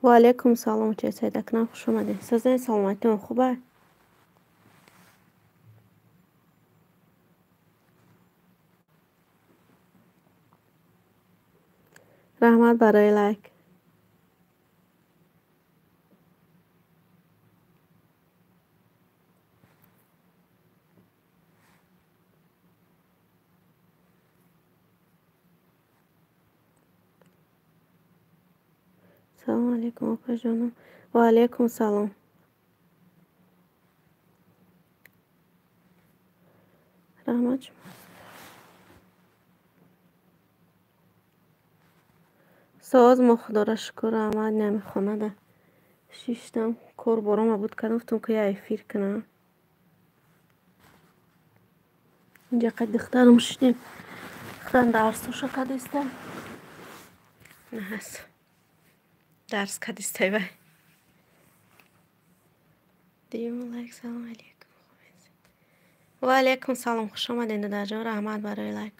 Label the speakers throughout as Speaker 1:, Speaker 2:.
Speaker 1: و علیکم سلام. چه سیدکنم، خوش اومدین. سازه سلامتون خوبه؟ رحمت برای لایک. سلام علیکم آقا جانم. و علیکم سلام. رحمت شما. ساز ما خدا را شکر احمد نمیخونه ده. شیشتم کور برام بود کردم گفتم که یه فیر کنم. اینجا قد دخترم شدیم. دخترم درس وشا کدیستم. نه هست. درس کدیسته بای. دیم لایک. سلام علیکم. و علیکم سلام. خوش آمدین در جان. رحمت برای لایک.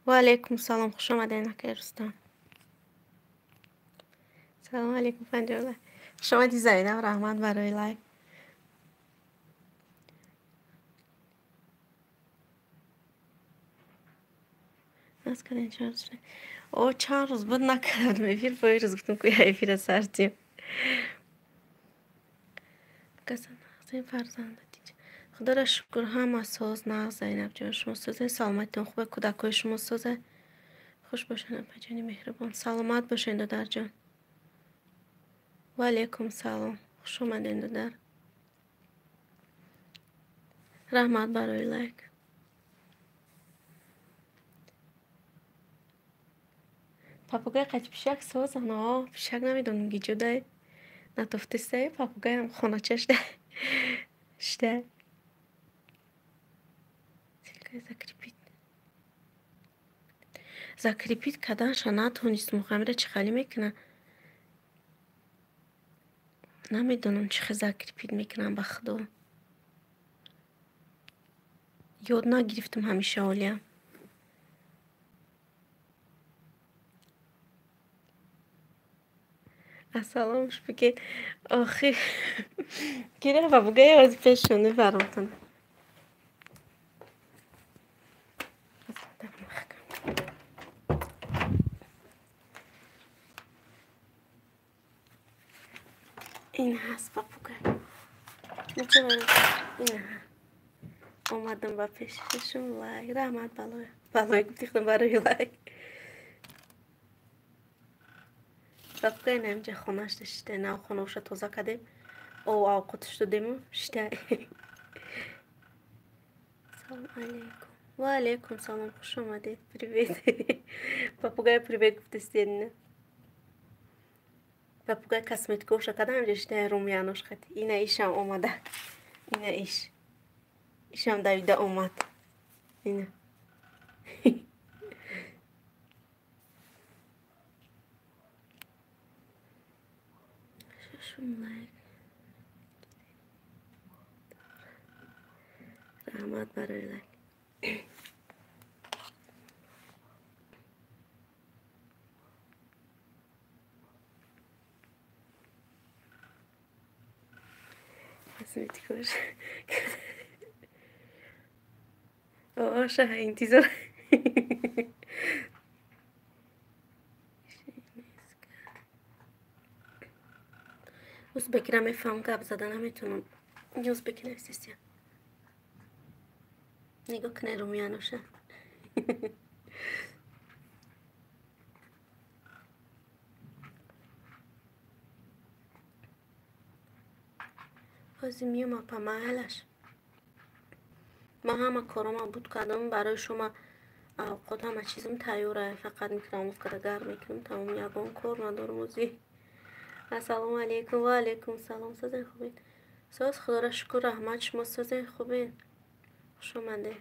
Speaker 1: و علیکم سلام. خوش آمدین نکرستم. سلام علیکم پنجاه. خوش آمدی زینب. رحمت برای لایک. از کردین چهار روز شد. او چند روز بود نکردم ایفیر پای روز گفتم که ایفیر سرتیم کسان نغزه فرزنده دیگه. خدا را شکر هم ساز نه زینب جان. شما سازه سلامتون خوبه؟ کودکای شما سازه خوش باشن پجانی مهربان سلامت باشین دادر جان. و علیکم سلام. خوش اومدین دادر. رحمت برای لایک. پاپوگای قچ پیشک ساز نه پیشک نمیدونم گیجو ده نتفته سه پاپوگای هم خونه چش ده شته سیلکای زکریپیت کدنشا نتونستم خمیره چه خالی میکنه نمیدونم چه زکریپیت میکنم بخدا یاد نگرفتم همیشه حالیم السلامش بگید آخی گیره و بگه از پیشونه برامتون این هست پاپوگای میتونم این هست اومدم با پیششون لایک رحمت بلای گفتیختم برای لایک پاپوگای نمیجه خونش داشته نه خونوش توزا کدیم او اوقاتش دادیم شته سلام علیکم و علیکم سلام خوش اومدید привет پاپوگای привет گفتستین پاپوگای کسمتیکوش کدام جشته رومیانوش خطی اینه ایشم اومده اینه ایشم دویده اومد اینه ششم لایک رحمت برای لایک کسمتیکوش آشه انتظار uzbekira میفهم گپ زدن نمیتونم uzbek نفسیسیم نگاه کنه رومیانوشه بازی میوم اپا محلش ما همه کارم بود کردم برای شما اوقات همه چیزم تیاره فقط میکنم افکار گرم میکنم تمام یگان کار ندارم وزی السلام علیکم و علیکم سلام سازه خوبین ساز خدا را شکر رحمت شما سازه خوبین خوش اومده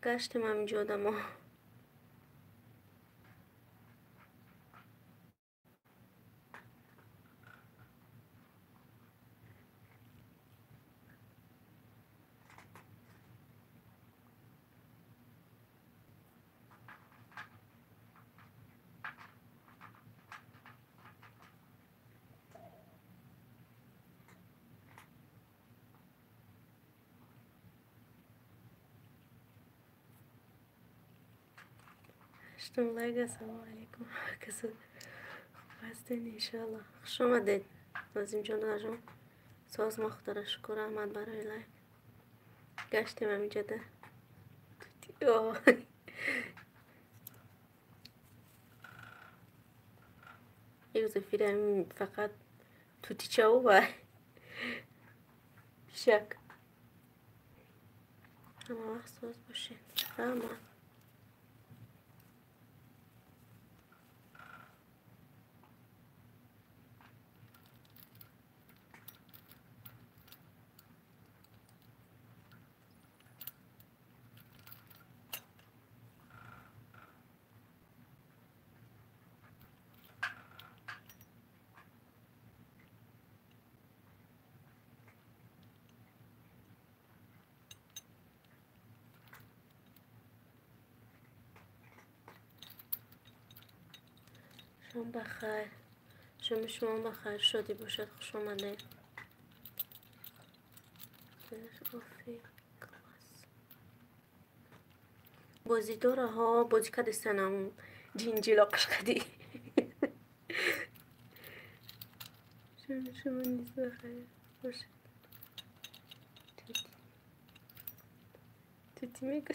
Speaker 1: گشتم همینجا دما هشتم لایک. السلام علیکم. کسی خوب هستین انشالله. خوش آمدید نازیم جان. ناجون ساز ما خدا را شکر احمد برای لایک. گشتیم همینجا ده یه روز فیلم فقط توتی چاو بای شک همه وقت ساز باشین. اما شما بخیر. شما بخیر شدی باشد. خوش آمده. بازی داره ها. بازی کدی سنم جینجیلا قشقدی. شما نیست بخیر باشد. توتی میگه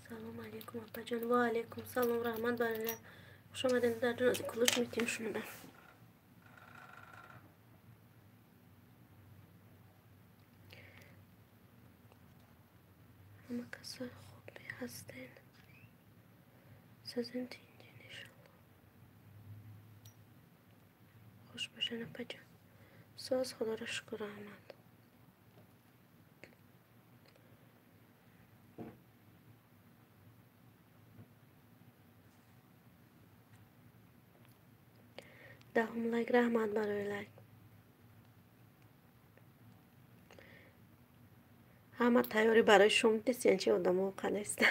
Speaker 1: سلام علیکم اپا جان. و علیکم سلام رحمت برله. خوش آمدین در جون از کلوش میتیم شنونم. همه کسای خوبی هستین. سازین تینجین انشالله. خوش باشین اپا جان. ساز خدا را شکر احمد. دهم لایک رحمت برای لایک. همه تیاری برای شما نیست یعنی چی آدم ها قلستن.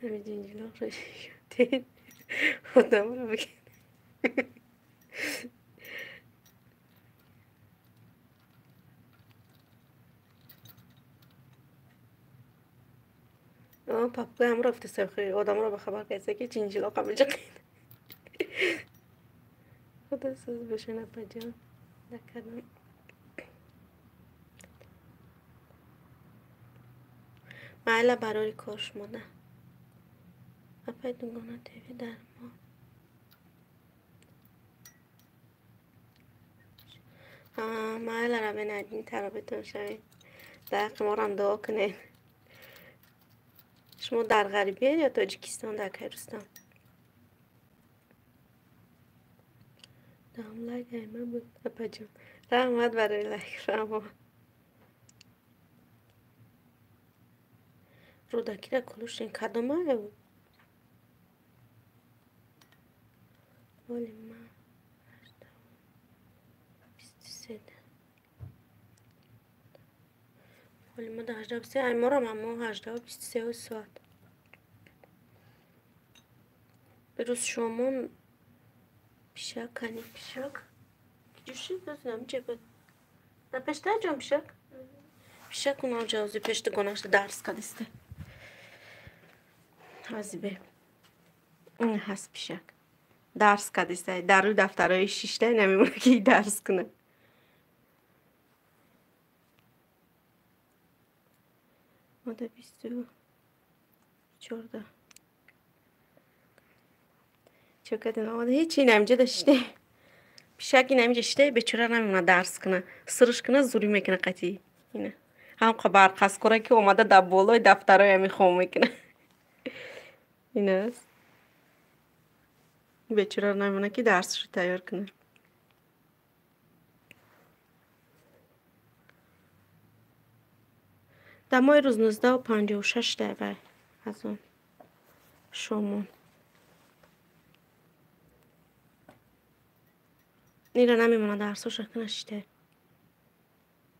Speaker 1: نمیدین جلو رو شدین آدم رو بگید. پاپگوی هم رفته سرخی آدم رو به خبر کسی که جینجیلا قبل جقید. خدا ساز بشن اپا جان. نکردم محله برای کارش ماده اپای دنگانه تیوی در ما. محله را بینید ترابیتون شوید. در ما هم دعا کنید. شما در غریبیه یا تاجیکستان در کیرستان؟ دام لایک ایمه بود اپا جان. رحمت برای لایک رحمت. رودکی را کلوشین کدومه بود. ولی من 23 ولی ما در 18 23 ایما را من 18 23 ساعت بروز شما پیشک کنی پیشک جوشی بزنم جبه در پشته جان پیشک پیشک اونها جوزی پشت گناهش درس کدیسته هزی به این هست پیشک درس کدیسته در روی دفترهای شیشته نمیمونه که درس کنه. ماده 14 چوکت نماده هیچی نمیجه داشته پیشکی نمیجه شته بچره نمیمونه درس کنه سرش کنه زوری میکنه قطعی اینه هم خبر قصد کنه که اومده در بالای دفترهای میخوام میکنه اینه است بچره نمیمونه که درسش تیار کنه. در ماه روز 19 و 56 دقیقه از اون شمون این را نمیمونه درسش کنه شته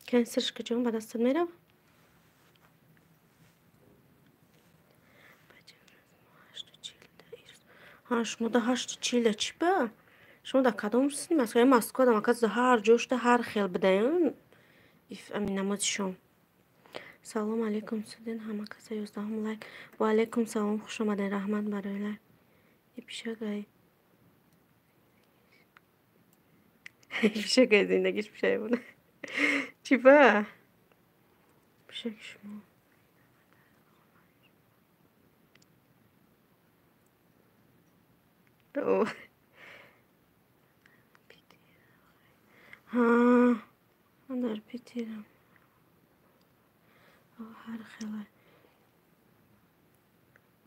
Speaker 1: کنسرش که جون با دستت میرم هاش مده 8 چیله چی با شما در کدام سینی مسکای مسکو در مکان هر جوش ده هر خیل بدهیم ایف امین نماز شما سلام علیکم سودین همه کسا 11 لایک و علیکم سلام خوش آمدین رحمت برای لایک ای پیشه گای پیشه گای زندگیش پیشه بوده چی با پیشه شما او ها من در پیتیرم هر خیلی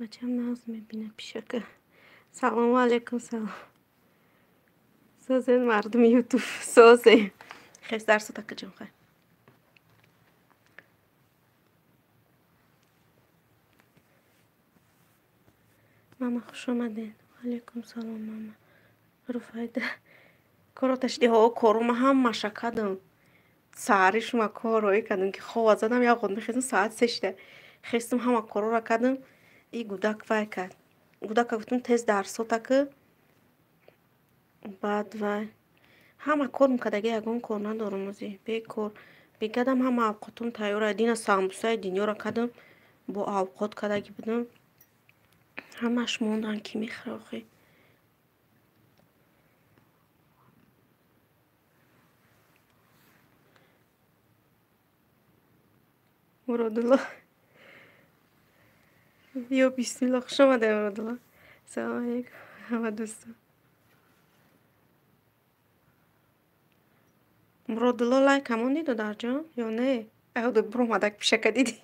Speaker 1: بچه هم ناز میبینه پیشه که سلام علیکم سلام سازین مردم یوتیوب سازین خیلی درس تک جون خیلی ماما خوش آمدین علیکم سلام ماما رفایده کارو تشتی ها کارو ما هم مشکدم ساعتش ما کارایی کردم که خواه زدم یا خود میخواستم ساعت سشته خواستم همه کارو را کردم ای گودک وای کرد گودک گفتم تیز درس که بعد وای همه کار میکرد اگه یکون کار ندارم ازی به کار بگردم همه اوقاتم تیاره دین سامبوسای دنیا را کردم با اوقات کرد اگه بدم همش موندن کی میخوره آخی مرادالله یا بسم الله خوش آمده مرادالله سلام علیکم همه دوستان مرادالله لایک همون دیدو در جان یا نه او دو برو مدک پیشه که دیدی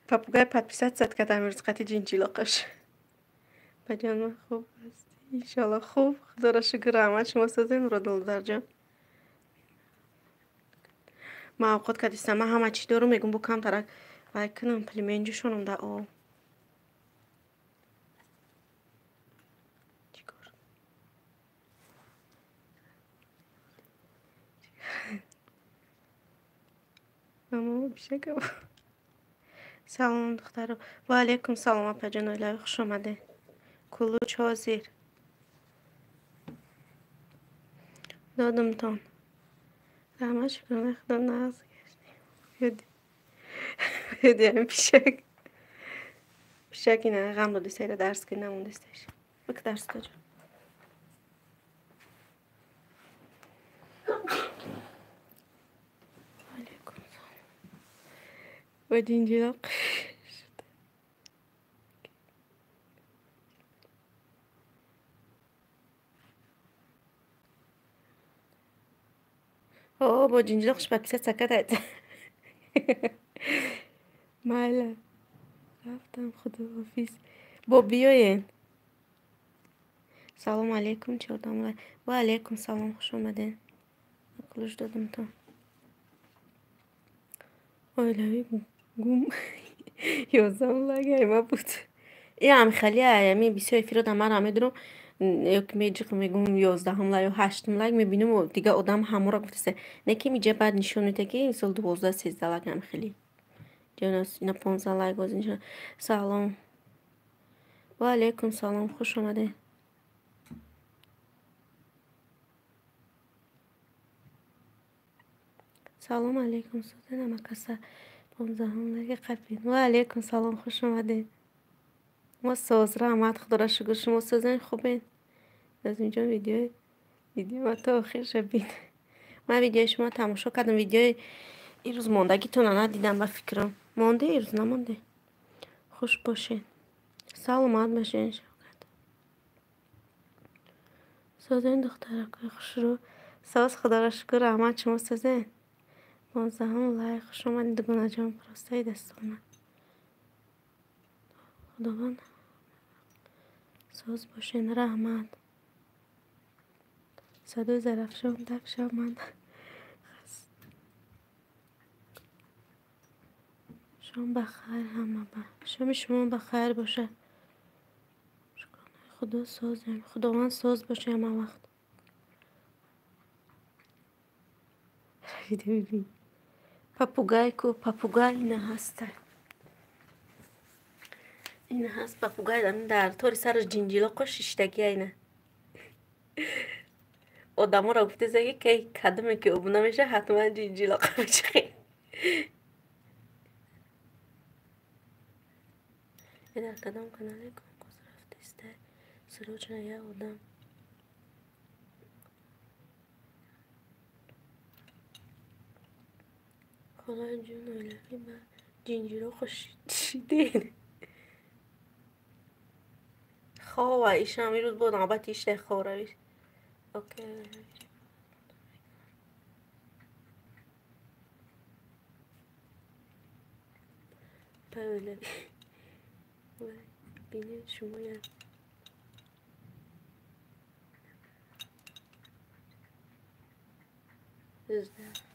Speaker 1: پاپوگای پدپیست زد که امروز قطعی جینجی لاقش بجان خوب است انشالله خوب خدا را شکر رحمت شما سازین مرادالله در جان ما اوقات که دیستم من همه چی دارم میگم بو کم ترک وای کنم پلیمنجو شونم در او اما بیشه که سلام دختر و علیکم سلام اپا جان الهی خوش آمده کلوچ حاضر دادم تان همش کنم خدا نغز گشتی یادی همین پیشک اینه غم دادی سیر درس که نموندستش بک درس دا جان علیکم و دینجی اوه با جینجی خوش بپیسه سکت هست مالا رفتم خدا حافظ با بیاین سلام علیکم چهردم و علیکم سلام خوش آمدین کلوش دادم تا آیلوی گوم 11 لایک ما بود این هم خیلی ایمی بسیار فراد من همه درو یک میجی که میگم 11 لایک و 8 لایک میبینم و دیگه آدم همه را گفته نه که میجه بعد نشون میده که این سال 12 13 لایک هم خیلی جناس اینا 15 لایک گذاشتن سلام و علیکم سلام خوش آمده سلام علیکم سوزن مکسا 15 لایک قلبی و علیکم سلام خوش آمده ما ساز رحمت خدا را شکر شما سازن خوبین از اینجا ویدیو ما تا آخر شبین من ویدیو شما تماشا کردم ویدیو این روز ماندگی تو ندیدم و فکرم مانده این روز نمانده خوش باشین سلامت باشین سازن دختره که خوش رو ساز خدا را شکر رحمت شما سازن 15 لایک خوش آمدید گناه جان پرستای دستانه خداوند ساز باشین رحمت صدای زرفشان دکشم من شما بخیر همه شما شما بخیر باشه خدا سازم خداوند ساز باشه همه وقت ببین پاپوگای کو پاپوگای نه هسته این هست پاپوگای در طوری سر جنجیلا قش شیشتگی اینه آدم را گفته زگی که کدومه که ابو نمیشه حتما جینجیلا قمچخی. این در کدام کانالی کنکوز رفته استه سروچ یه آدم خدای جون ایلهی با جینجیرا خوشیدین خواه ایش هم روز بود نوبت ایش خوراویش اوکی böyle beni şuraya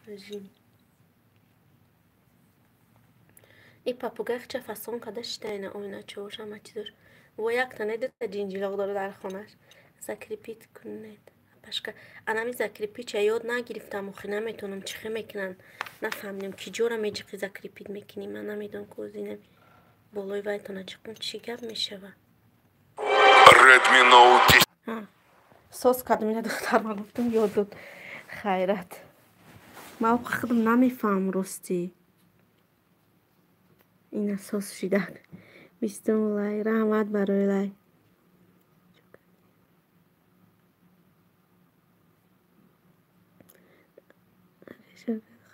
Speaker 1: rejim این پاپوگای چه فسان کده شتینه oyuna çoğuş ama çizer و یک tane de cincilik داره در خونش زکریپیت کنید başka anami زکریپیت یاد نگرفتم و خیلی نمیتونم چخه میکنن نفهمیدم کی جورا میجقی زکریپیت میکنی من نمیدونم کوزینه بالای وایتونه چکون چی گپ میشه و Redmi Note 10 ساز کردم اینه دخترم گفتم یاد داد خیرت ما خودم نمیفهم راستی این اساس شده بسم الله رحمت برای لای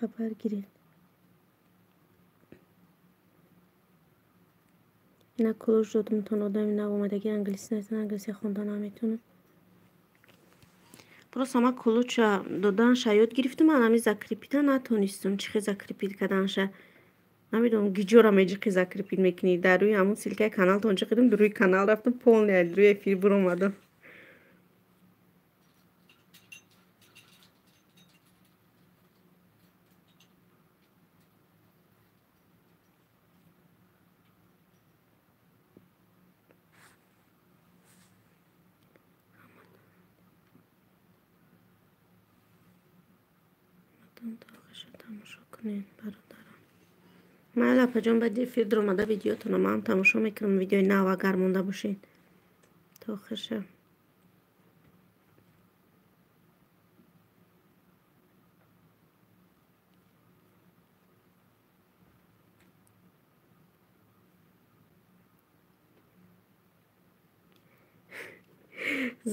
Speaker 1: خبر گیرید اینا کلوش داد میتون آدم اینا اومدگی انگلیسی نیستن انگلیسی خوندن نمیتونم просто ама кулуча доданша ёд гирифтум анами закрепита натонистум чихе закрепит каданша намедонам гиҷора меҷиқи закрепит мекунӣ дар рӯи ҳамун силкаи каналтон чиқидам дар рӯи канал рафтам полный рӯи эфир биромадам тамошо кунед бародарам майли апаҷон баъди эфир диромада видеотонро манам тамошо мекунам видеои нав агар монда бошед то охирша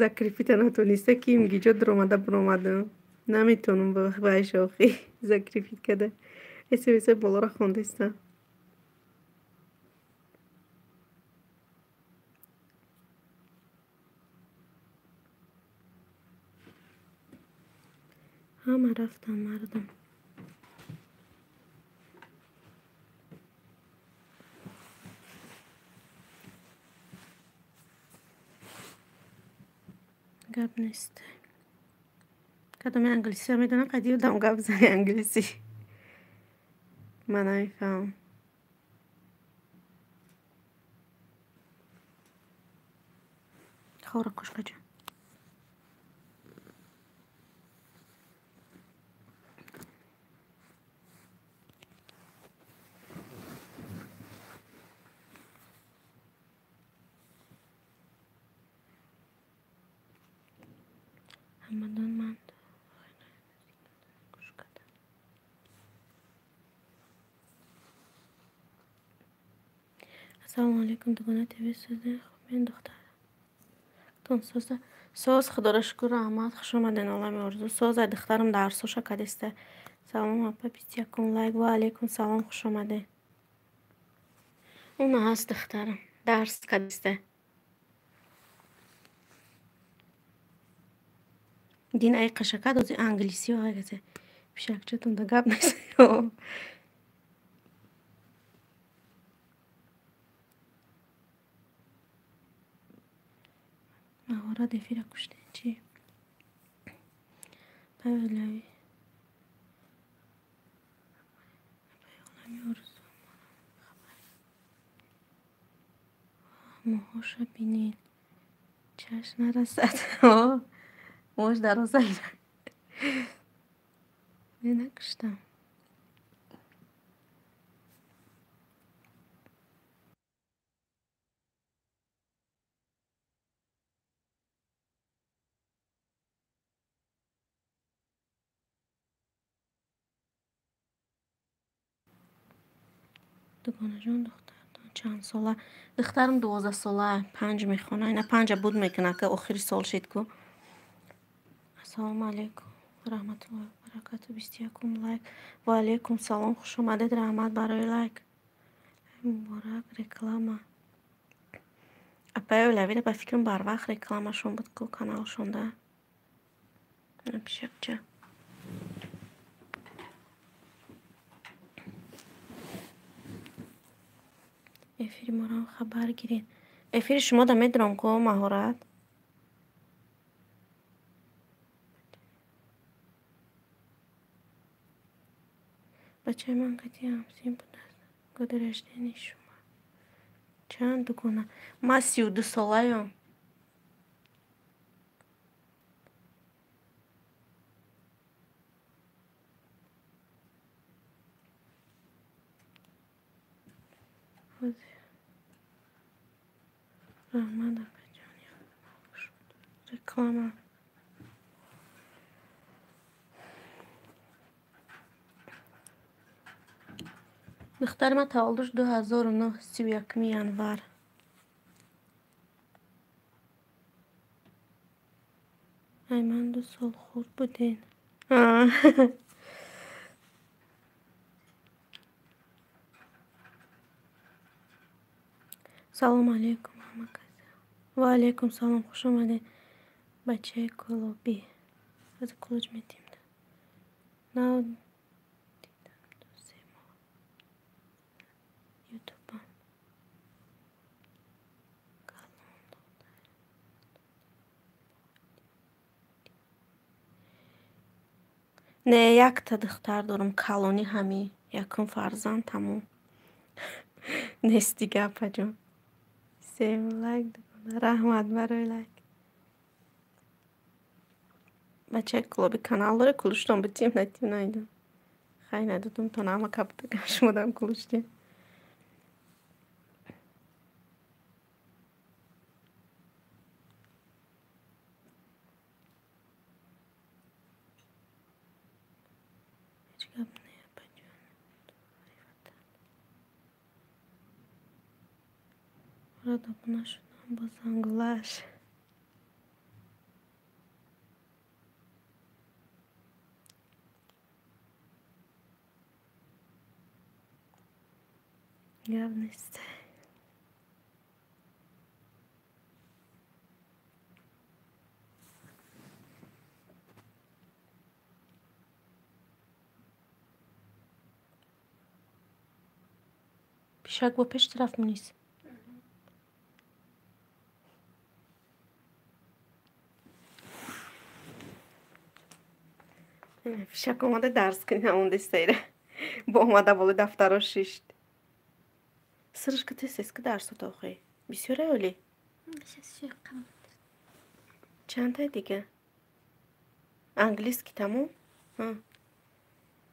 Speaker 1: закрепита натониста ки имгиҷо диромада биромадам наметонам ба шохӣ закрепит када смс болора хондастам ҳама рафтам мардам гап нест кадоми англисиро медонам қайди ёдам гап зани англисӣ ман намефаҳмам хора кушқаҷон ҳамадан ман ассалому алайкум дугона тв сӯзе хубен духтар тон соз худоро шукр раҳмат хуш омаден олами орзу соза духтарам дарсоша кадеста салом апа 21 лайк ва алейкум салом хуш омаден уна ҳаст духтарам дарс кадеста дин ай қашака дози англисиё агазе пишакчатунда гап нест مهارت эфира куштен чи павлави моҳоша бинед чашм нарасад мош дарозаид мен накуштам دوگانه جان دختر چند ساله؟ دخترم 12 ساله، 5 میخونه. اینا 5 بود میکنه که آخری سال شد که. السلام علیکم و رحمت الله و برکاته. 21 لایک. و علیکم سلام، خوش اومدید. رحمت برای لایک. مبارک. رکلام اپای اولوی به فکرم بر وقت رکلامشون بود که کانالشون ده نمیشه چه افیر ما رو خبر گیرین. افیر شما ده میدرم که مهارت بچه من کتی همسین بود است گدرشته نیست شما چند کنه. ما 32 ساله هم. رحمت بجانی رکلام دختر ما تولدش 2009 31 ینور. ای من 2 سال خورد بودین. سلام علیکم همه کسی. و علیکم سلام، خوش آمده بچه کلوبی. از کلوج میتیم نه دیدم 2-3 ماه یوتیوب نه یک تا دختر دارم کلونی همی یکم فرزند تموم نیست دیگه اپا جون. سیم لایک دکنه رحمت برای لایک. بچه کلوبی کانال داره کلوشتون بتیم نتیم نایدم خیلی ندادم تا نامه کبتا گشت مدام کلوشتیم. هیچ گب نه اپا جون. را دکنه شدم با زنگلاش. گب نیست. پیشک با پیش طرف نیست. پیشک اومده درس کنی همونده سیره با اومده بالا دفتر شیشت سرش که تست که درس تو آخی بسیاره اولی چند تا دیگه انگلیس که تموم ها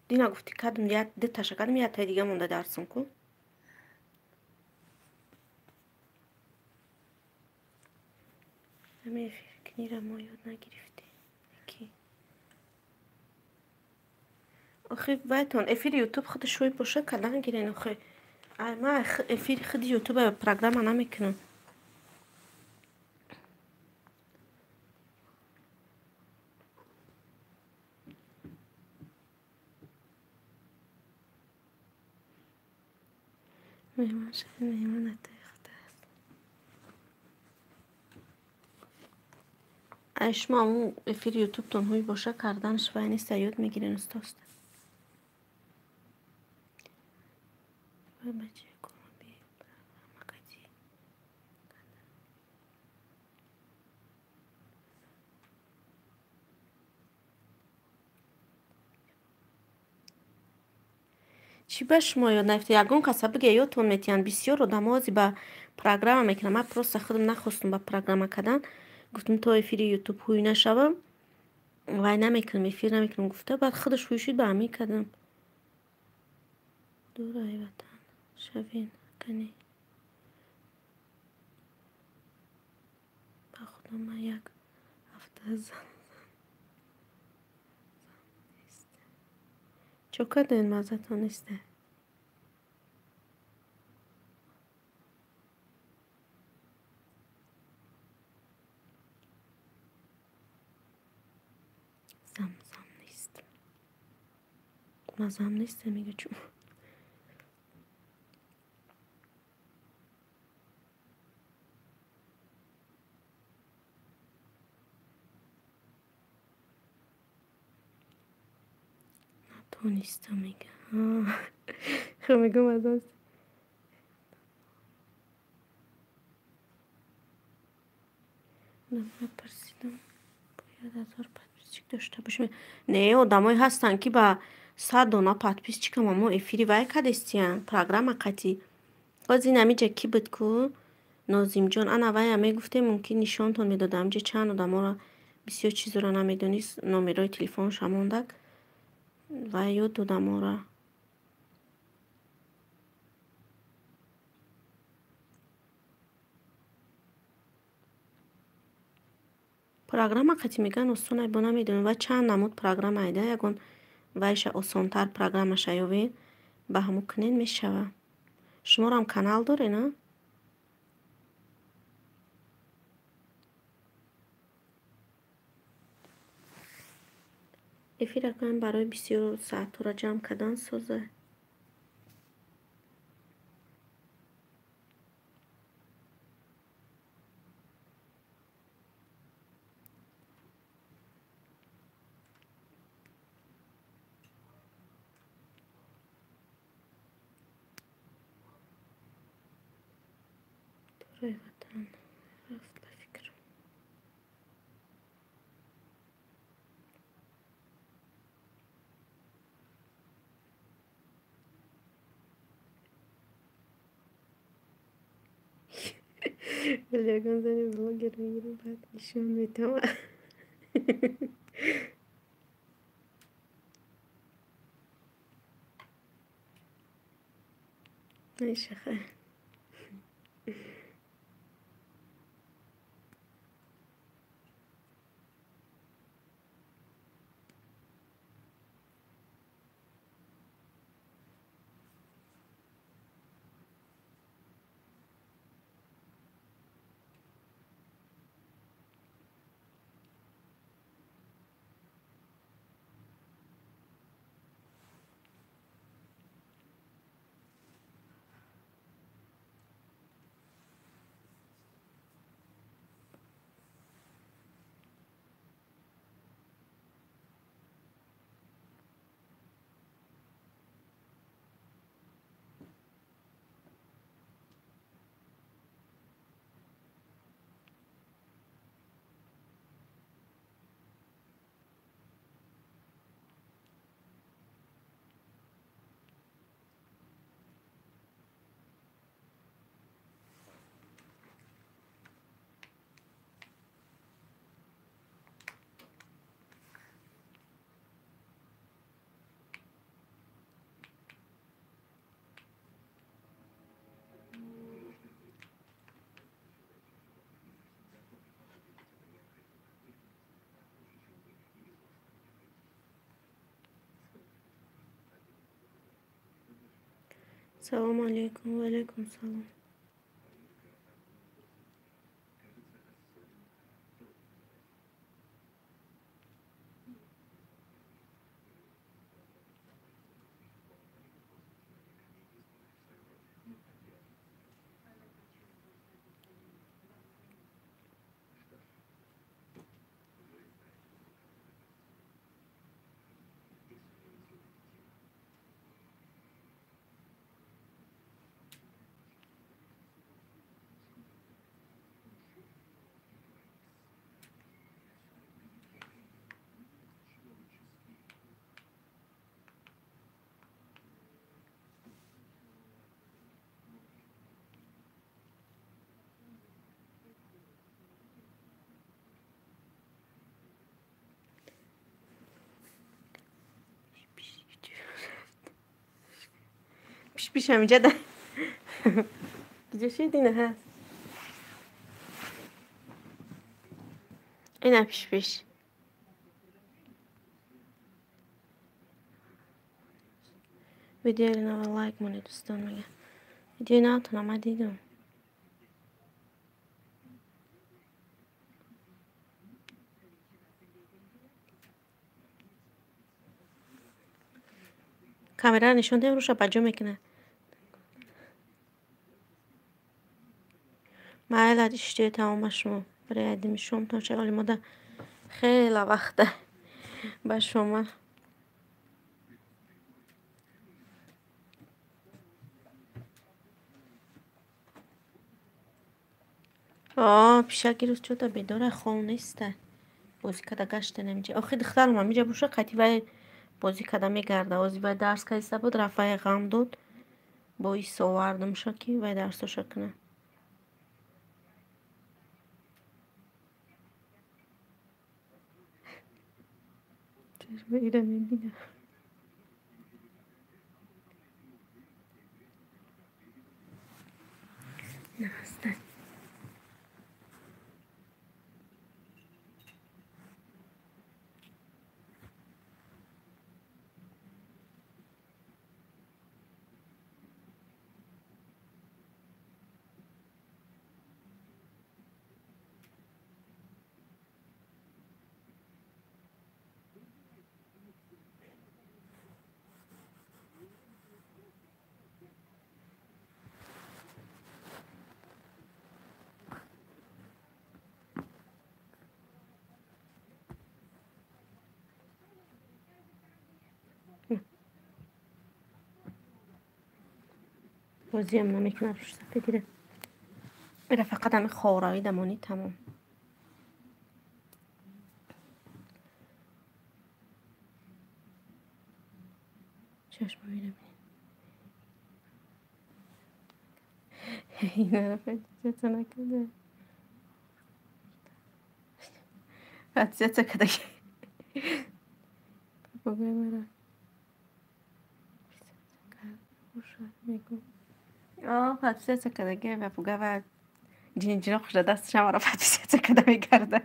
Speaker 1: دینا گفتی کدوم ده تشکرم یه تا دیگه مونده درسم کن همه فکر را ما یاد نگرفتی کی آخه بایتون افیر یوتیوب خود شوی باشه کدن گیرین آخه ما افیر خود یوتیوب پروگرام نمیکنم میمان شد میمان اتخته اشما اون افیر یوتیوب تون هوی باشه کردنش و نیست یاد میگیرین استاست بچه کلوبی مکتی چی به شما یاد نفته یکون کسا بگه یادتون میتین بسیار آدمازی به پروگرام میکنم من پروست خودم نخواستم به پروگرام کردن گفتم تا افیر یوتیوب هوی نشوم وای نمیکنم افیر نمیکنم گفته بعد خودش هوی شد به همی کردم دور ای وطن شوین کنی با خدا من یک هفته زن چوکا دین مزتون نیسته مزم نیسته میگه چون تو نیستم میگه خب میگم از از پرسیدم باید 1000 پادپیسچیک داشته باشم. نه آدمایی هستن که با 100 دانه پادپیسچیک اما افیری وای کدستیان پروگرام قطی بازی نمیجا کی بود کو نازیم جان انا وای همه گفته ممکن نشانتون میدادم چه چند آدم را بسیار چیز را نمیدونید نمرای تلفن شماندک و یاد دادم را پروگرام قطی میگن اصلا با نمیدونم و چند نمود پروگرام ایده یکون وایش آسانتر پروگرامش ایوین به همو کنین میشوه. شما را هم کانال داره نه؟ افی رقم برای 20 ساعت را جمع کردن سازه. دوره وطن رفت به فکر ولی اگه زنی بلاگر میگیری بعد نشون میتم نیشه خیلی سلام علیکم و علیکم سلام پیش همینجا ده گیجه شدینه هست اینا پیش ویدیو اینا لایک مونی دوستان میگه ویدیو اینا تو دیدم کامera نشون دهم روش بجا میکنه معایل اشتیه تمام شما برای عدیم شما تا شغالی ماده خیلی وقته با شما پیشکی روز چوتا بیداره خون نیسته بازی کده گشته نمیجه آخی دخترم هم میجه بوشه قطیبه بازی کده میگرده وزی باید درس کهیسته بود رفعه غم دود با ایسا واردم شکی باید درس شکنه چشم ایره میبینه نمسته بازی هم نمیکنه روش سفته دیره میره فقط همه خورایی دمانی تمام چشم میره این رو حدیثت نکده حدیثت کده بگوی میره حدیثت کده گه و بگوی و جینجینا خوش دستش هم را حدیثت کده میگرده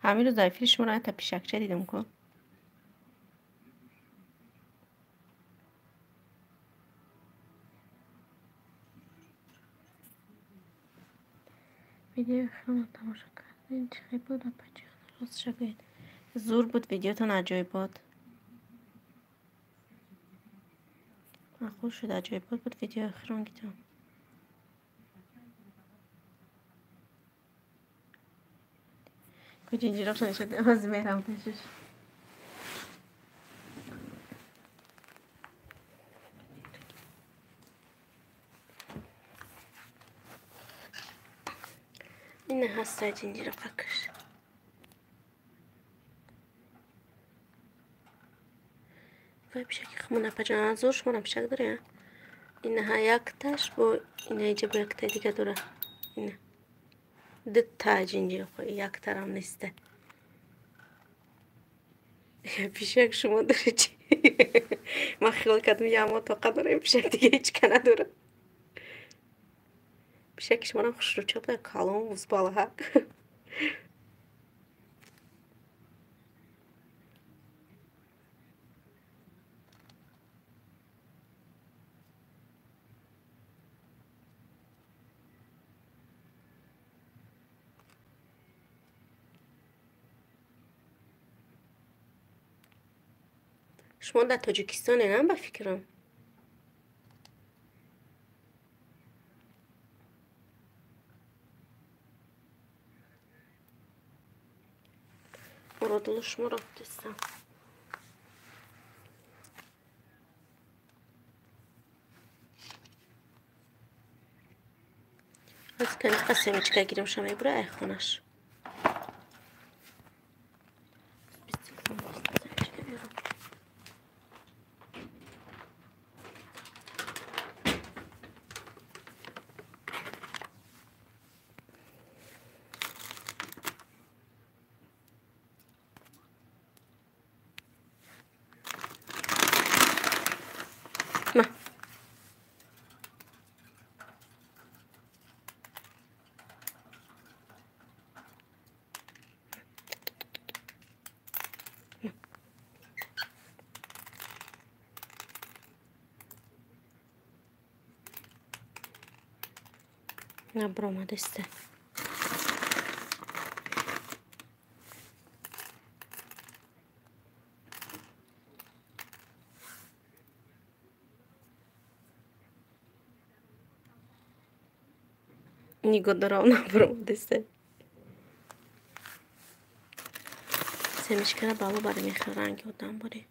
Speaker 1: همین رو زایفیرش مونه تا پیشکچه دیدم کن ویدیو خیلی تماشا کردین چه بود و پچه راست شبید زور بود ویدیوتون عجایب بود خوش شد عجایب بود ویدیو اخران گیتم کجا اینجی رفتن شده از میرم پیشش اینه هسته اینجی را فکرش وای بشه که خمونه پجان زورش مونه بشک داره اینه ها یک تاش با اینه ایجا با یک تا دیگه داره اینه دو تاج اینجا خواه یک ترم نیسته پیشک شما داره چی من خیال کردم یه اما طاقه داره پیشک دیگه هیچ که نداره پیشک شما هم خوش رو چوب داره کالام وز بالا ها شما در تاجیکستان هم با فکرم مرادلش مراد دستم از کنی قسمیچکه گیرم شما برای ای خونش نه برام دسته Nigoda nabrım dese. Semişkara balı bari mekhe rangi odan bari.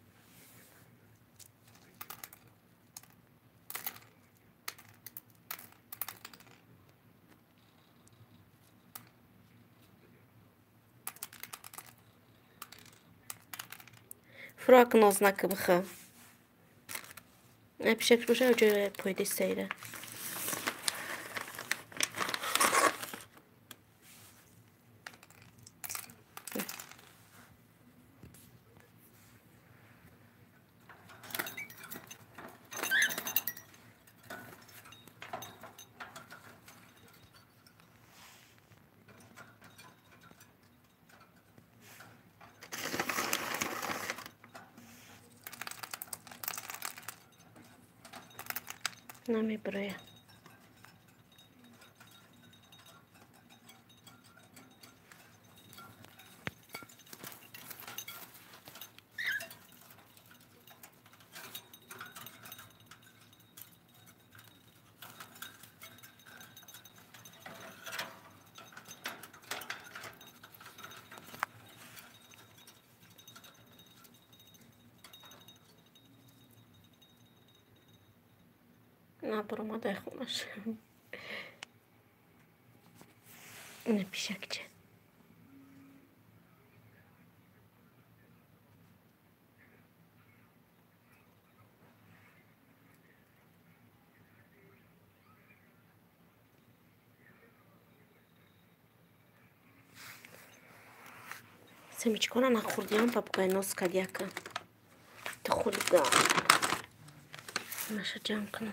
Speaker 1: Frakın oznaky bıxı. Pişek pişek öcə pöydə seyre. Nami buraya. Nabrıma da yaxınlaş. Ne pişəkçi. Semичкона на хурдиан папкой нос кадяка. Ты хулиган. Наша джамкна.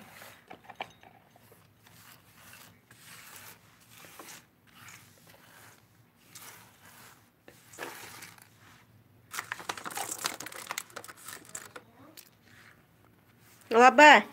Speaker 1: Лаба.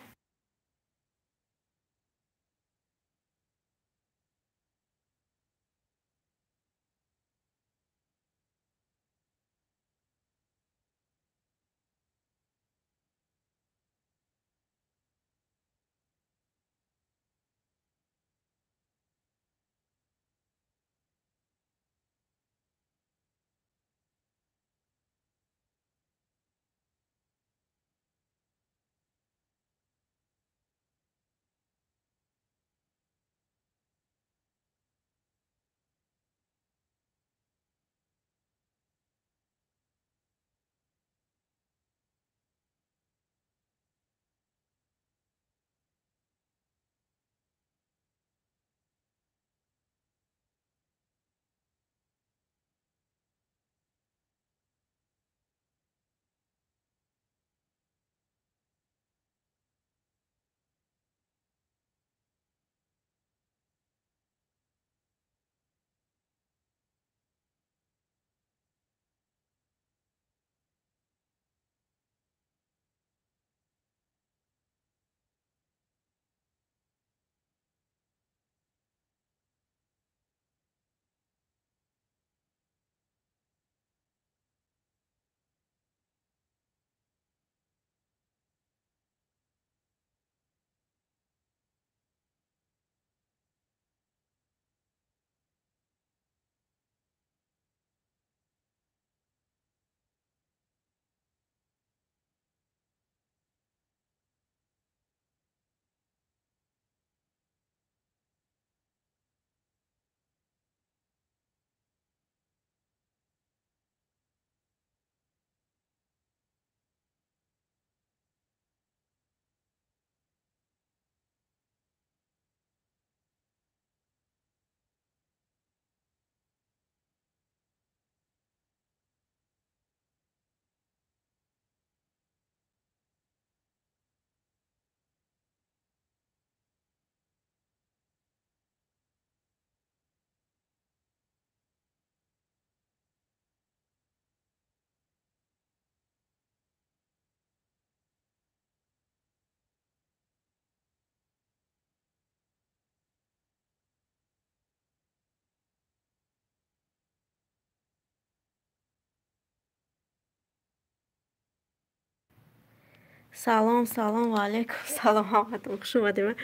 Speaker 1: Salam, salam, aleyküm, salam, hamadım, xoş omadımı.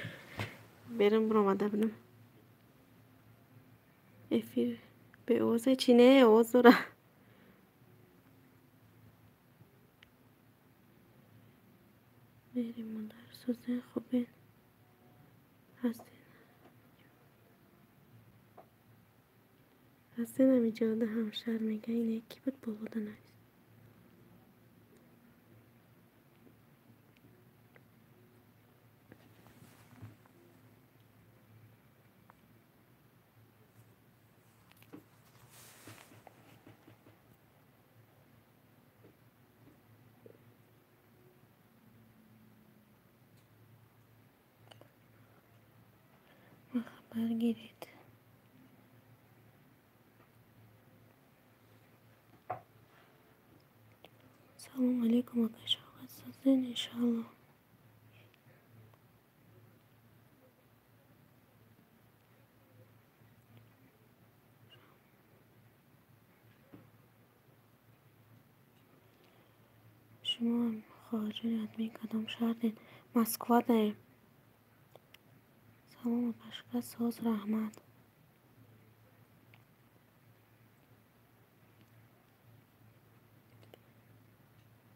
Speaker 1: Berim buram adabınım. افیر به اوزه چینه اوزو را میری مادر سوزه خوبه هسته نمیجاده همشر میگه این یکی بود بلوده نیست خبر گیرید سلام علیکم آقا شاقت سازین انشالله شما هم خارجی ادمی کدام شهردین مسکوا داریم سلام بشکه ساز رحمت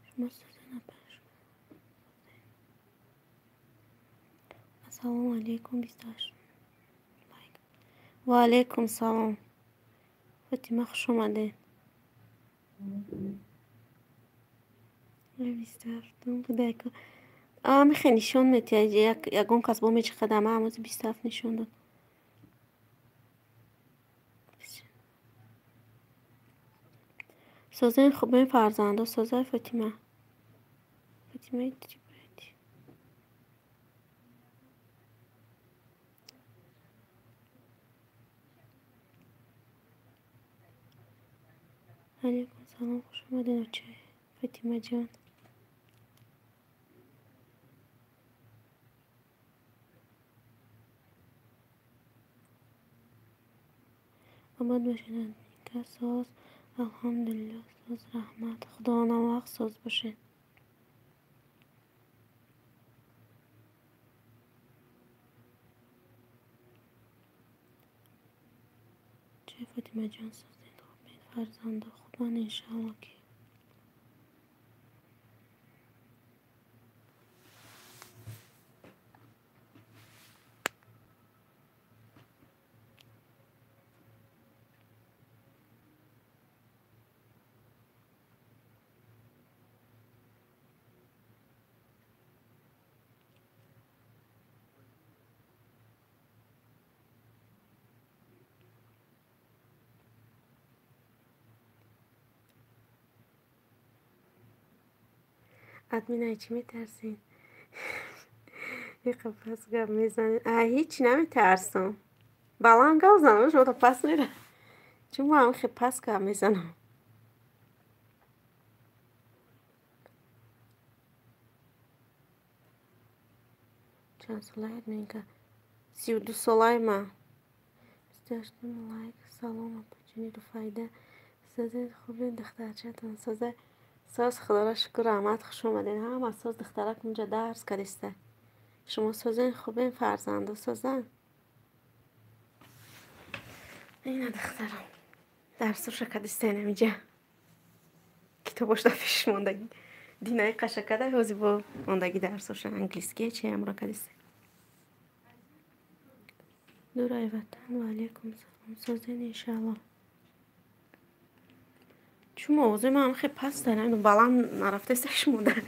Speaker 1: شما سازین اپش السلام علیکم 28 لایک و علیکم سلام فاطمه خوش اومدین 27 بوده که میخوای نشون میتی یکون کس با میچه خدمه هموز 27 نشون داد سازن خوبه فرزنده سازه فاطمه فاطمه چی بودی علیکم سلام خوش اومدین چه فاطمه جان آباد باشین که ساز الحمدلله ساز رحمت خدا نوق ساز باشه چه فاطمه جان سازین خوبه فرزنده خدا انشالله که ادمین چی میترسین یه قفص گم میزنین هیچی نمیترسم بلان گل زنم شما تا پس میره چون ما هم خیلی پس گم میزنم چند ساله ادمین که 32 ساله من 28 لایک سلام اپاچینی رو فایده سازه خوبه دخترچهتون سازه ساز خدا را شکر رحمت خوش اومدین هم از ساز دخترک اونجا درس کردیسته شما سازه خوبه فرزنده سازه اینه دخترم درسش کردیسته نمیجه کتابش دفش موندگی دینای قشکه ده روزی با موندگی درسش انگلیسیه چه امرا کردیسته دورای وطن و علیکم سلام سازه انشالله چون موضوع من خیلی پس دارم اینو بالام نرفته سش مونده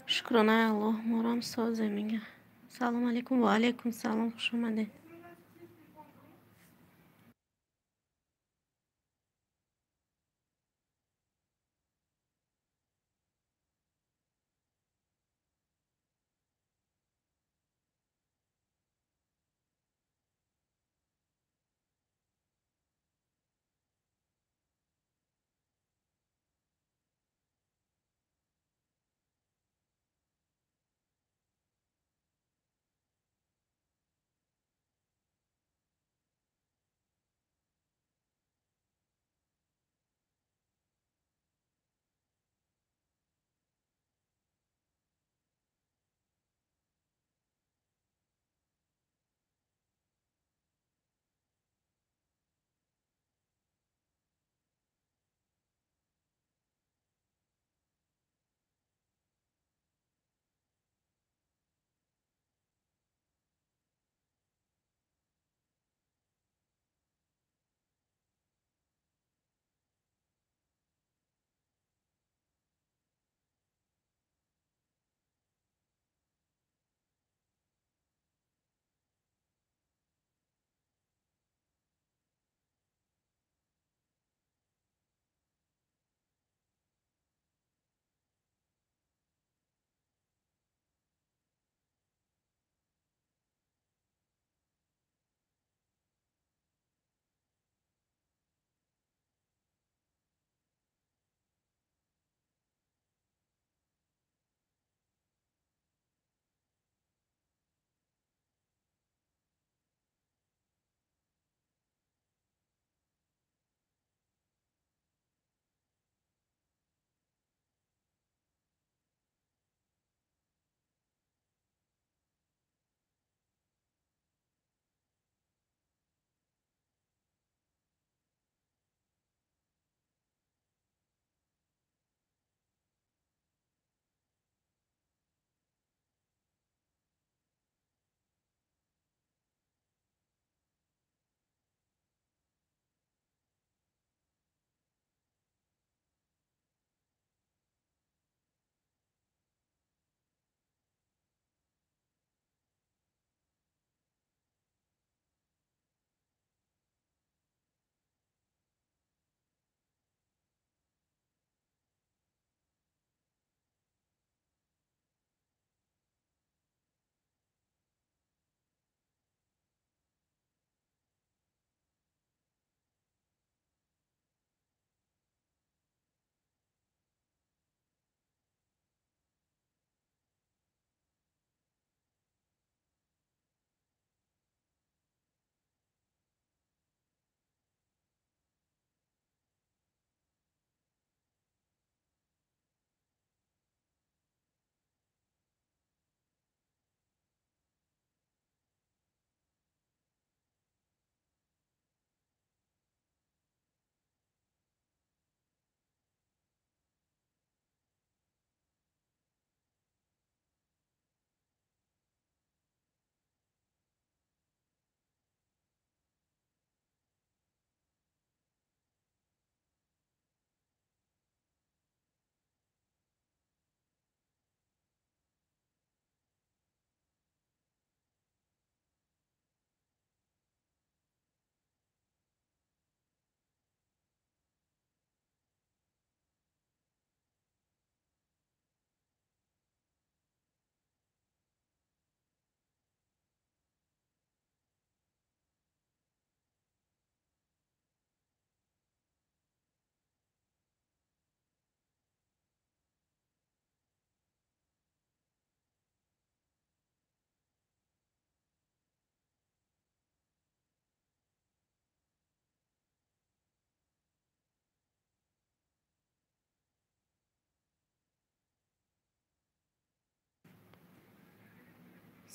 Speaker 1: شکرانه الله مارم سازه میگه سلام علیکم و علیکم سلام خوش اومده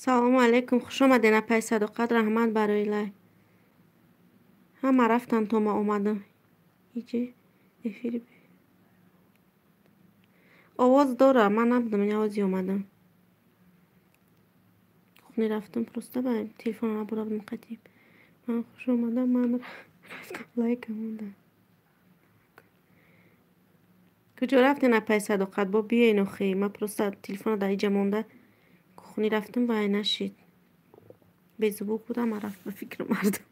Speaker 1: سلام علیکم، خوش آمدین. پای صداقت رحمت برای لای همه رفتن تا ما اومدم. ایجی افیری آواز داره، من نبودم این آوازی اومدم خونی رفتم پرسته با تلفن رو بودم قدیم. من خوش آمدم، من رفتم لایک موندم. کجا رفتین پای صداقت با بیاین خیلی. من پرسته تلفن رو در اینجا مونده خونی رفتم با نشید بیزبوک بودم. من رفت به فکر مردم.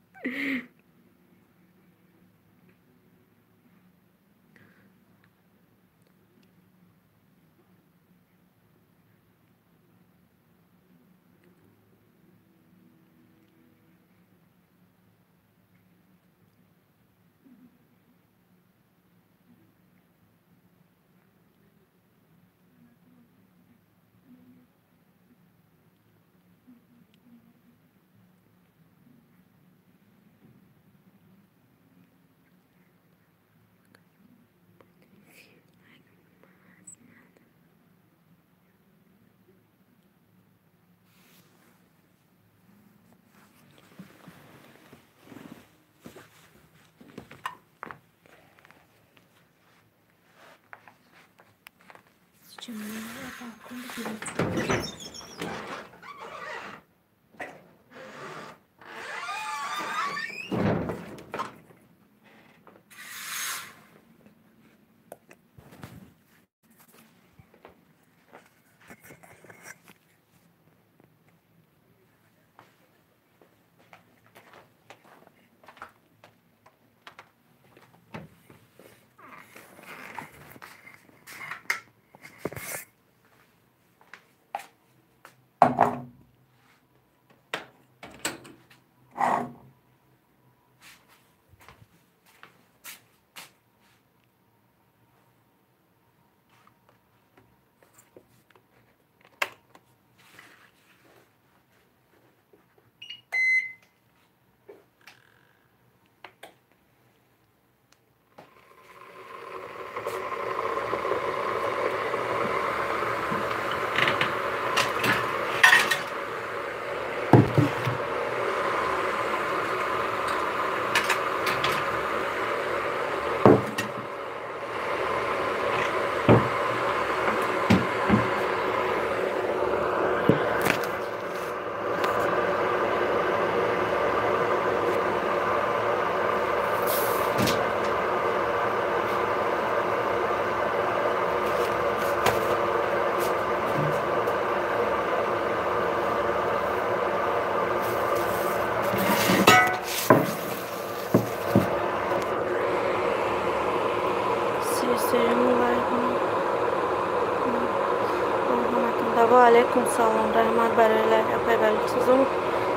Speaker 1: و علیکم سلام رحمت برای لحظه بله چیزم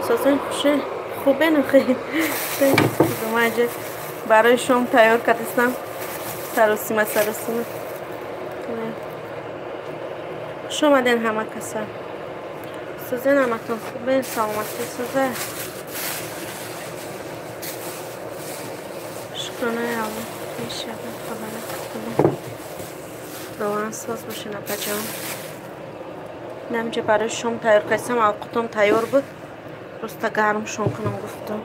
Speaker 1: سازن خوشه خوبه نخیر اینجا برای شام تیار کردستم سراسیمه خوش آمدین همه کسا سازن همتون خوبه سلامتی سازه شکرانه الله میشه خبره کردم دوان ساز باشه نپجام نمیشه برای شام تیار کردم اوقاتم تیار بود رسته گرم شام کنم گفتم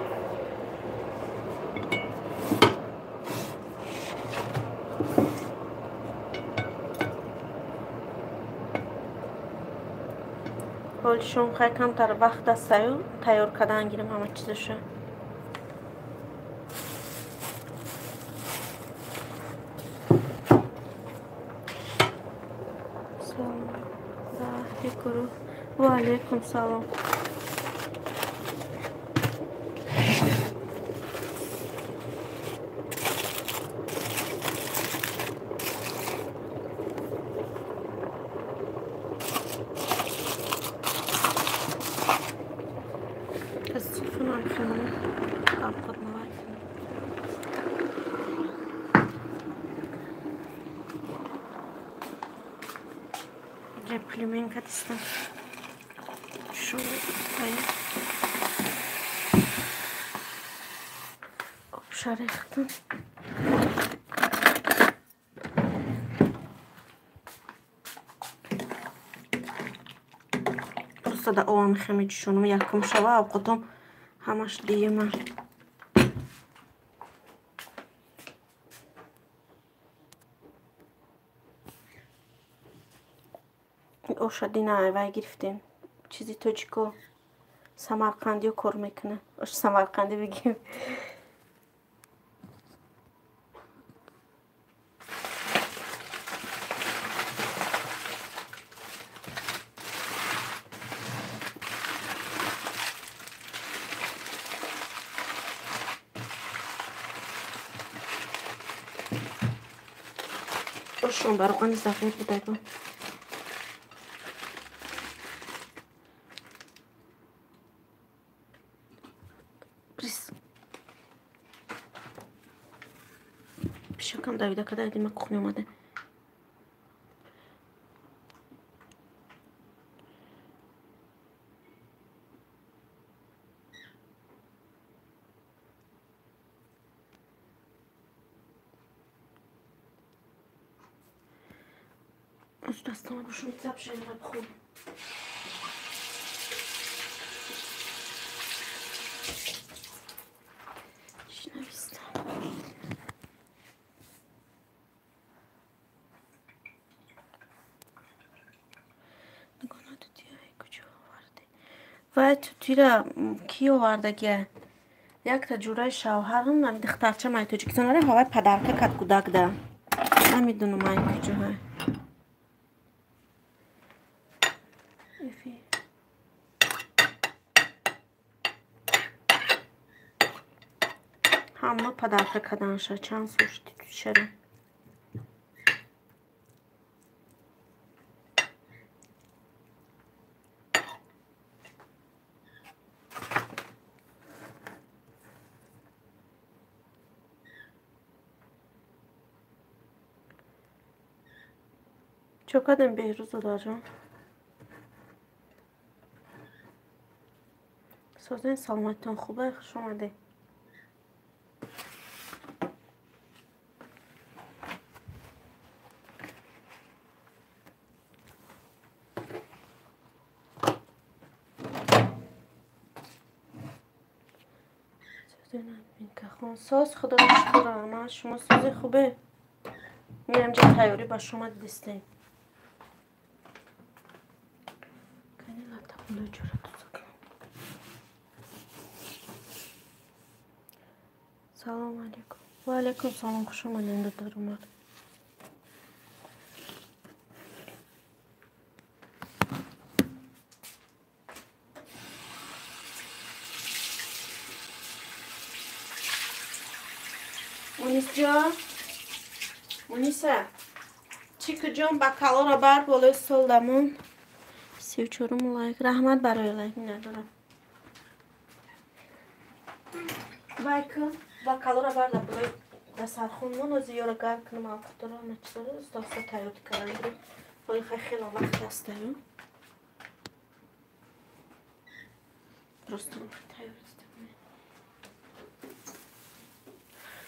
Speaker 1: حال شام خیلی کم تر وقت است تیار کردن گیرم همه چیزشو و علیکم سلام Replimen katistan. Şöyle obşarı yıktım. просто да оба мехоҳам ҷӯшонам. Якум шава овқотам ҳамаш диема. ошадина айвай гирифтем. Чизи тоҷико самарқандиё кор мекунад. Ош самарқандӣ бигем. ошон бароқани зағир будагон. Пишакам давида кадай дима кухня омаде. از دستم روشون میتب شنیدم خوب. چی نویستم؟ نگانا تو تیره کجا آورده؟ وای تو تیره کی آورده گه؟ یک تا جورای شوهرم من دخترچه مای توجیکستان هوای پدرکه کد کودک ده. نمیدونم من کجا های. همه پدرکه کدن شد چند سوشتی تو شده. چقدر بهروز دارم. سازن سلامتتان خوبه خوش آمده. ساز خدا رو شکر اما شما ساز خوبه. میرم جا تیاری با شما دستیم. کنی لطفاً جورا سلام علیکم. و علیکم سلام خوش آمدین دکتر عمر. مونیس جان مونیسه چیک جان بکالا را بر بالای سال دمون 34 لایک رحمت برای لایک ندارم بایکن بکالا را بر بالای دسترخوان من از یارو گرم کنم آفتاب را نچاره استاستا تایید کردم ولی خیلی وقت هستم درست تایید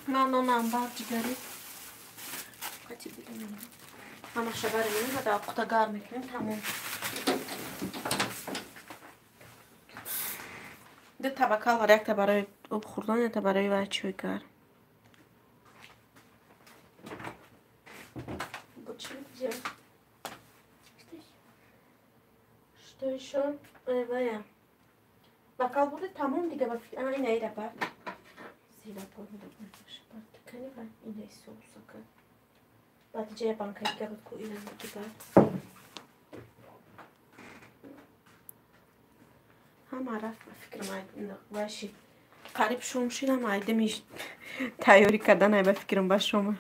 Speaker 1: نه بار جگری قطعی بدونم همه شبر می‌نیم و در آبخوتا گرم میکنیم تموم دو طبقه برای یک تا برای آب خوردن یا تا برای بچه‌ی گرم با چی می‌گیرم؟ شتایشون بایم بکال بوده تموم دیگه با فکر این ایره بعد زیرا پا می‌دونم بعد کنی و این ای سوسا کن بعد جای بانکایی که بود که اینم میگی بعد همه رفت به فکر مایدم باشی قریب شوم شیدم مایدمیش تیاری کردن به فکرم با شما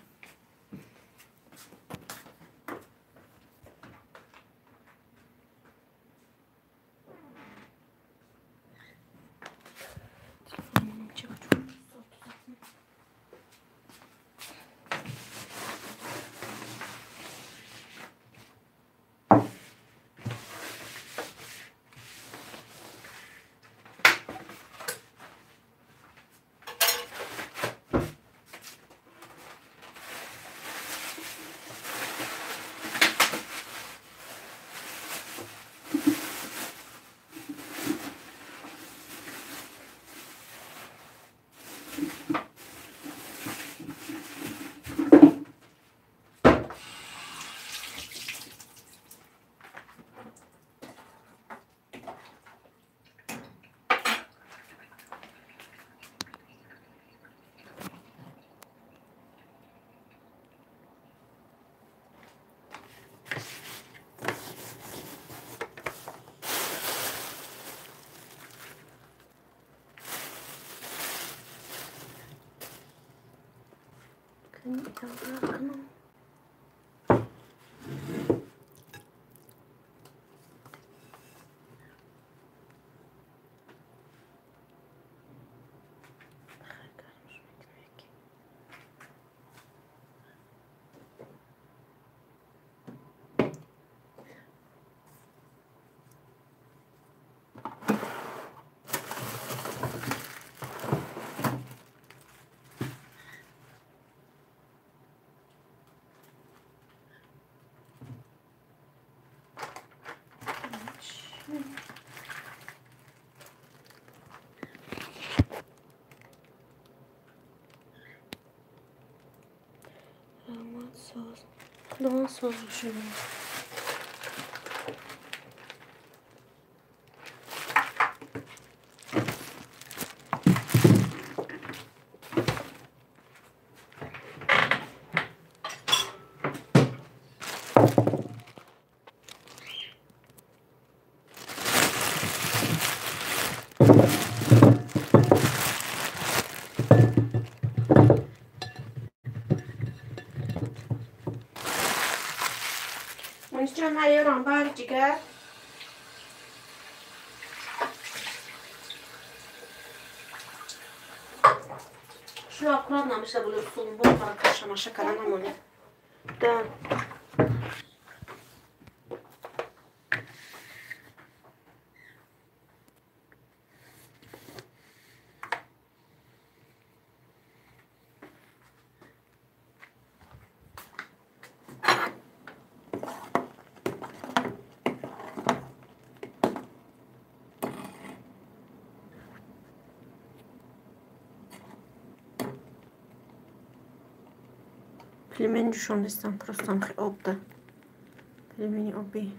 Speaker 1: Doğan sözcüğü. منشان هایران بار جگر شو akkuratno myślę, bo już są bomba kasza nasza kalana monie. Da. Pельмени жушондестан просто амхи обда. Пельмени оби.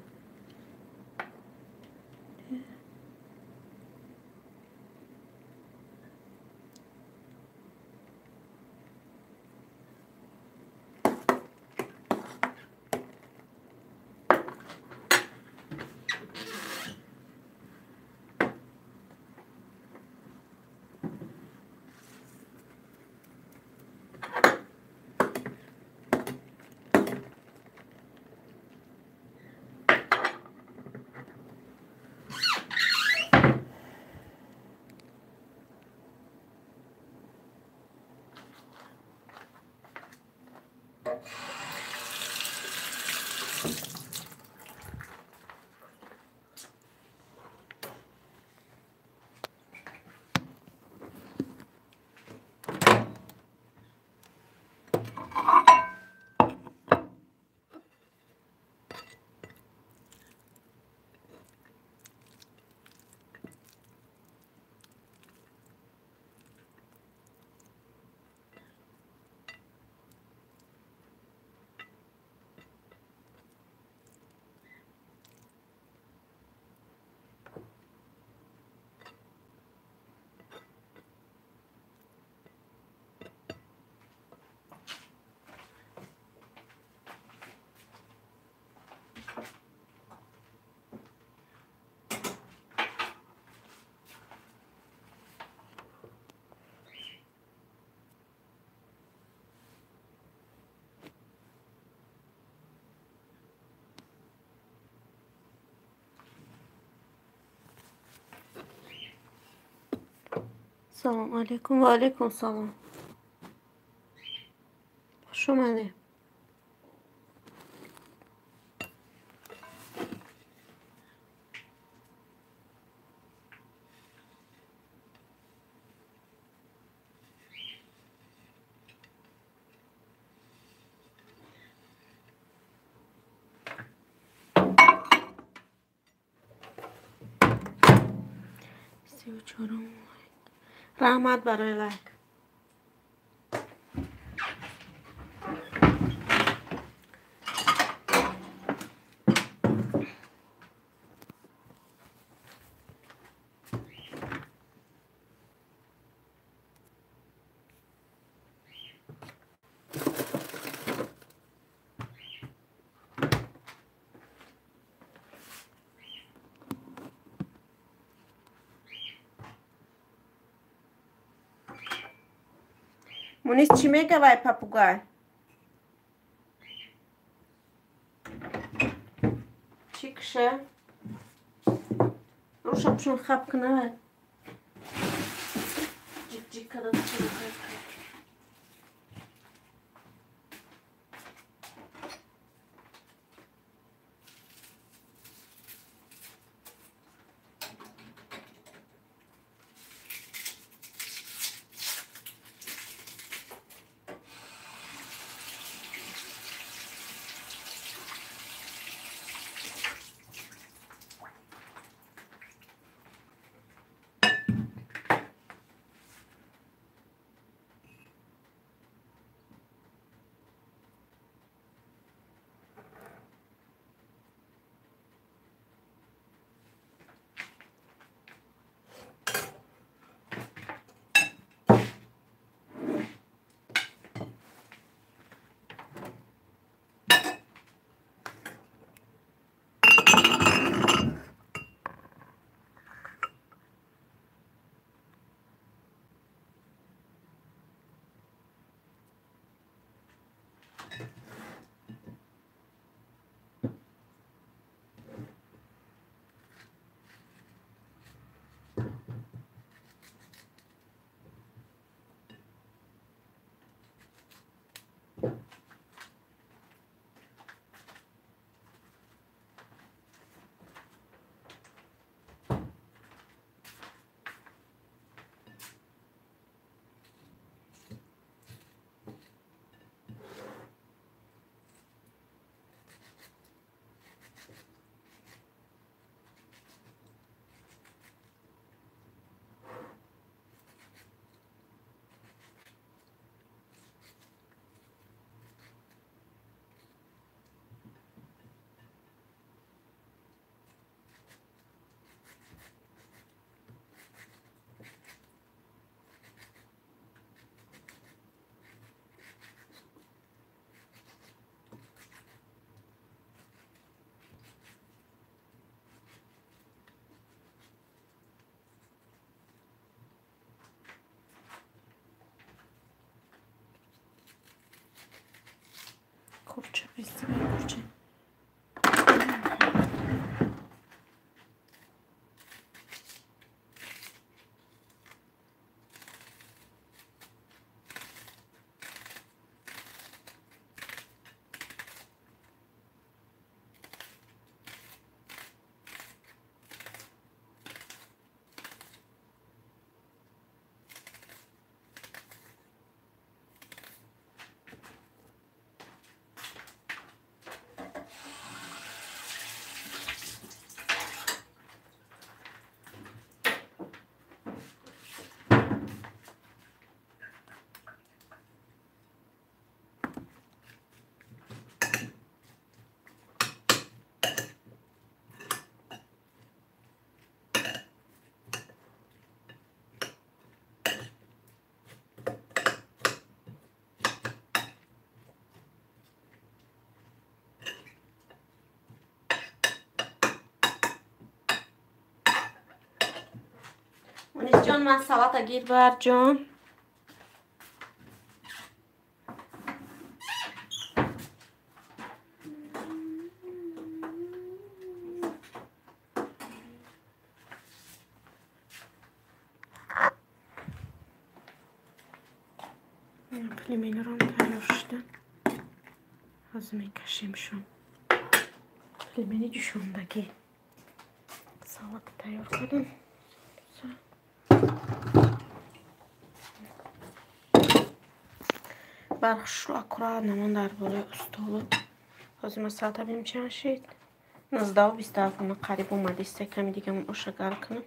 Speaker 1: سلام علیکم و علیکم سلام. خوش اومدی. سی و چهارم رحمت برای لک. Muniz چی میگه وای پاپوگای؟ باشه. روشا بشون خب کنه جیک جیک کده بشون خب. kurczę, wysyłaj kurczę. Muniz Can, mən salata gir ver Can. Plemeni ram tayyor işte. Hazırlayın kaşıyım şu an. Plemeni düşündeki salata tayyor kadın. Barx аккуратно мондар боле устолу. Ҳозир ман салата бинем чанд шид. 19-20 дақиқа қариб омад. Иста ками дига оша гар кунам.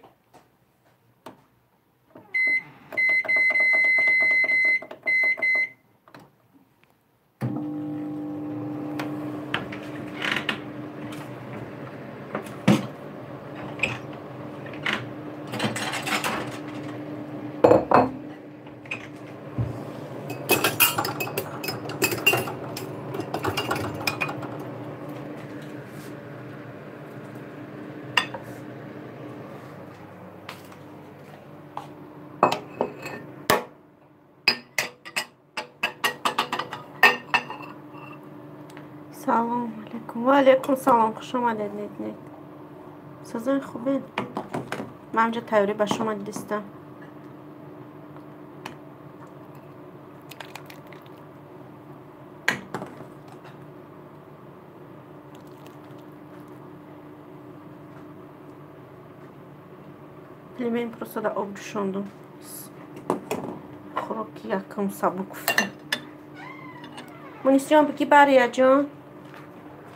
Speaker 1: سلام علیکم و علیکم سلام، خوش آمدید. سزای خوبه. من همجا تیوری به شما دیستم. لیمه این پروسه در آب جوشاندم. خوراکی یکم سبک افتاد. منیس جان بگی بریا جان.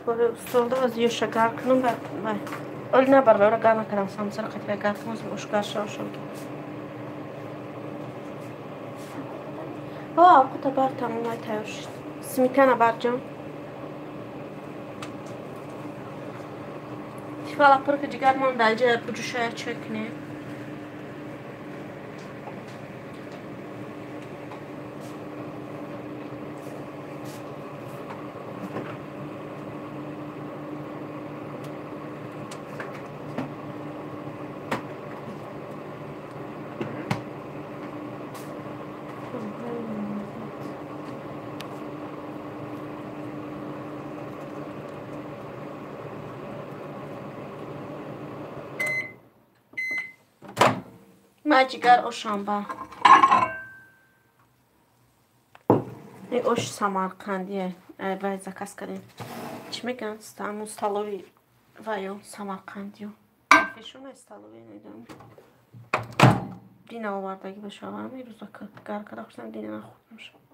Speaker 1: برای استالده از یه شگر کنم اول نه برای گرم نکردم سمسر خیلی گرم کنم از مشکل شاشم قطع بر تمام های تیار شد. سمیتانه بر جان تفالا پر که جگر من در جای بجوشه چکنه ما جگر اوشم با این اوش سمرقندیه وای زکس کردیم چی میگن؟ استالوی وایو سمرقندیو فیشون استالوی نیدم دینه آوردگی بشه آورم این روزا که گر کرده خوشتم دینه نخوردم شد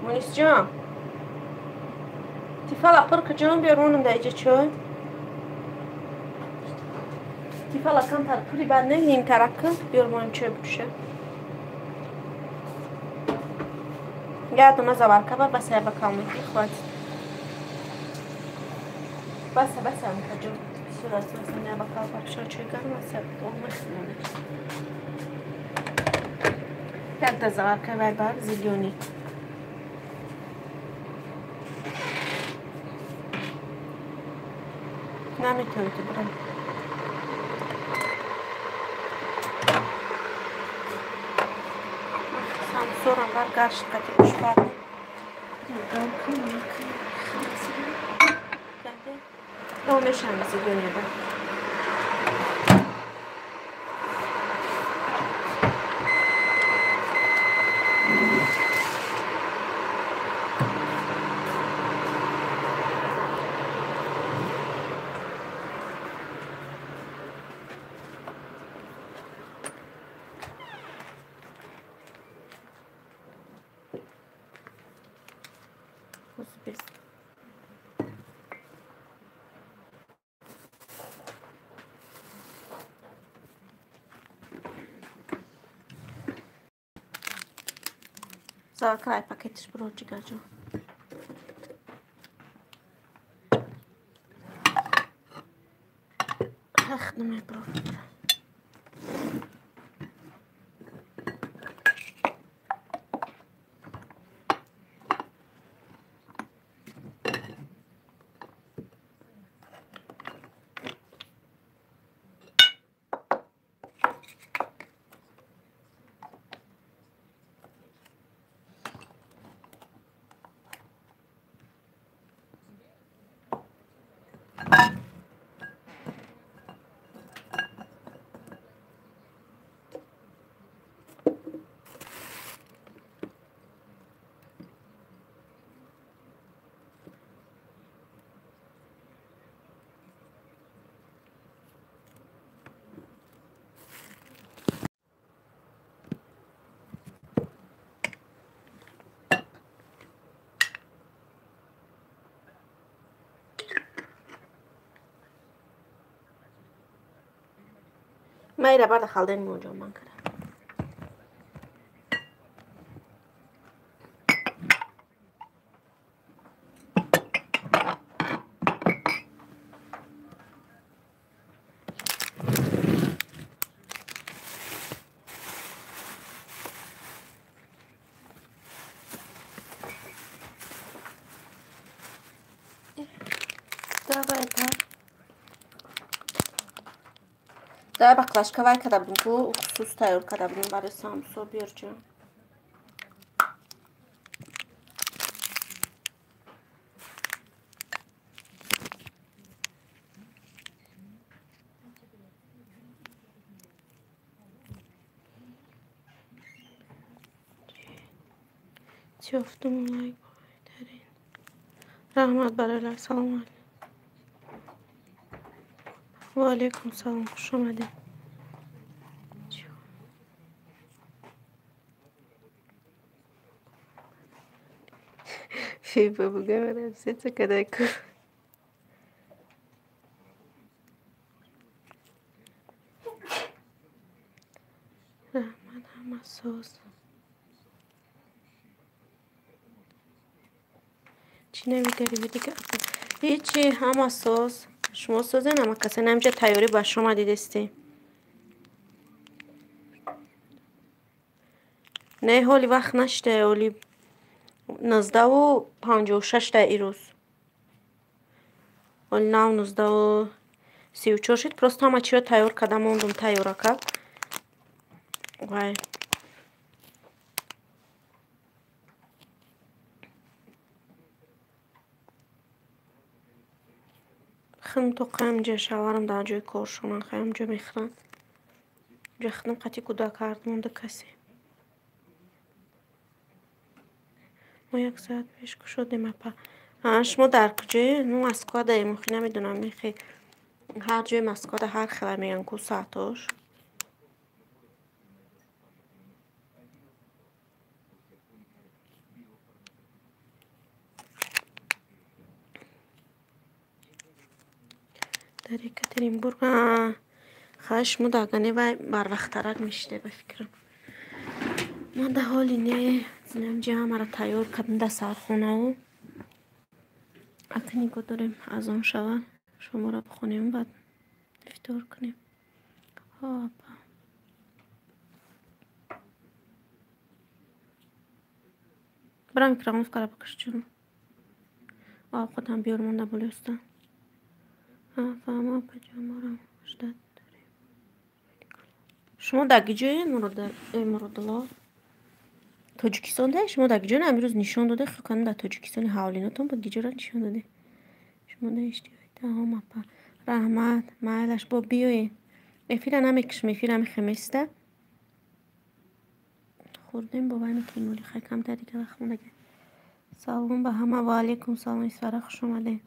Speaker 1: مونیس جان تفالا پرک جان بیارونم دا ایجا چای تفالا کم تر پولی بر نگیم ترکه بیارونم چای بکشه گردو نزا برکبر بس ها بکامل خواهد بس ها میکا جان صورت مثلا بکامل بکشه چای گرم بس ها بکامل یک دزار که باید بر زیلیونی نمیتونی تو برم سامسورم برگشت که بش برم او میشم زیلیونی برم Zakraj paketiš prođiga ću. Ne me prođiga. ما بعد خالدين موجود من كده دا баклажка када будем ку уксус тайёр када будем барои самосо биёрҷа. چفتم لایک دارین. رحمت برای سلام علیکم. و علیکم سلام، خوش آمدید. فی بابا برم ست کدای کو. رحمت هم سوز. چی نمیداری دیگه؟ هیچی هم سوز. شما سوزه نما کسی نمیشه تیاری با شما دیدستی. نه حالی وقت نشته حالی 19:56 ایروز. حالی 19:34 شد. просто همه چی رو تیار کردم موندم تیار کرد. وای. خم تو قم جه شوارم در جای کارشون خم جه میخرن. جختم قطی کدا کرد مونده کسی. ما 1 ساعت پیش شدیم اپا. شما در کجای مسکو داریم خیلی نمیدونم میخی هر جای مسکو هر خیلی میگن کو ساعتاش. در یکاترینبورگ خواهش مو داگنه و بر وقت ترک میشته بفکرم. من در حالی نه زنم جمع را تیار کردم در سرخونه و اکنی که داریم از آن شود شما را بخونیم بعد افطار کنیم. برام میکرم افکار بکش چون آب خودم بیار مونده بلیستم. فهمم پجامه را شدت داریم. شما در جای مرادلا تاجیکستان ده؟ شما در جای امروز نشان داده خواهند در تاجیکستان حوالیناتون با گیجه را نشان داده. شما در اشتیاقی تمام اپا رحمت مایلش با بیایی افیره نمیکش میفیره همی خمیسته خوردیم با باید کنولی خیلی کم تا دیگه وقت مونده. سلام به همه و علیکم سلام اسفره خوش اومده.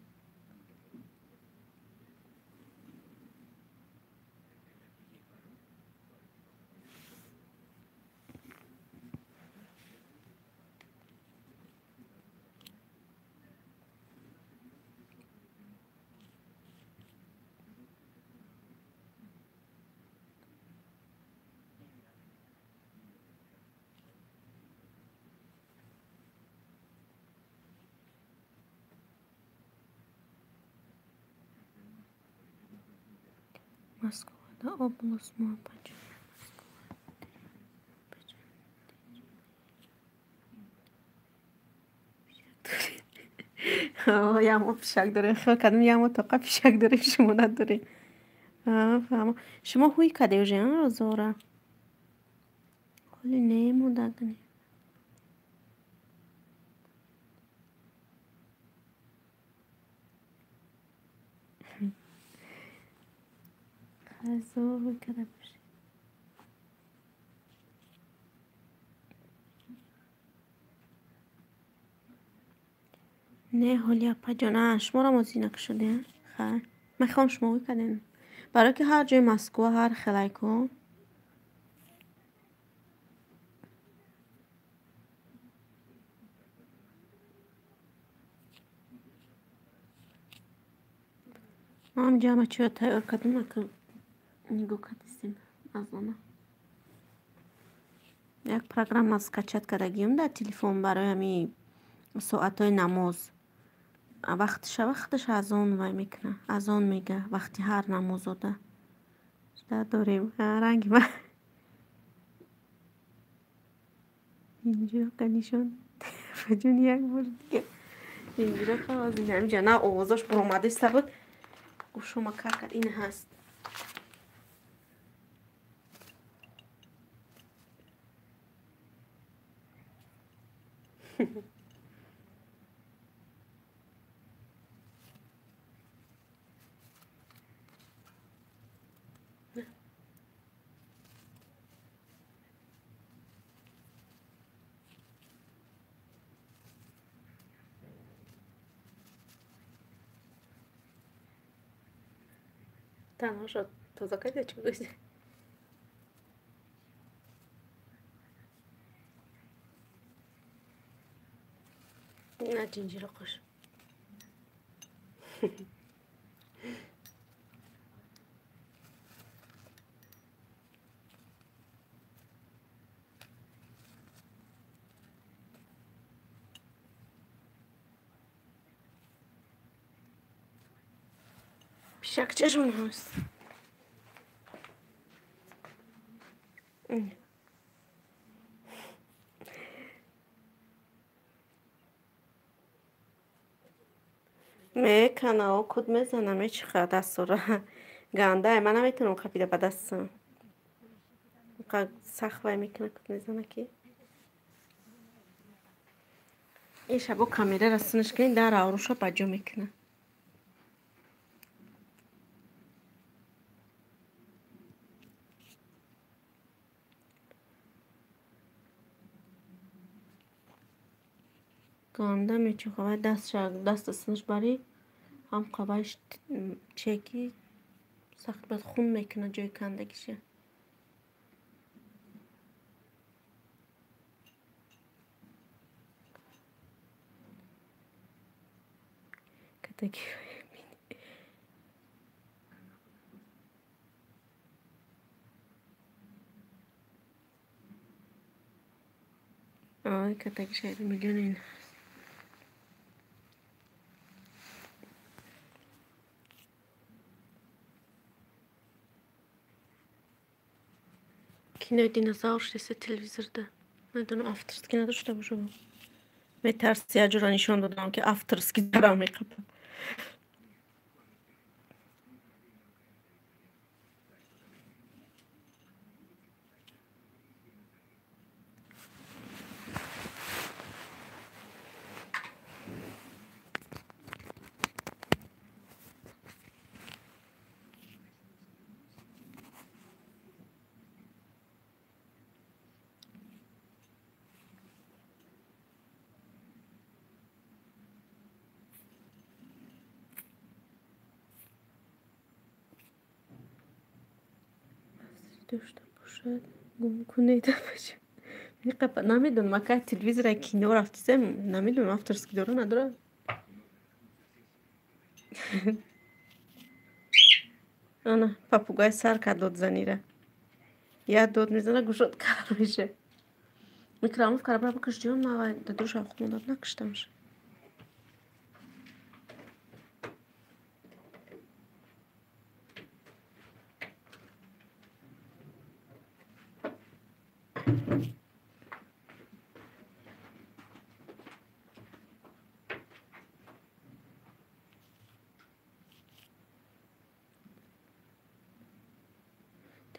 Speaker 1: Москва, да, область Мапача. یه پیشک داره خیلی کدوم یه متوقع پیشک داره شما نداره. فهمم. شما هوی کده جان رو زوره. خیلی نمی‌مونده کنی. خیلی زور کده باشی. نه حالی اپا جانه شما را موزی نکشده خیلی من خواهم شما هوی کدین برای که هر جای مسکو هر خلای کن ما هم جامعه چی رو تیار کردیم اکن نگو کدیستیم از آنها یک پروگرام از کچت کردگیم در تلفن برای همی ساعتهای نماز وقتش از آن وای میکنه از آن میگه وقتی هر نماز ده داریم رنگ من اینجا کنیشون فجون یک بار دیگه اینجوری خواهد این همینجا نه آوازاش برامده بود گوشو ما کرد این هست تنها شد تازه که چی بگویی نه جنجیر خوش پیشک چشون هست میکنه او کد میزنه میچخه دست رو گنده من نمیتونم خفیده به دستم سخت وای میکنه کد میزنه که این شبا کامیره رسونش کنین در آروشا بجا میکنه گنده میچخه دست سنش بری هم قبایش چکی سخت بد خون میکنه جای کندگیشه کتکی آه کتکی شاید میلیون این کینه دینозاور شده تلویزر ده ندونم افترسکی نداشته باشه میترسی اجرا نشان دادم که افترسکی دارم میقبم داشته باشد گم کنیده باشه میقبم نمیدونم اکه تلویزر کینه رفتیسم نمیدونم افترسکی داره نداره آنه پاپوگای سر کرد داد زنیره یا داد میزنه گوشت کار میشه میکراموف کار برای بکش جون ما دروش آخون داد نکشتمش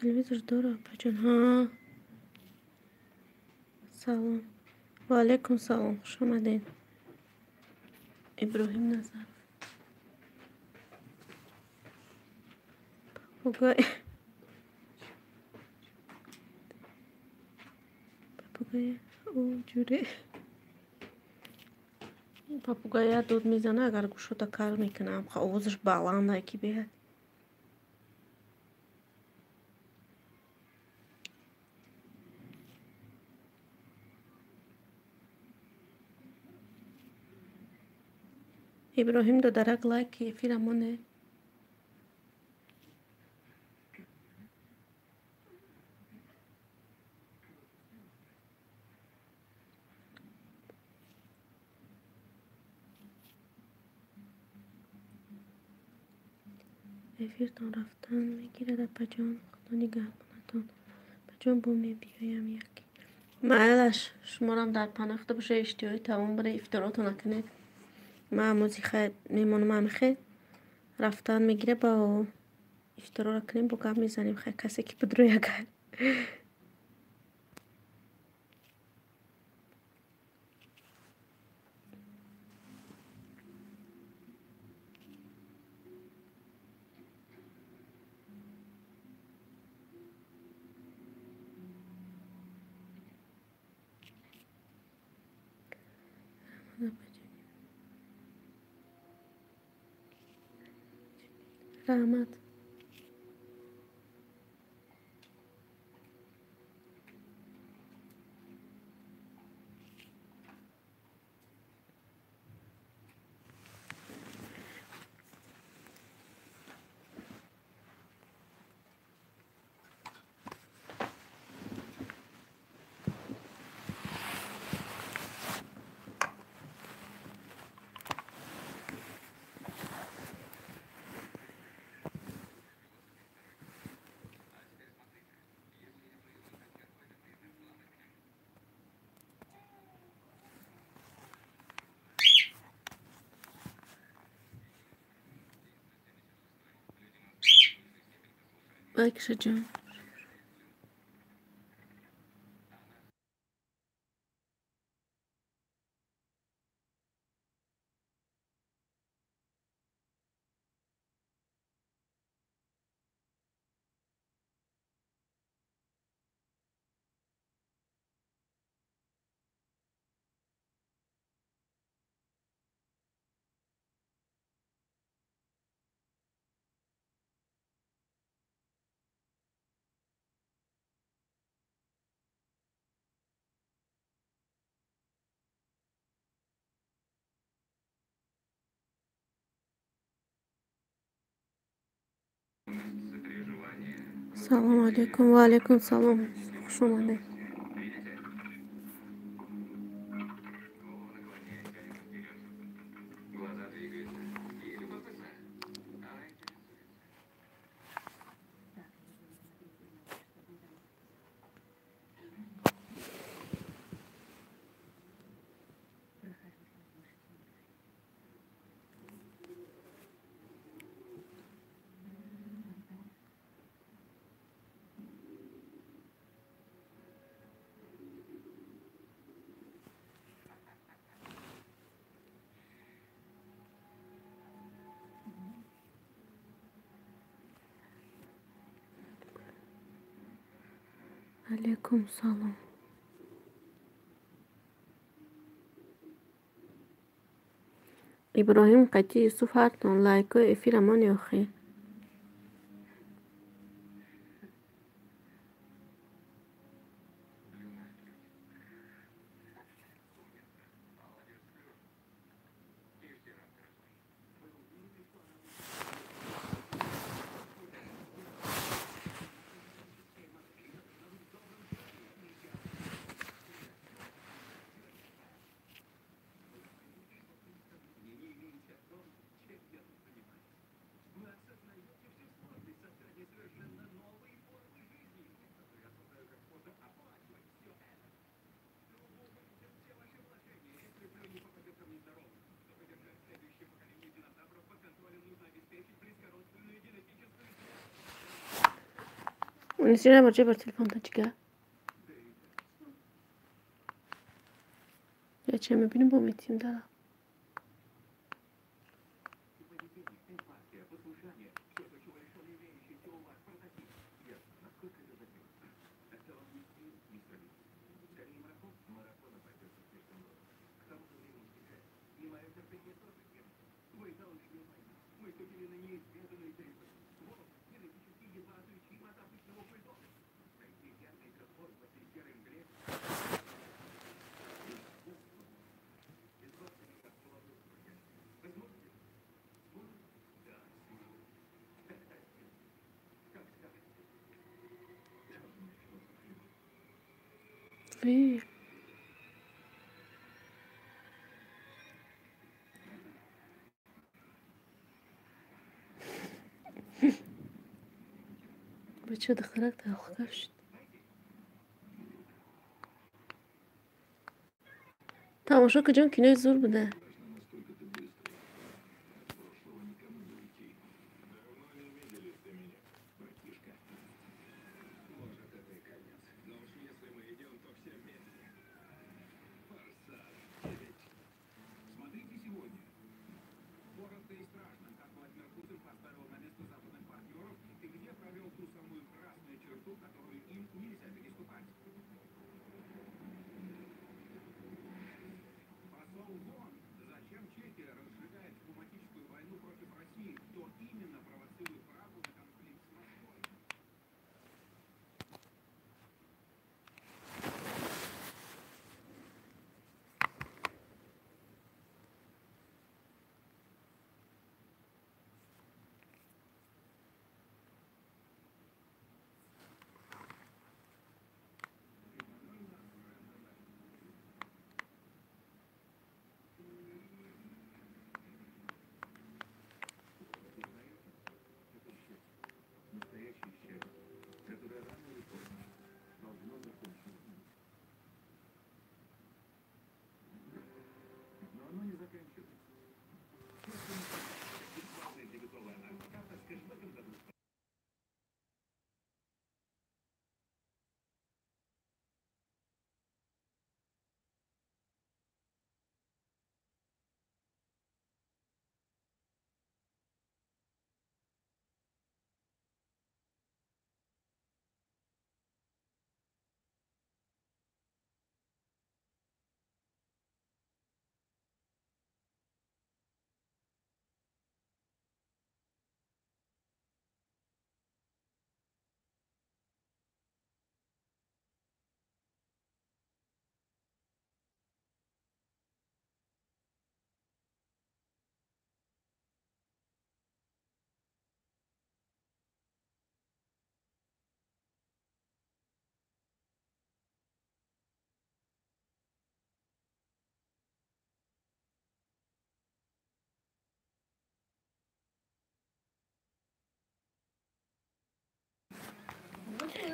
Speaker 1: تلویزر داره بچون ها سلام و علیکم سلام خوش آمدین ابراهیم نظر پاپوگای پاپوگای او جوری پاپوگای دود میزنه اگر گوشوتا کار میکنه آوازش بلنده که بیاد ابراهیم دو درک لایک فیلمونه افیرتان رفتن میگیره در پجان خدا نگهبانتان پجان بومی بیایم یکی معلش شما هم در پناخته باشه اشتیایی تمام برای افتاراتو نکنید معموزی خیلی میمونم همین خیلی رفتن میگیره با اشترا کنیم با گم میزنیم خیلی کسی که بدروی اگر رحمت بکش جان سلام علیکم و علیکم سلام خوش اومده علیکم سلام ابراهیم قطی یوسف هرتون لایک و افیر امان آخه نسينا برجع بالتليفون تجيك يا شيء ما بيني بوميتين ده في بچه دخلت تاخدش تماشا کجا کنه زور بده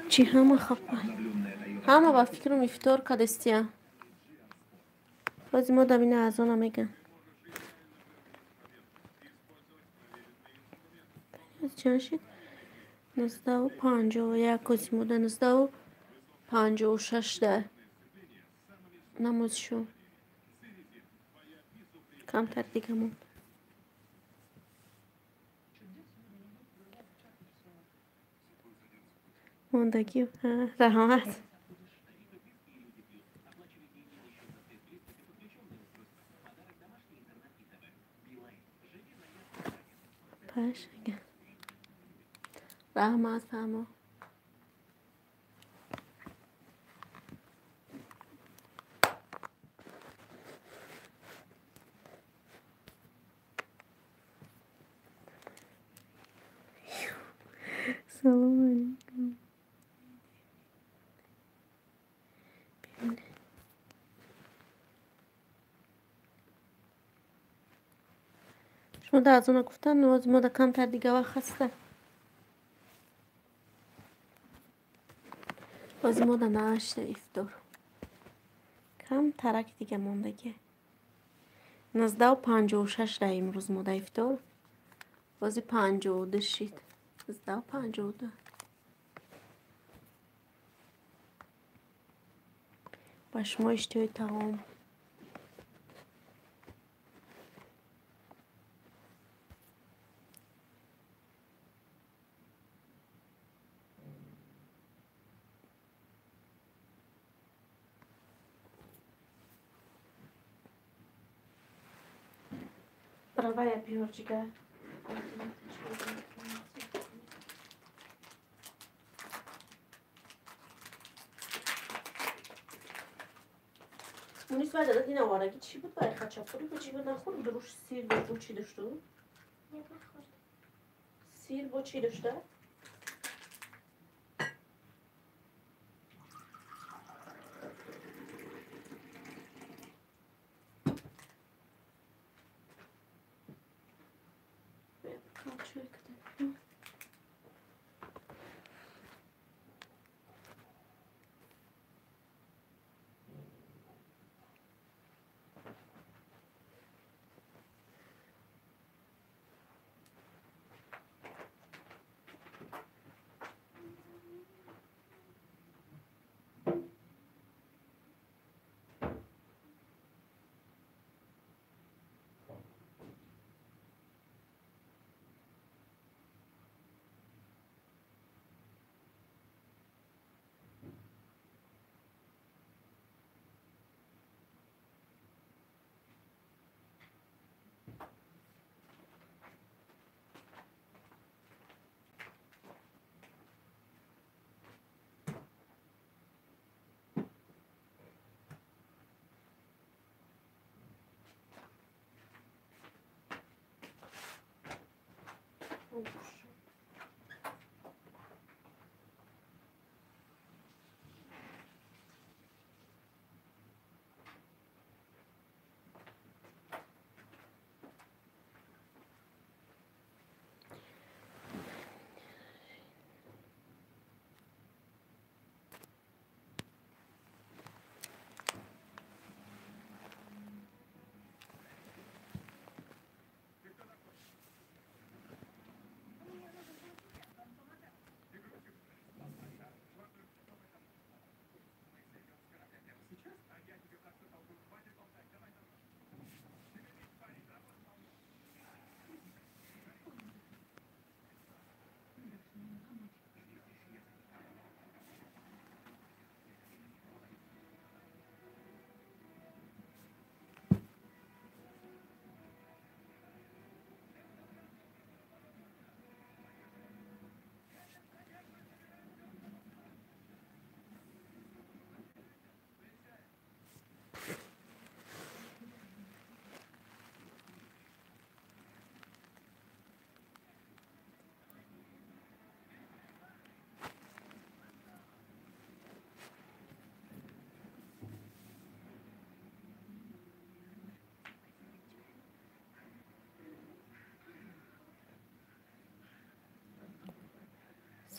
Speaker 1: چی همه خفه همه با فکرم افطار کدستیا بازی ما دمینه از آنها میگن چند شد 19:51 کسی موده 19:56 ده نماز شو کمتر دیگه موند موندگی رحمت پش رحمت فهمه سلام علیکم شما در از اون گفتن نواز ما در کمتر دیگه وقت هسته بازی ما در نهشت افطار کم ترک دیگه موندگی 19:56 ده امروز ما در افطار بازی 52 شید 19:52 با شما اشتهای تمام برای بیار جگر اونیست باید دادت این آوارگی چی بود؟ برای خچاپوری با چی بود نخورد؟ دروش سیر بود چی داشته؟ سیر با چی داشته؟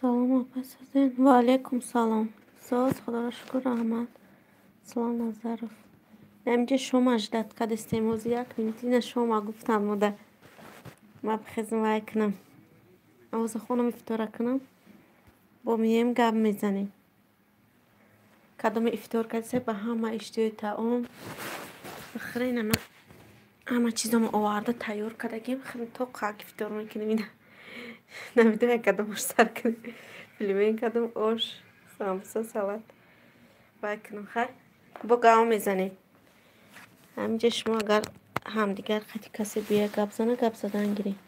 Speaker 1: Salom opa sizin. Va alaykum salom. Soz خدا را شکر احمد. سلام نظرف. نمیشه شما جدت کد استیموز یک منتی نه شما گفتم مده ما بخزم وای کنم اوز خونم افطار کنم با میم گپ میزنیم کدام افطار کردی به همه اشتیای تعام بخرین همه چیزم آورده تیار کردگیم خیلی تو قاک افطار میکنیم اینه نمیدونم کدامش سر کنیم فیلمین کدام آش سامسا سالت وای کنم خیلی با گام میزنیم همینجا شما اگر همدیگر خیلی کسی بیه گپ زنه گپ زدن گیریم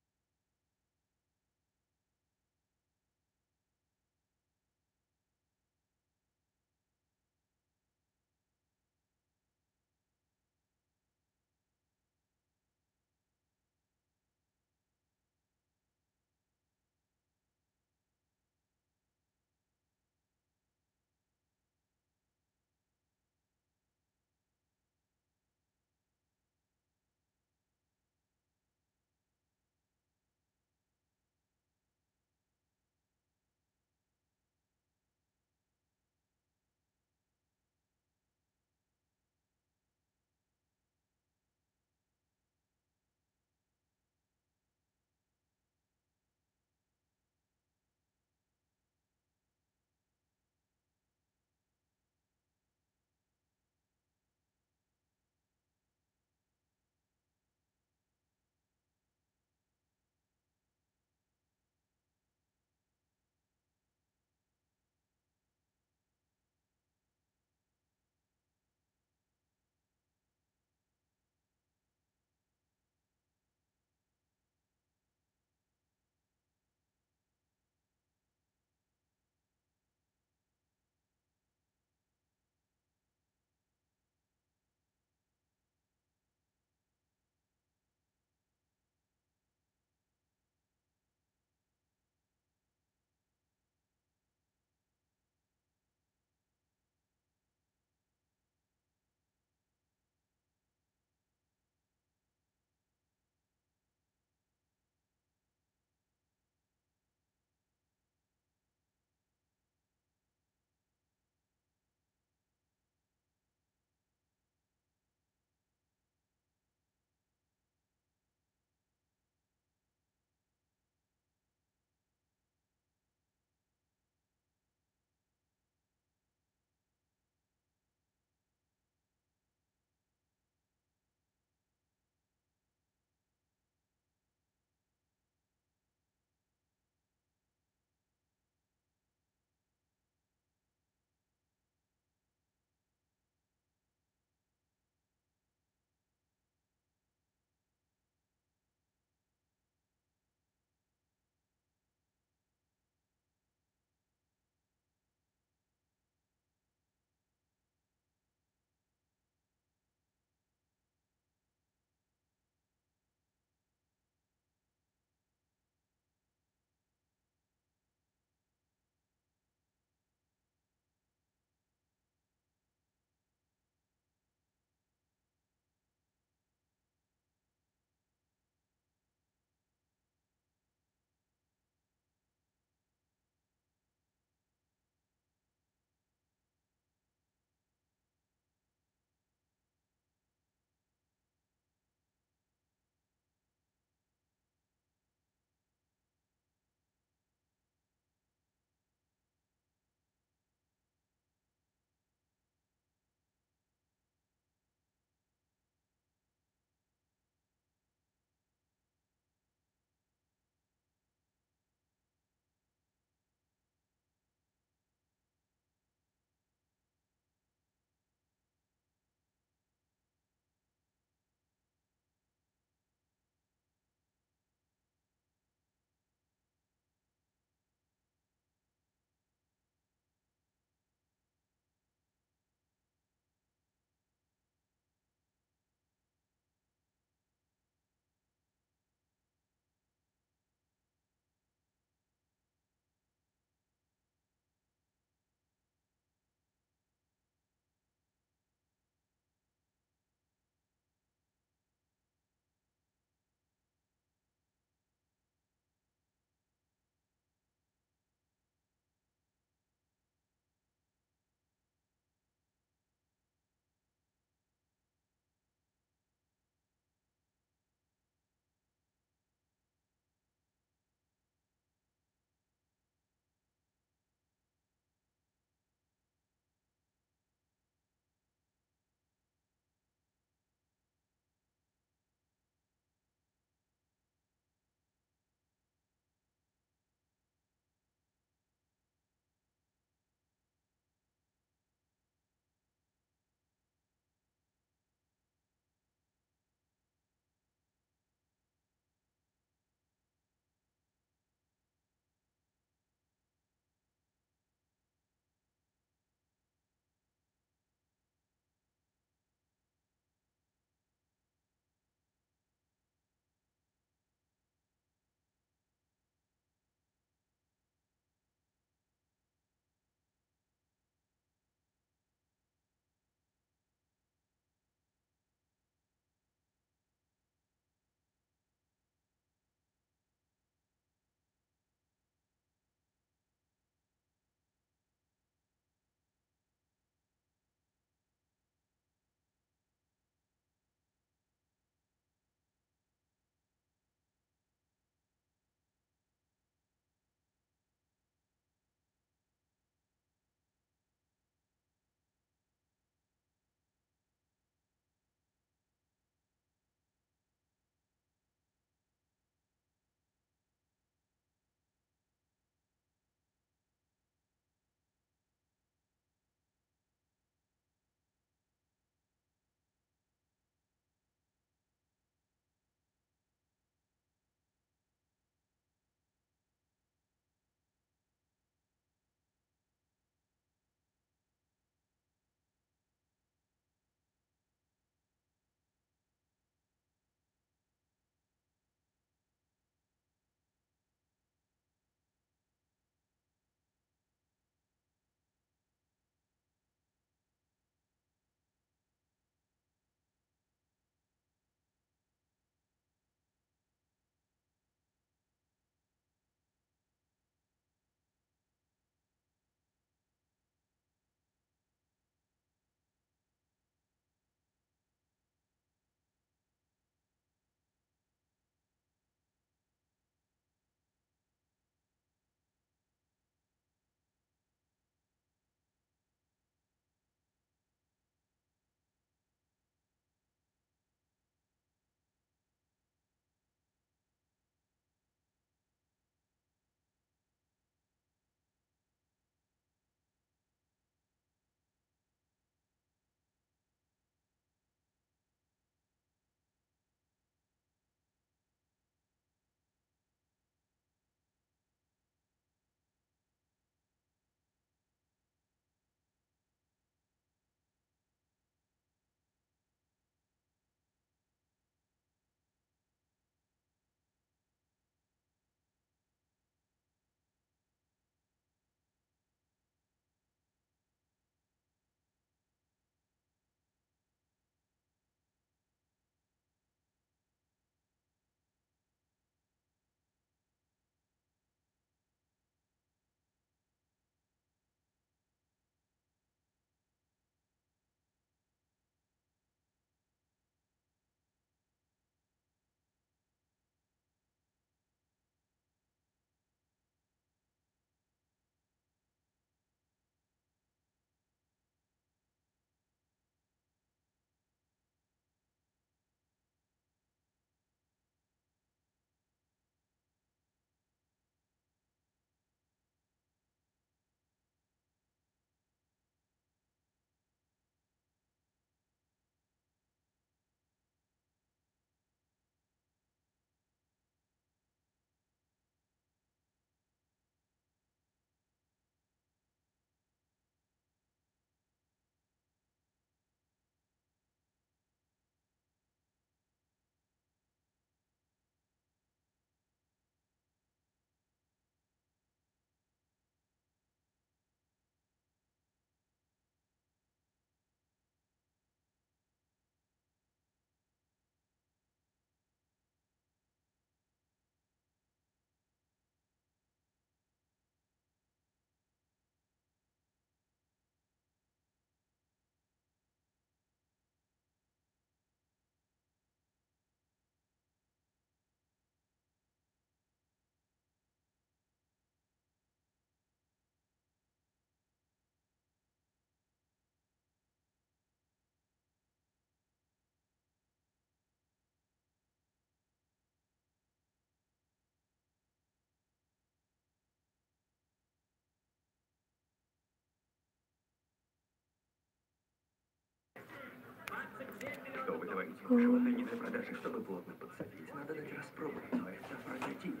Speaker 2: Шелопеневой продажи, чтобы плотно подсадить, надо дать распробовать, но это прототип.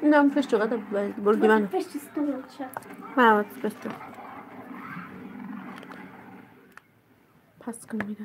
Speaker 1: Nem fes csak a bolgivano.
Speaker 3: Fes ci stolcia.
Speaker 1: Ma questo. Paskın bir de.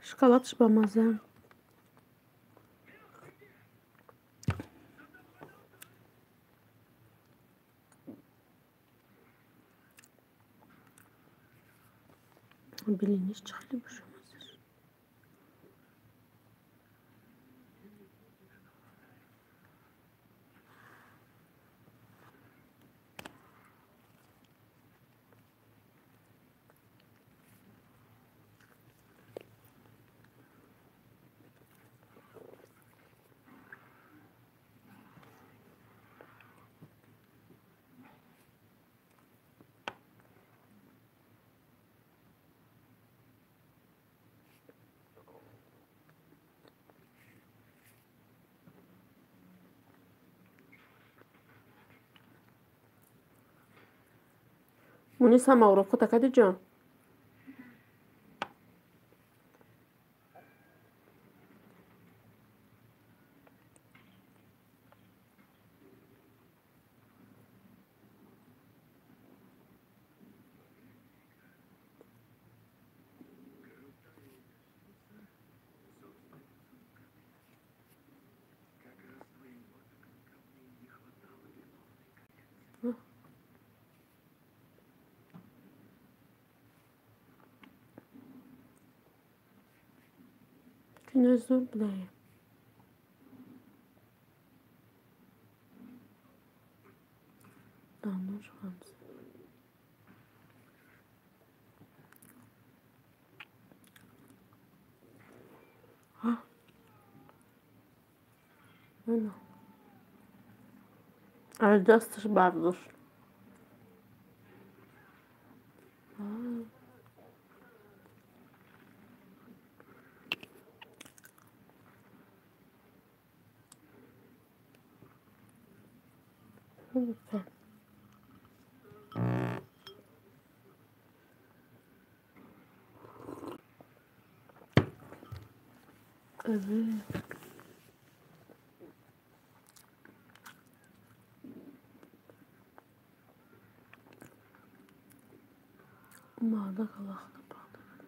Speaker 1: Şokolad şıpamazı. Biliniz çıkıyor bu şu. Munisa Mauro kota kadar. Dinozor buraya. Damla şu an. Ha. Ano. Ale dostać bardzo. Lütfen. Evet. Bardak Allah'ta bardak.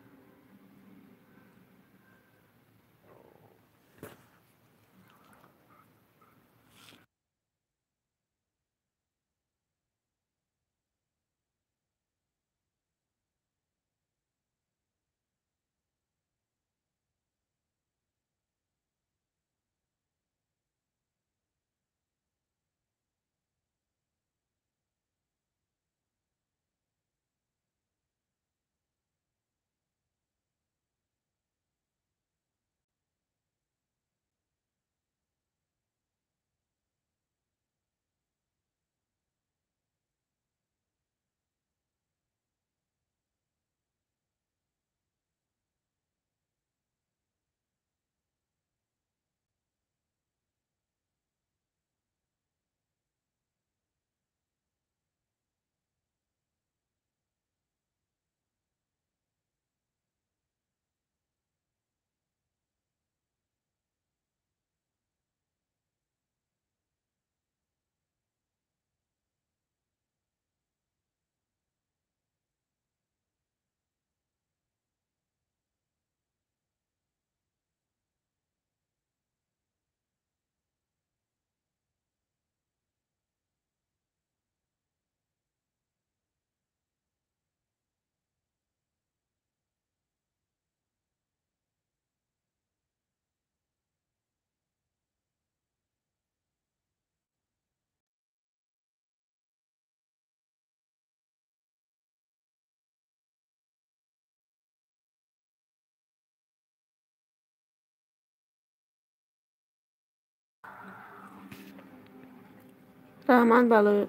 Speaker 1: رحمان برای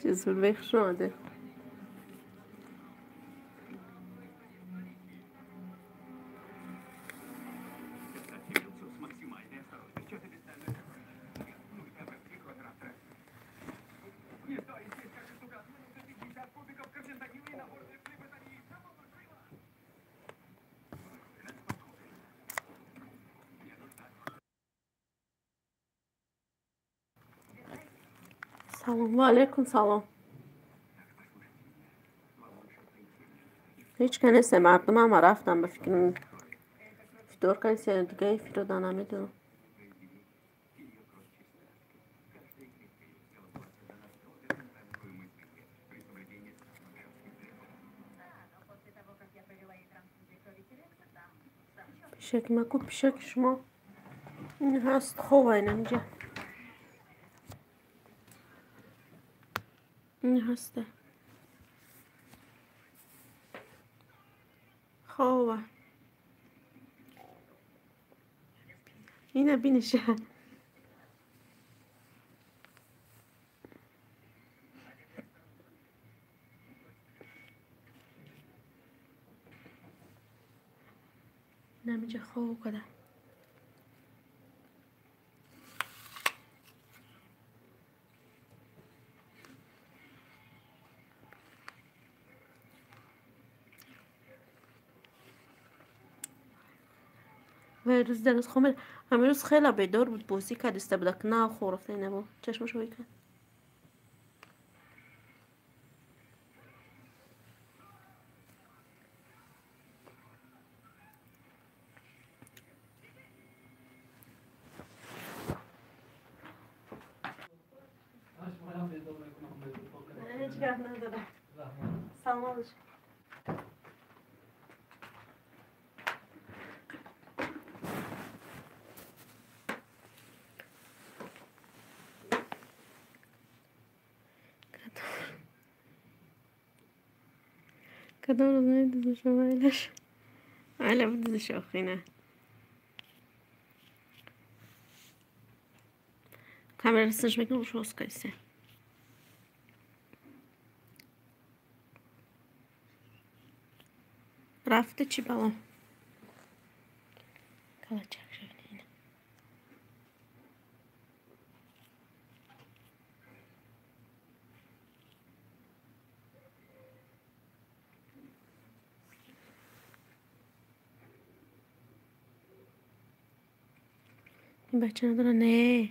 Speaker 1: چیز بخش شده.
Speaker 2: Оттягивался с максимальной осторожностью. Это бесценно. Ну и давай прикладываться. Не стоит здесь, как штука. 50 кубиков карсентанила и набор для батареи.
Speaker 1: سلام علیکم. سلام. هیچ کنیسه مردم هم رفتم به فکر دور کنیسه دیگه فیرو دانه میدونم. پیشک مکو پیشک شما این هست خوبه اینجا این هسته خوبه اینه بینشه نمیشه خوب کده و روز درست خمر همه روز خیلی بیدار بود بوسی کرد استبدک نه خورفته نبود چشمشو بکن هیچ گفت نداره سلام علیکم کدام روز نیدیدش ویلش ولی بود شوخینه کامera sınış mekan uç olsun ise. رفته چی بابا kalacak şöyle yine. این بچه نداره. نه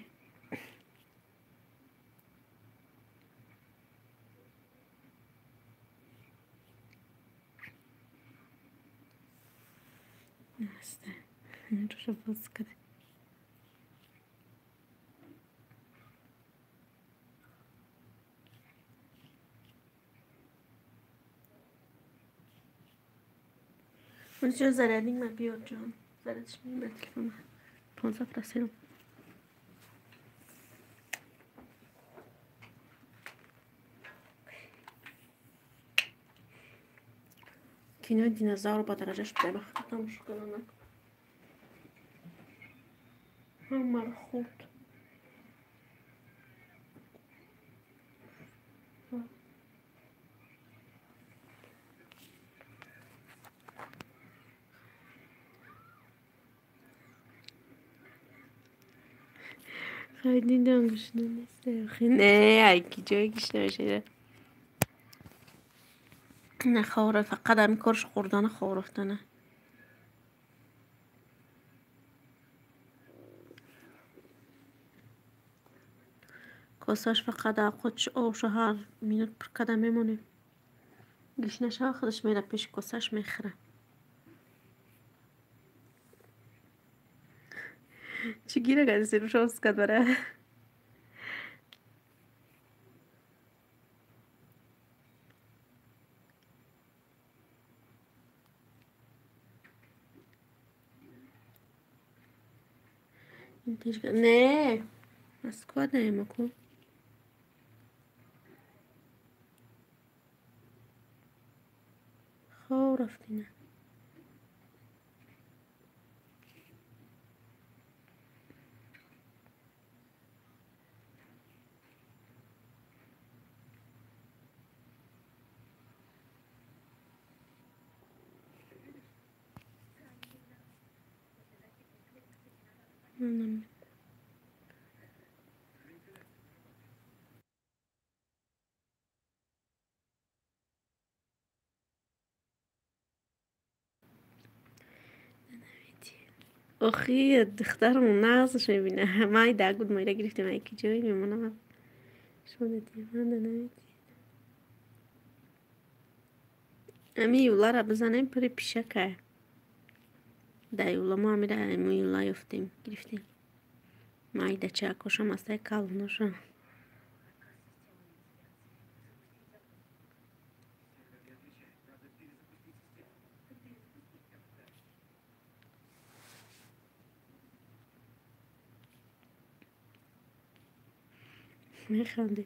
Speaker 1: هسته این رو باز کرده. اون چون زردین من بیار جان زردش میگم به تلفن من 15 فرستیدم. کینو دینازور با درجهش بده بختم شکلانه هم خورد. خیلی دنگش نمیسته خیلی نه ایکی جایی گیش نمیشه نه خوره فقط هم کارش خوردن خورفتنه. کاساش فقط خودش آوشو هر مینوت پر کده میمونه گیش نشه خودش میره پیش کاساش میخره. چی گیره گذی سیروش روز کد بره این پیش نه از کد نیمه کن خواه رفتینه آخی دخترمون نغزش میبینه همه دگود مایره گرفتیم ایکی جایی میمونم شما دیدیم من نمیدیم امی یولا را بزنیم پری پیشه که ده یولا ما میره امی یولا یفتیم گرفتیم مایده چه کشم استای کالونوشم میخنده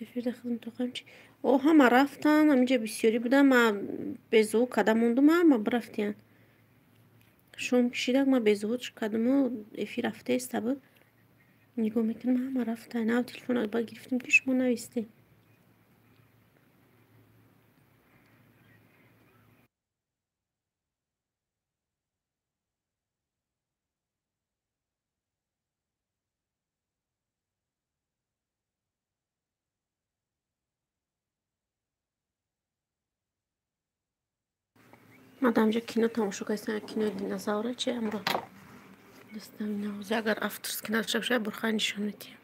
Speaker 1: افیر دخلم تو قیم چی او همه رفتن همینجا بسیاری بودن ما بزو کده موندم همه برفتین شوم کشیدک ما بزوچ کدوم و افیر رفته است بود نگاه میکنم همه رفتن او تلفن با گرفتیم که شما نویسته مادام جا کینو تماشا کردن کینو دینازوره چه امرو دستم نوزه اگر افترس کنار شب برخانی نشون میدیم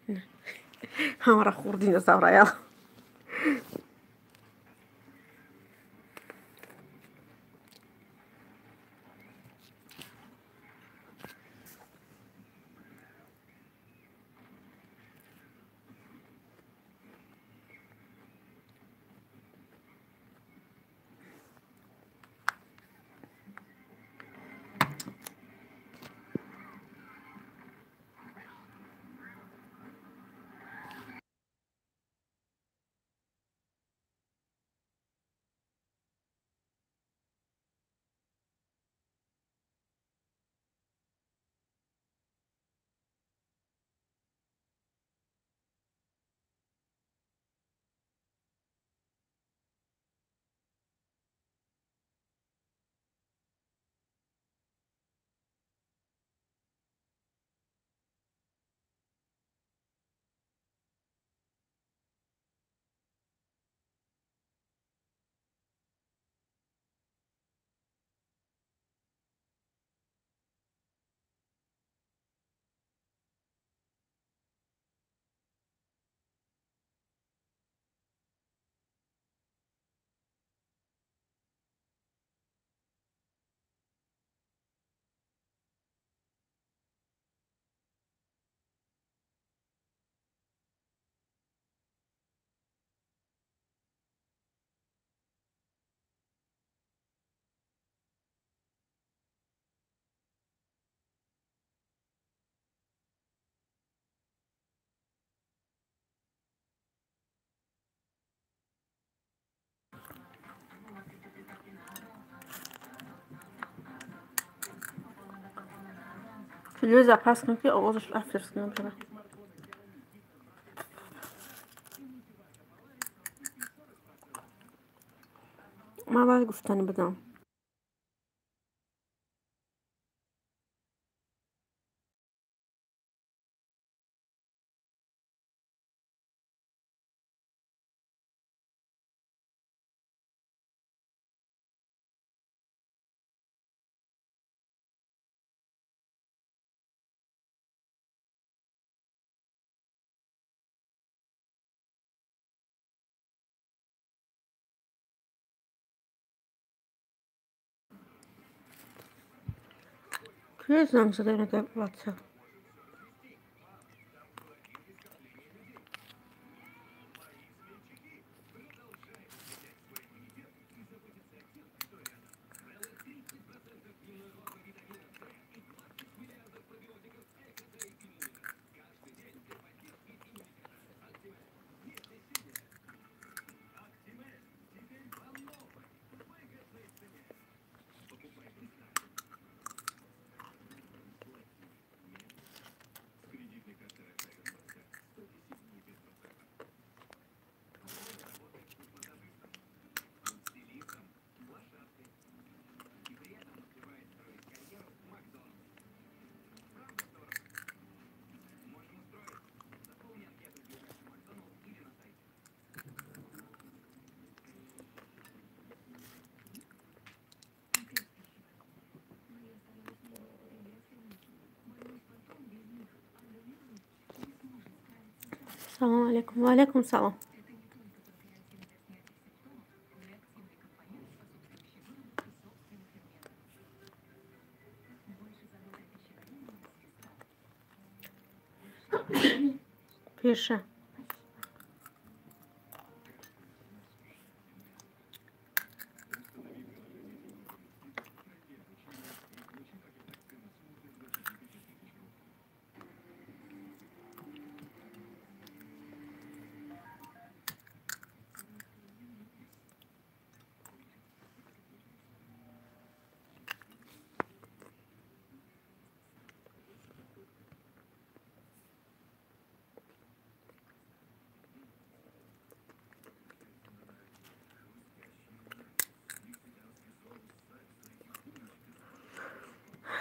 Speaker 1: نه همه را خورد دینازوره یا ویدیو زپس کنم که آوازش افرست کنم برای من باید گفتنی بدم. که زنگ زده اینه که واتساپ سلام علیکم و علیکم سلام پیشه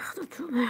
Speaker 1: خدتونه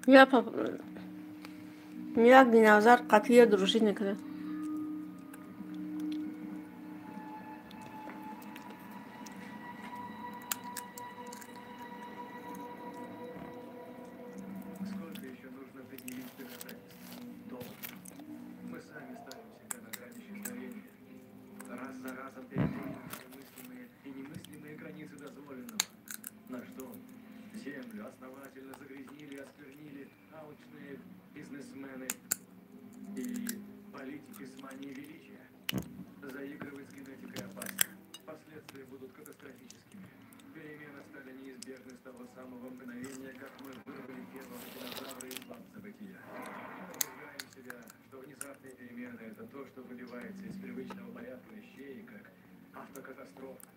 Speaker 1: Jak dinozavr qat'iy дружинника.
Speaker 2: Сколько еще нужно предъявить доказательств? Долго. Мы сами ставим себя на грани исчезновения. Раз за разом переходим все мыслимые и немыслимые границы дозволенного. На что? Землю основательно загрязнили и осквернили алчные бизнесмены и политики с манией величия. Заигрывать с генетикой опасно. Последствия будут катастрофическими. Перемены стали неизбежны с того самого мгновения, как мы вырвали первого динозавра из лап забытия. Мы убеждаем себя, что внезапные перемены – это то, что выбивается из привычного порядка вещей, как автокатастрофа.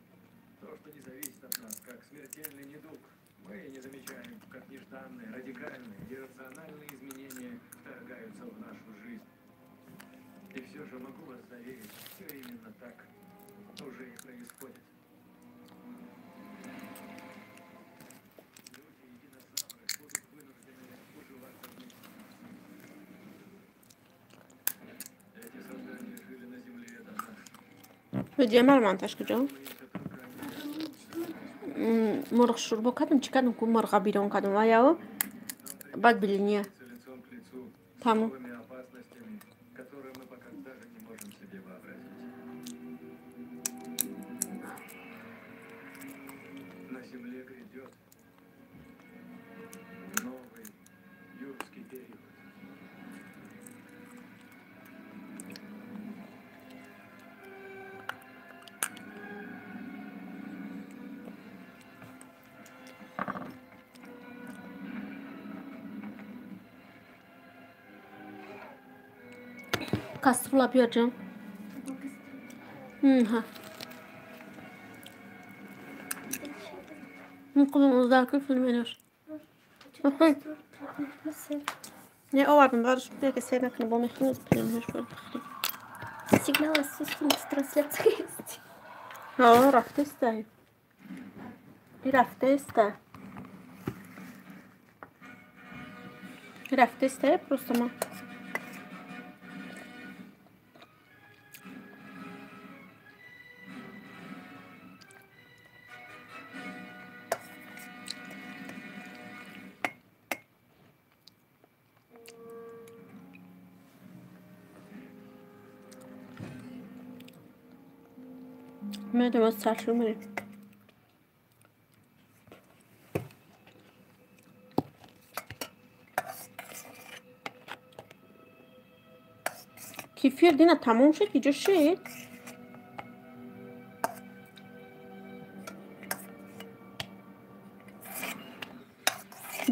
Speaker 2: То, что не зависит от нас, как смертельный недуг. Мы не замечаем, как нежданные, радикальные, иррациональные изменения вторгаются в нашу жизнь. И все же могу вас заверить, все именно так уже и происходит. Люди и динозавры будут вынуждены уживаться вместе. Эти создания жили на Земле до нас.
Speaker 1: Videolar montaj kujam. مرغ شوربه کردم چی کردم که مرغ بیرون کردم و یا بعد بلینیه
Speaker 2: Лицом к лицу с
Speaker 1: Тому.
Speaker 2: новыми опасностями, которые мы пока даже не можем себе вообразить. На Земле грядет новый юрский период.
Speaker 1: Kastrol yapacağım. Ha. Mümkün uzdaki filmler. Ne o vardı? Var şu bir kese nakli bu mehmet filmler şöyle.
Speaker 3: Сигнал отсутствует, трансляция есть.
Speaker 1: Ha, rafta istəyir. Bir rafta istəyir. Bir rafta istəyir, просто ma. Mənim öz çarşım var. Kefir dine tamam شد که شد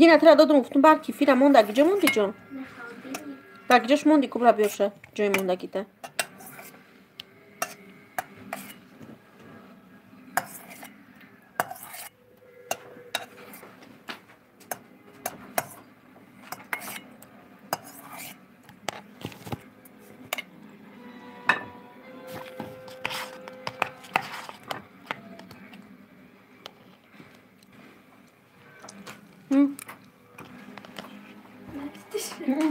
Speaker 1: دینا ترا دادم گفتم بر کفیر موندگی جا موندی جان بگیجاش موندی کبرا بیاشه جای موندگی ده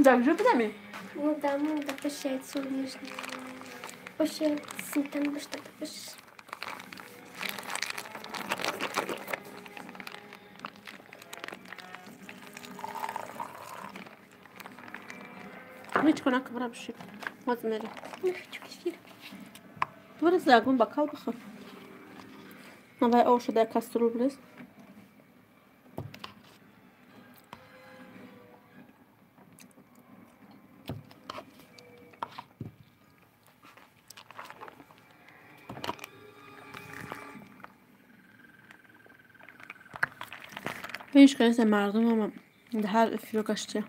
Speaker 1: Так же подами.
Speaker 3: Ну да, надо прощаться улишно. Прощаться, там бы что-то пишешь.
Speaker 1: هیچ کنه کبرا بشید ماز میری
Speaker 3: Не хочу кефир.
Speaker 1: برای زاگون بکال بخور نبای او شده کسترول بریز هیچ کنه مردم هم ده هر افیو گشته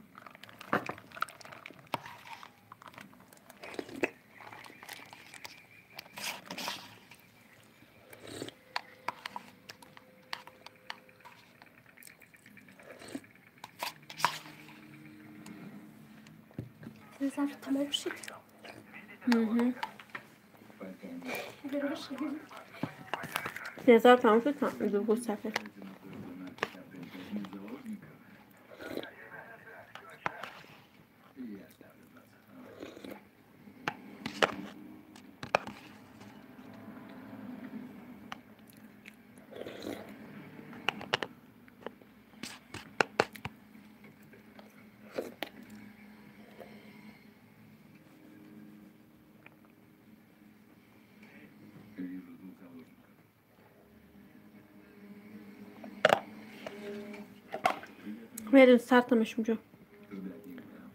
Speaker 3: Завтра tamam şey.
Speaker 1: Ceza tamam şu tam bu sefer. Верим, стартаме, Шумчо.
Speaker 2: Разбирайте именно.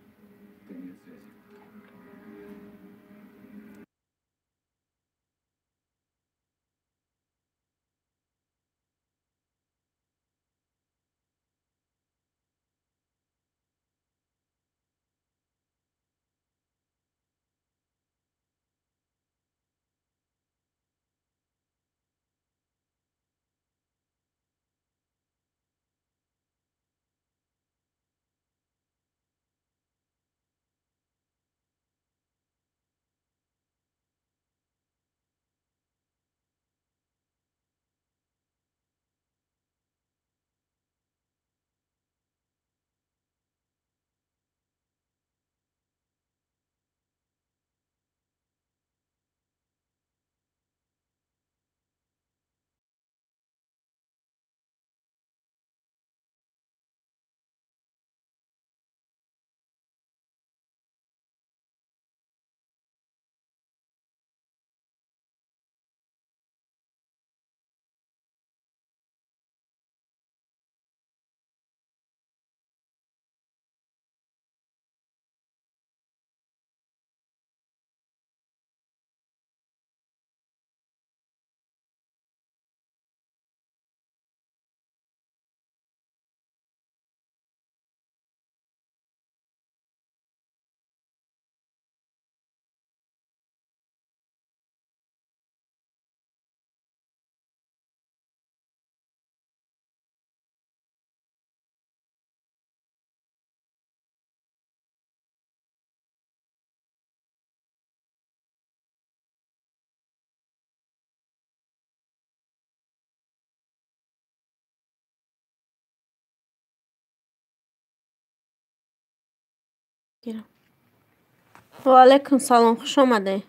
Speaker 2: Конец связи.
Speaker 1: گیرم. و علیکم سلام، خوش آمده.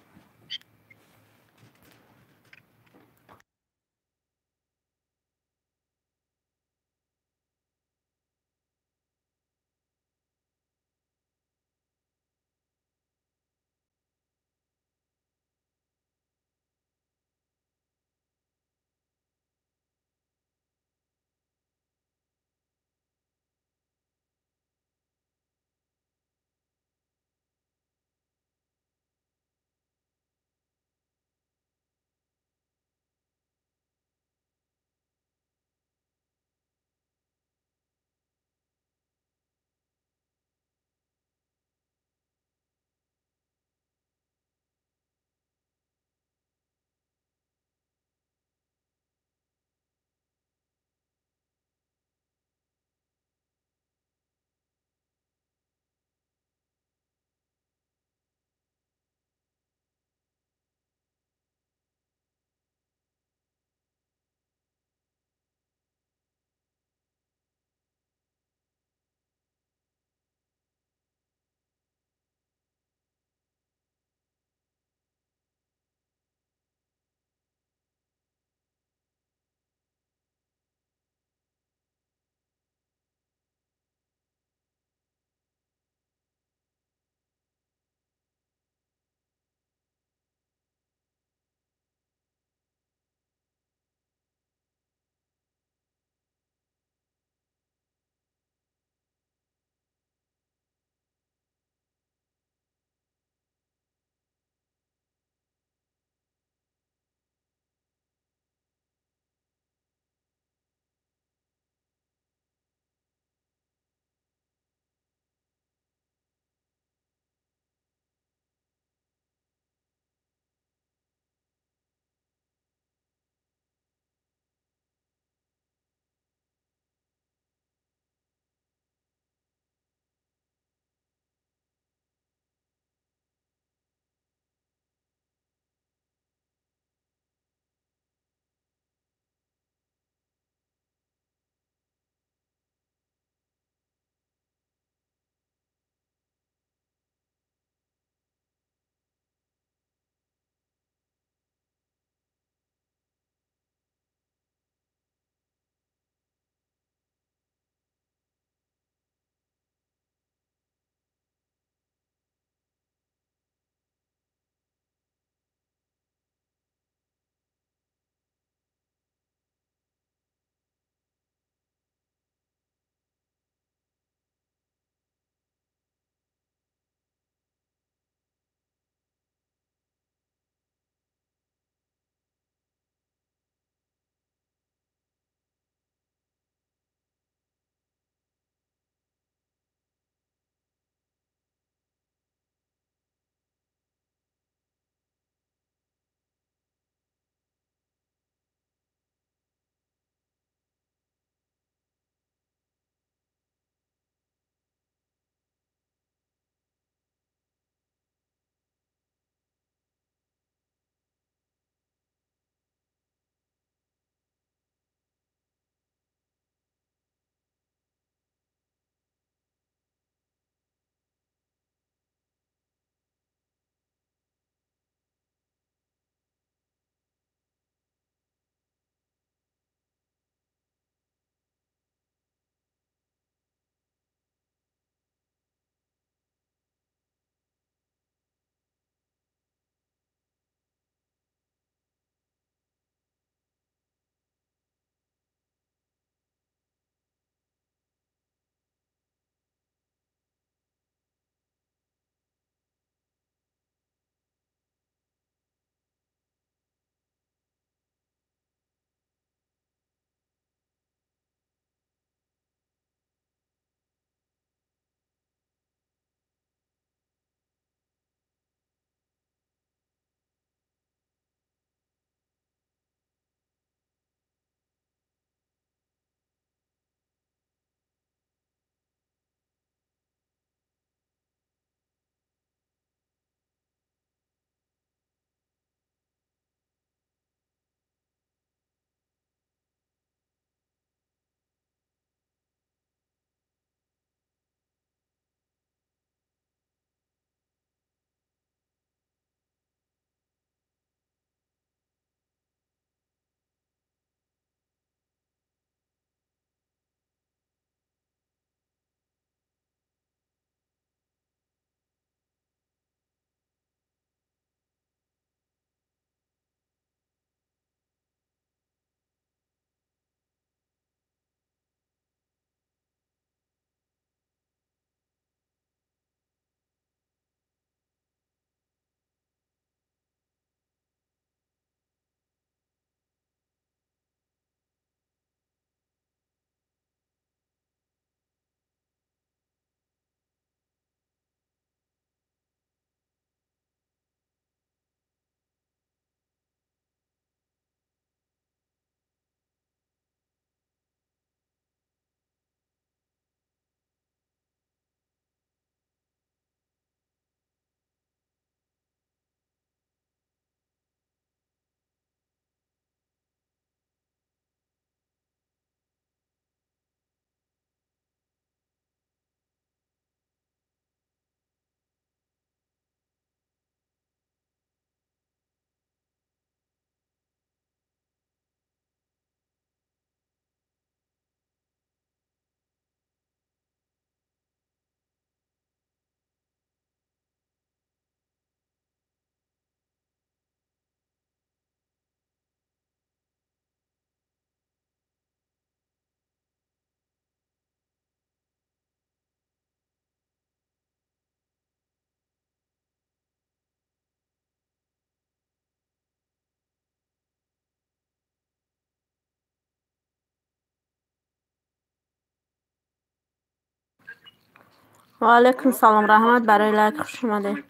Speaker 1: و علیکم سلام رحمت برای لایک خوش اومده.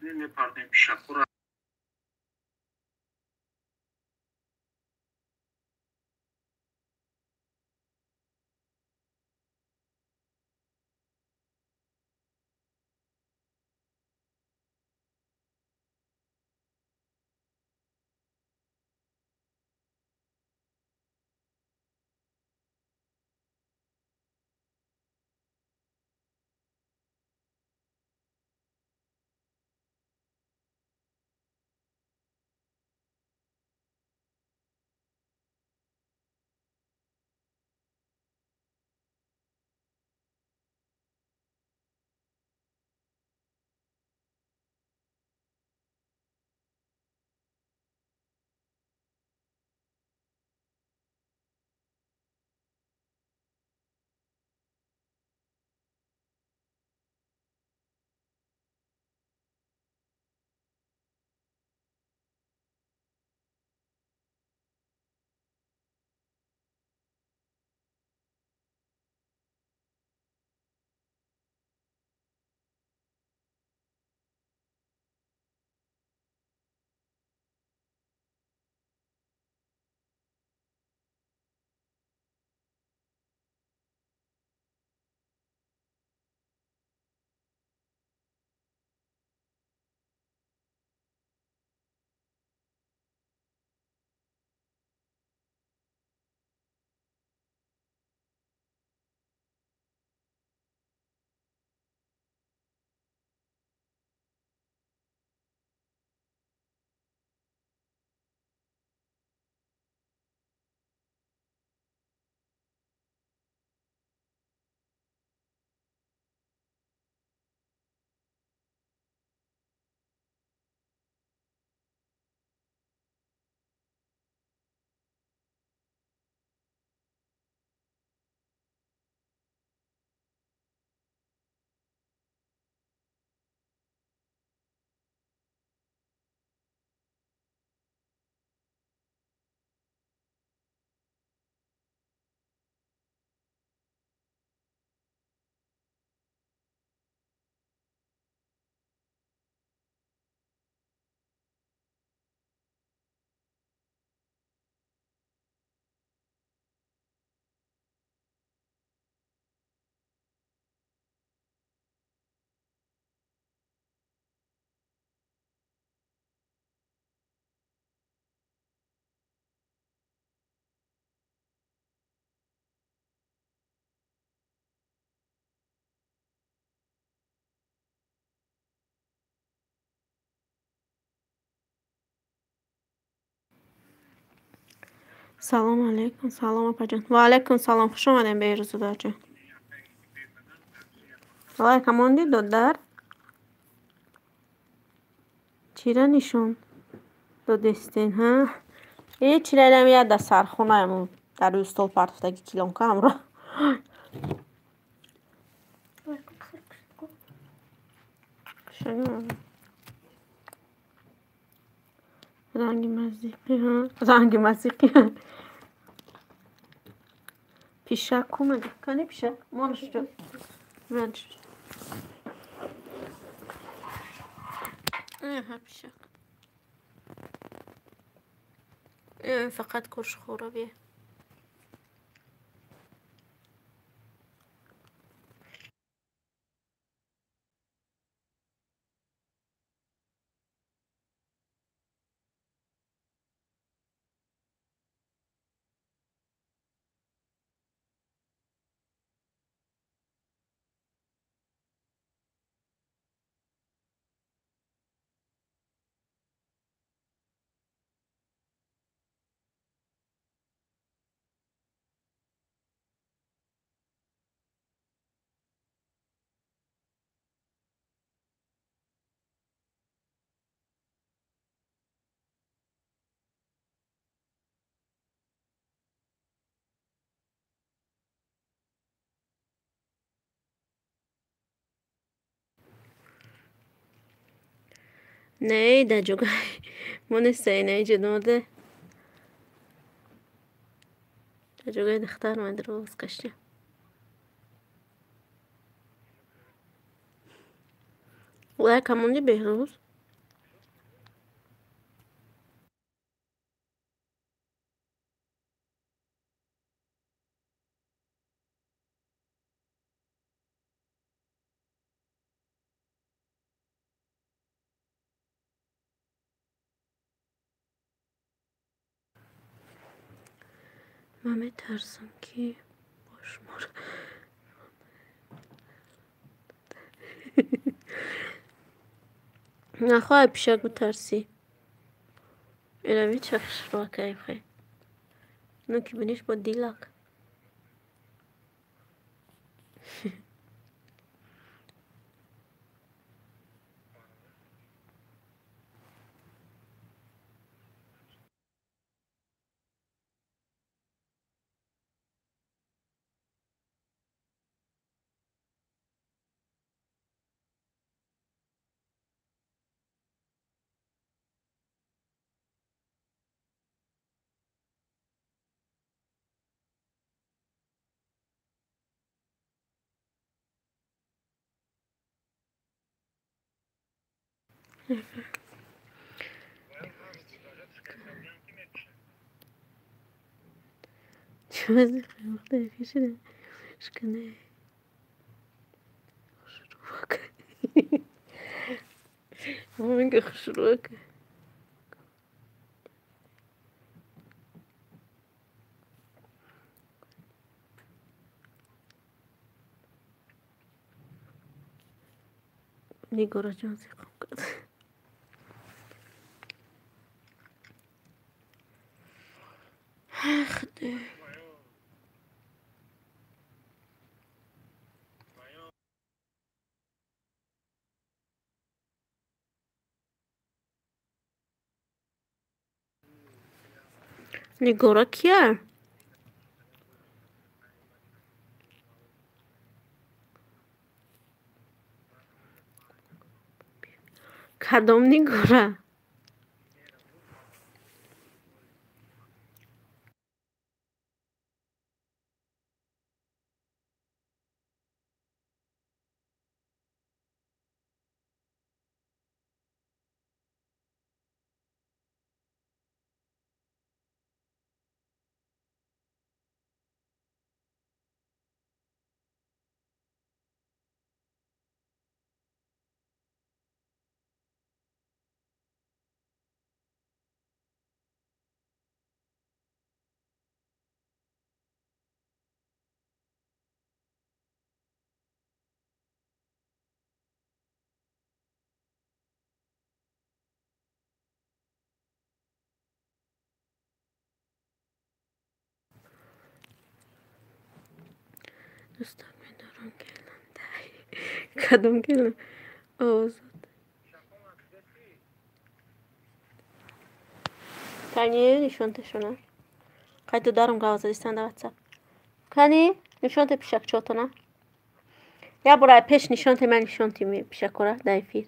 Speaker 1: سلام علیکم. سلام اپا جان. و علیکم سلام خوش اومدین به روزدار جان. وای کماندی دو در چیره نشون دو دستین ها ای چیره نمیاد در سرخونه همون در روی استول پرتفتگی کلون که همراه شنو رنگ موسیقی ها رنگ موسیقی ها پیشک کومده کنی پیشک مانش جو منش ها پیشک فقط کش خوره بیه نه ده جوگای من سینه جنوده ده جوگای دختر من روز کشتی وای کمونی بهروز من میترسم که باش مار نخواه پیشک بترسی اینا چخش رو که خیلی نو که بینیش با دیلک چوزی خیلی پیشنه شکنه خوش رو همین که خوش رو که نیگورا جان زیقام کرد خده نیگورا کیه؟ کدام نیگورا؟ دوستان میدارم گلم دهی کدام گلم آزاد کنی نشانت شونه خیلی دارم گازه دیستن در واتساپ کنی نشانت پیشک چوتونه یا برای پیش نشانت من نشانتی می پیشک کرده دایفیر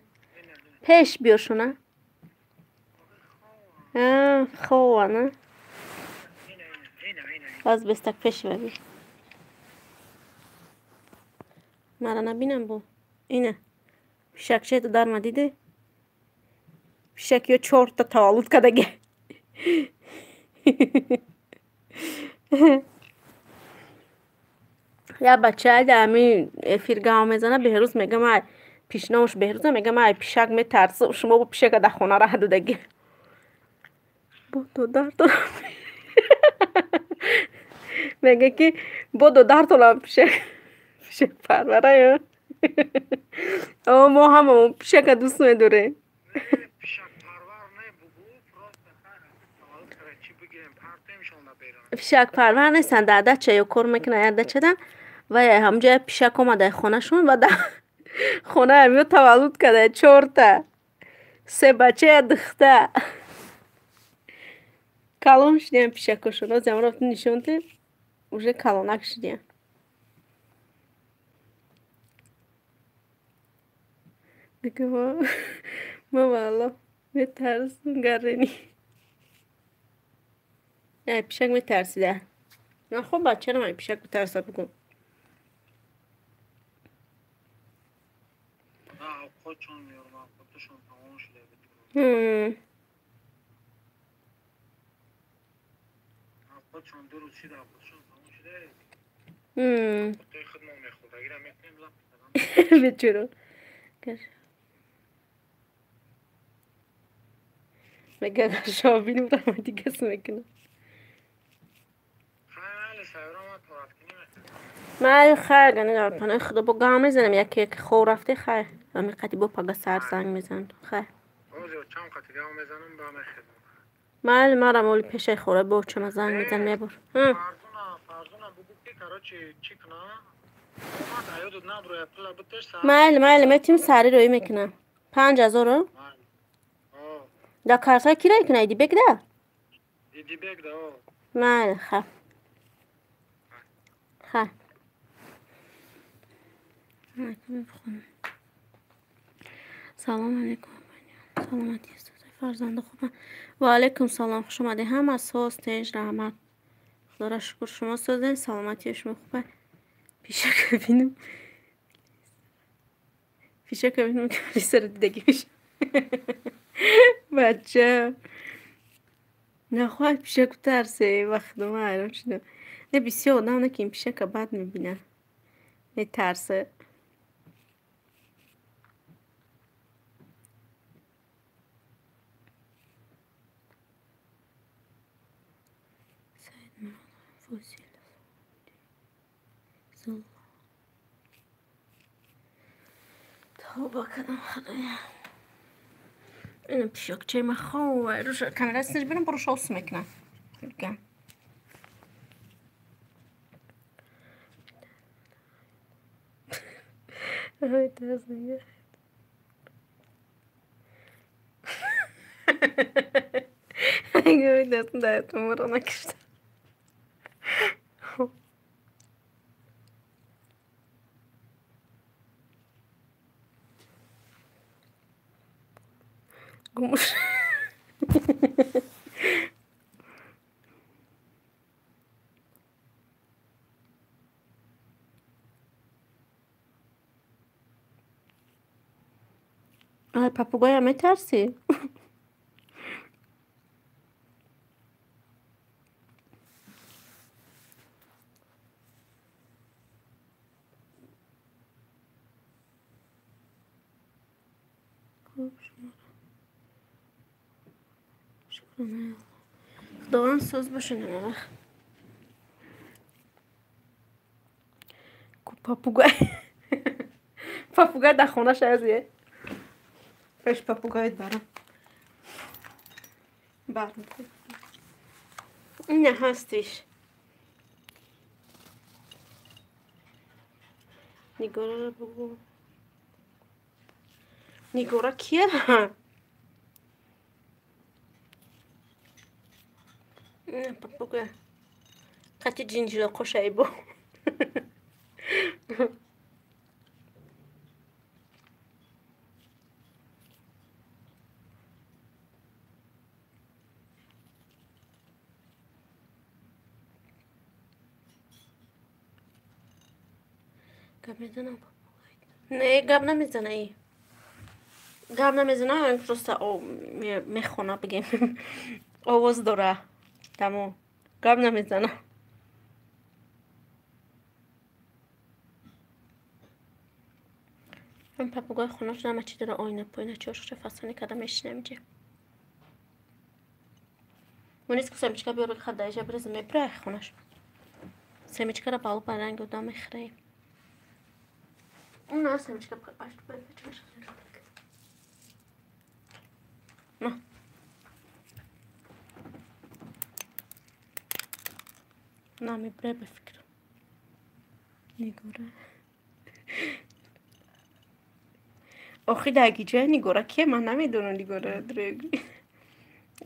Speaker 1: پیش بیار شونه خواه نه باز بستک پیش ببین مرا نبینم بو اینه پیشک چه تو در ما دیده پیشک یا 4 تا تولد کدگه یا بچه دمی فیرگاه میزنه بهروز میگم ای پیشناوش بهروز میگم ای پیشک میترسه شما با پیشک در خونه را دادگی با تو در تو میگه که با دو در تو پیشک پروره یا ما همه پیشک دوست میداره پیشک پرور نیستن در دچه یا کار میکنه یا دچه دن و همجا پیشک اومده خونه شون و در خونه همیو تولد کرده 4 تا 3 بچه دخته کلون شدیم پیشک شون از هم رفت نشونده اوژه کلونک شدیم دیگه ما والا میترسون گرنی پیشک میترسیده نه خب بچه نمایی پیشک بترسه بگم
Speaker 4: خودشون میارم خودشون تمام شده خودشون دو روز شده خودشون تمام شده توی خود ما میخورد اگر هم میکنیم لب
Speaker 1: به چرا مگه شابین بودم دیگه اسم میکنم
Speaker 4: خیلی سایرا ما طرف کنیم
Speaker 1: من خیر گنه دار پناه خدا با گام میزنم یکی که خور رفته خیر و میقدی با پاگا سر زنگ میزن خیر
Speaker 4: اوزیو چند قطعه گام میزنم با خدمت
Speaker 1: من مرا مولی پیشه خوره با چما زنگ میزن میبور
Speaker 4: فرزونا بگو که کراچی چی کنه اومد ایادو نبروی پلا بتش سر
Speaker 1: مال میتونیم سری روی میکنم 5000 رو دا کارتا کی رای کنه دی بگده
Speaker 4: دیدی بگده
Speaker 1: مال خب خب سلام علیکم سلامتی است فرزند خوبم و علیکم سلام خوش اومده هم از سوز تنج رحمت خدا را شکر شما سوزه سلامتی شما خوبه پیشه که بینم که سر دیدگی میشه بچه نخواه پیشه که ترسه وقت ما حیران شدم نه بسیار آدم نه که این پیشه که بد میبینه نه ترسه فوزیل زلا توبه کردم خدایا اینم پیشکچه ما خواه روش کامرا سنج برم برو شوس میکنم بگم های ترسنگه اگه دستم دایتون برو نکشتم گموش آه پاپوگوی همه ترسی خداوند سوز باشه نمه پاپوگوی پاپوگوی در خونه شایزیه پیش پاپوگویت برم نه هستیش نیگورا رو بگو نیگورا کیه نه پاپوگوی قطی جینجیلا خوشه با گب میزنم نه گب نمیزنه ای گب نمیزنه این پروسته او میخونه بگیم آواز داره تمام گب نمیزنه من پاپوگوی خونه‌اش نمه چی داره آینه پایینه چه فصلی کده میشنم Monisco samička bi uvijek da je brzo me prehnuš. Samička da balu pa rango da me hrej. No, samička pa baš tu prečeš. No. Na mi prebe fikra. Nigora. آخی دقیقه نیگورا که من نمیدونم نیگورا درگی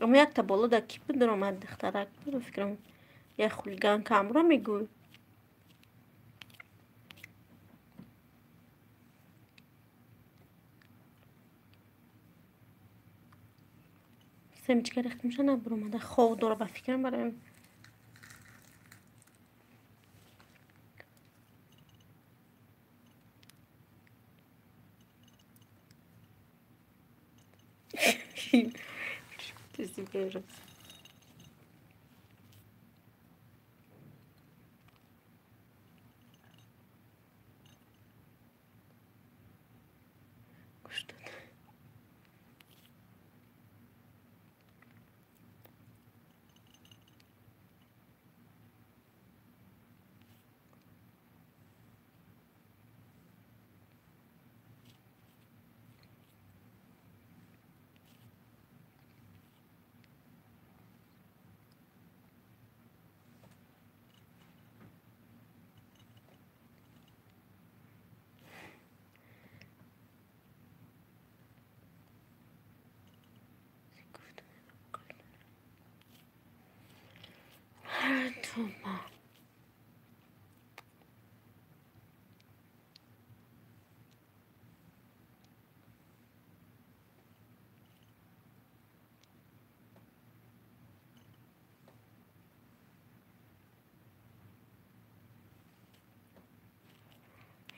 Speaker 1: اما یک تا بالا در کیپ درآمد دخترک بود فکرم یه خولگان کامرا میگوی سمیچکه رخت میشه نبرم خواه داره با فکرم برایم سیب گیره گوش داد تو ما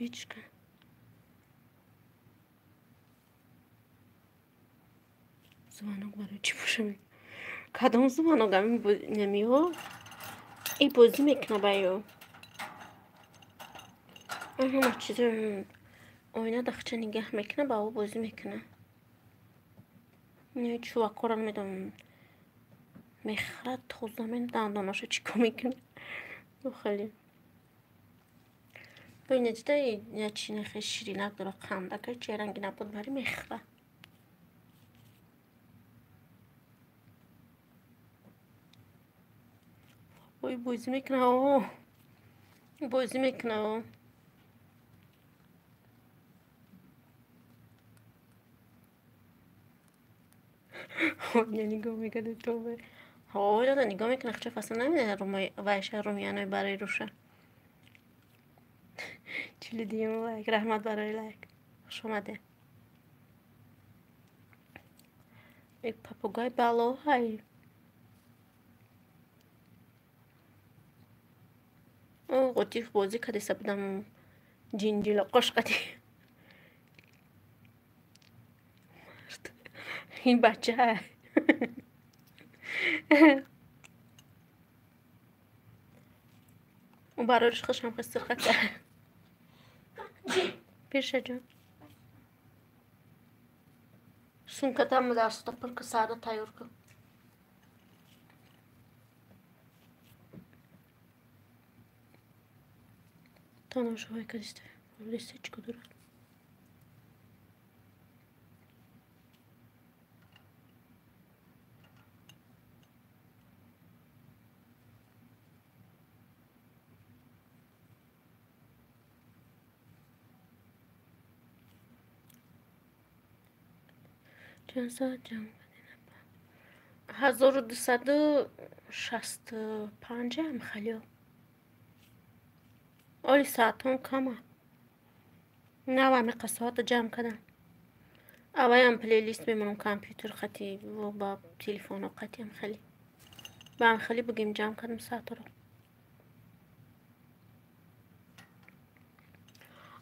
Speaker 1: هیچ که زمانок برای چی باشه کدام زمانок همین نمیو ای بازی میکنه بایو همه چیز آینه دخچه نگه میکنه با او بازی میکنه نه چوه کارن میدم میخرد توزامین دنداناشو چیکار میکنه خیلی ببینه دیده یه چینه خیلی شیرینک داره خنده که چه رنگی نبود ولی میخره وای بازی میکنه اوه بازی میکنه اوه یه نگاه میکنه تو به هوای داده نگاه میکنه چه فصل نمیده ویشه رومیانه برای روشه چلی دیم لایک رحمت برای لایک خوش اومده یک پاپوگای بلو های او قطیف بازی کدی سبیدم جینجی لقاش قدی این بچه های اون برایش خوشم خسته خطه پیشه جان سونکتم درسته پر که ساده تایور کن تماشاهای کدیسته لیسته چی کدورد چند ساعت جمع 1265 هم خیلی آلی ساعت هم کمه نه همه قصات جمع کردم اوه هم پلیلیست بمونم کامپیوتر خطی و با تلفن و قطی هم خیلی با هم خیلی بگیم جمع کردم ساعت رو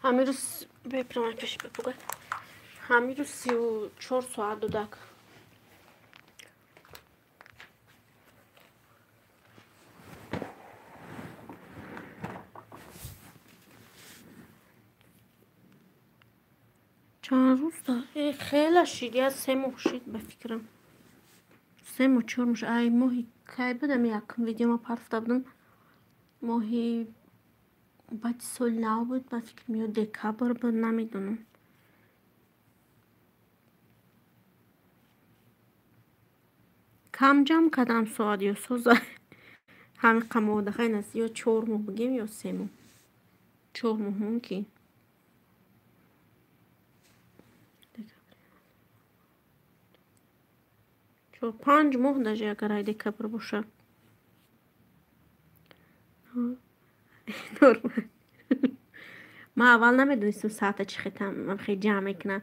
Speaker 1: همین روز بپرم پیش بپگه همین روز 34 ساعت دو دک چند روز دا خیلی شیدی از 3 ماه شید به فکرم 3 ماه 4 ماه ای ماهی که بدم یکم ویدیو ما پرفته بودم ماهی بعد سال نو بود به فکر میاد دکبر بود نمیدونم کم جمع کردم ساعت یا سوزه همه قماده خیلی است یا 4 ماه بگیم یا 3 ماه 4 ماه ممکن 5 ماه داشت اگر ای دکبر باشه نورمال ما اول نمیدونستم ساعت چی خیلی خیلی جمع میکنه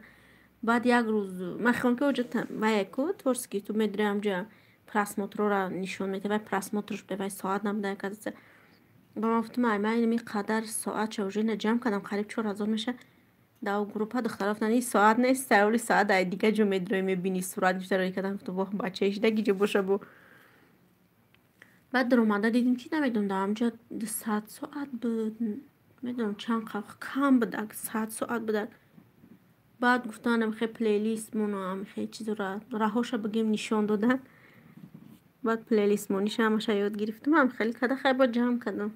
Speaker 1: بعد یک روز من خواهم که وجود و یکو تورسکی تو میدرم جا پرسموتر را نشون میده و پرسموترش به وای ساعت نمیده که با ما گفتم من اینمی قدر ساعت چه وجود جمع کردم قریب 4000 میشه داو گروپا دخترافت این ساعت نیست اولی ساعت دای دیگه جو میدروی میبینی صورت بیشتر کردن تو با بچه ایشده گیجه باشه بو بعد در اومده دیدیم که نمیدونم در همجا 100 ساعت بود میدونم چند کم بود 100 ساعت بود بعد گفتن خیلی پلیلیست مونو هم خیلی چیز را راهاشو بگیم نشان دادن بعد پلیلیست مونیش همش یاد گرفتم هم خیلی کده خیلی با جمع کردم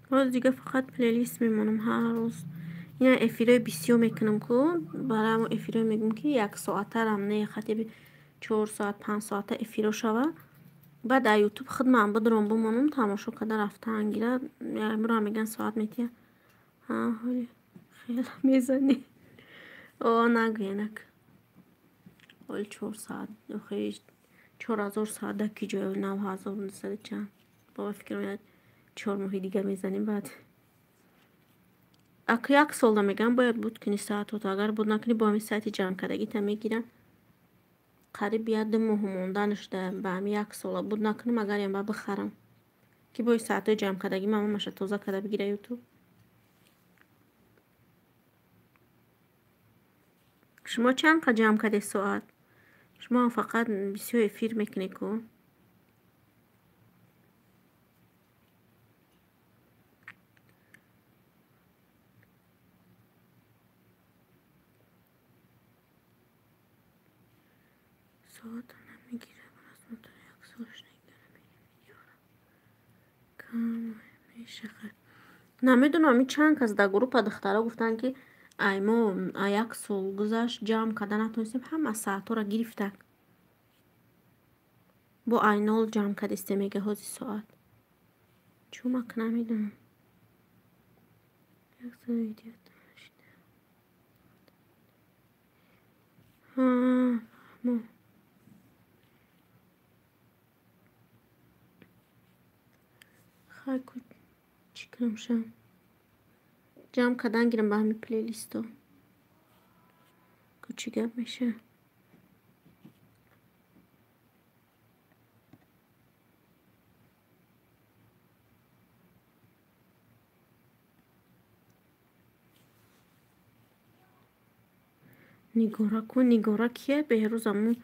Speaker 1: باز دیگه فقط پلیلیست میمونم هر روز اینا افیرای بیسیو میکنم که برای همون افیرای میگم که 1 ساعت هم نه خطیب 4 ساعت 5 ساعت افیرو شوه بعد در یوتیوب خود من بدرم بمونم تماشا کده رفته انگیره امرو میگن ساعت میتیه ها حالی خیلی میزنی نگوی نک حالی 4 ساعت خیلی 4000 ساعت دکی جای 9000 چند بابا فکر میاد 4 ماهی دیگه میزنیم بعد اگه 1 سال میگم باید بود کنی ساعت تو اگر بود نکنی با همین ساعتی جمع کردگی تا میگیرن قریب یاد ماه موندنش ده با همین 1 سال بود نکنم اگر یم با بخرم که باید ساعت جمع کردگی ماما مشه توزه کرده بگیره یوتیوب شما چند قد جمع کرده ساعت شما فقط بسیار افیر میکنی که ساعت نمیگیره از موتور 1 سالش نگیره کم میشه خیلی نمیدونم این چند کس در گروه دخترها گفتن که ای ما 1 سال گذشت جمع کردن نتونستیم همه ساعت را گرفتک با اینال جمع کردسته میگه هزی ساعت چون ما که نمیدونم 1 سال ویدیو داشته ما خیلی چی کنم شم جمع کردن گیرم به همین پلیلیستو که چی گپ میشه نیگورا کن نیگورا کیه به روز همون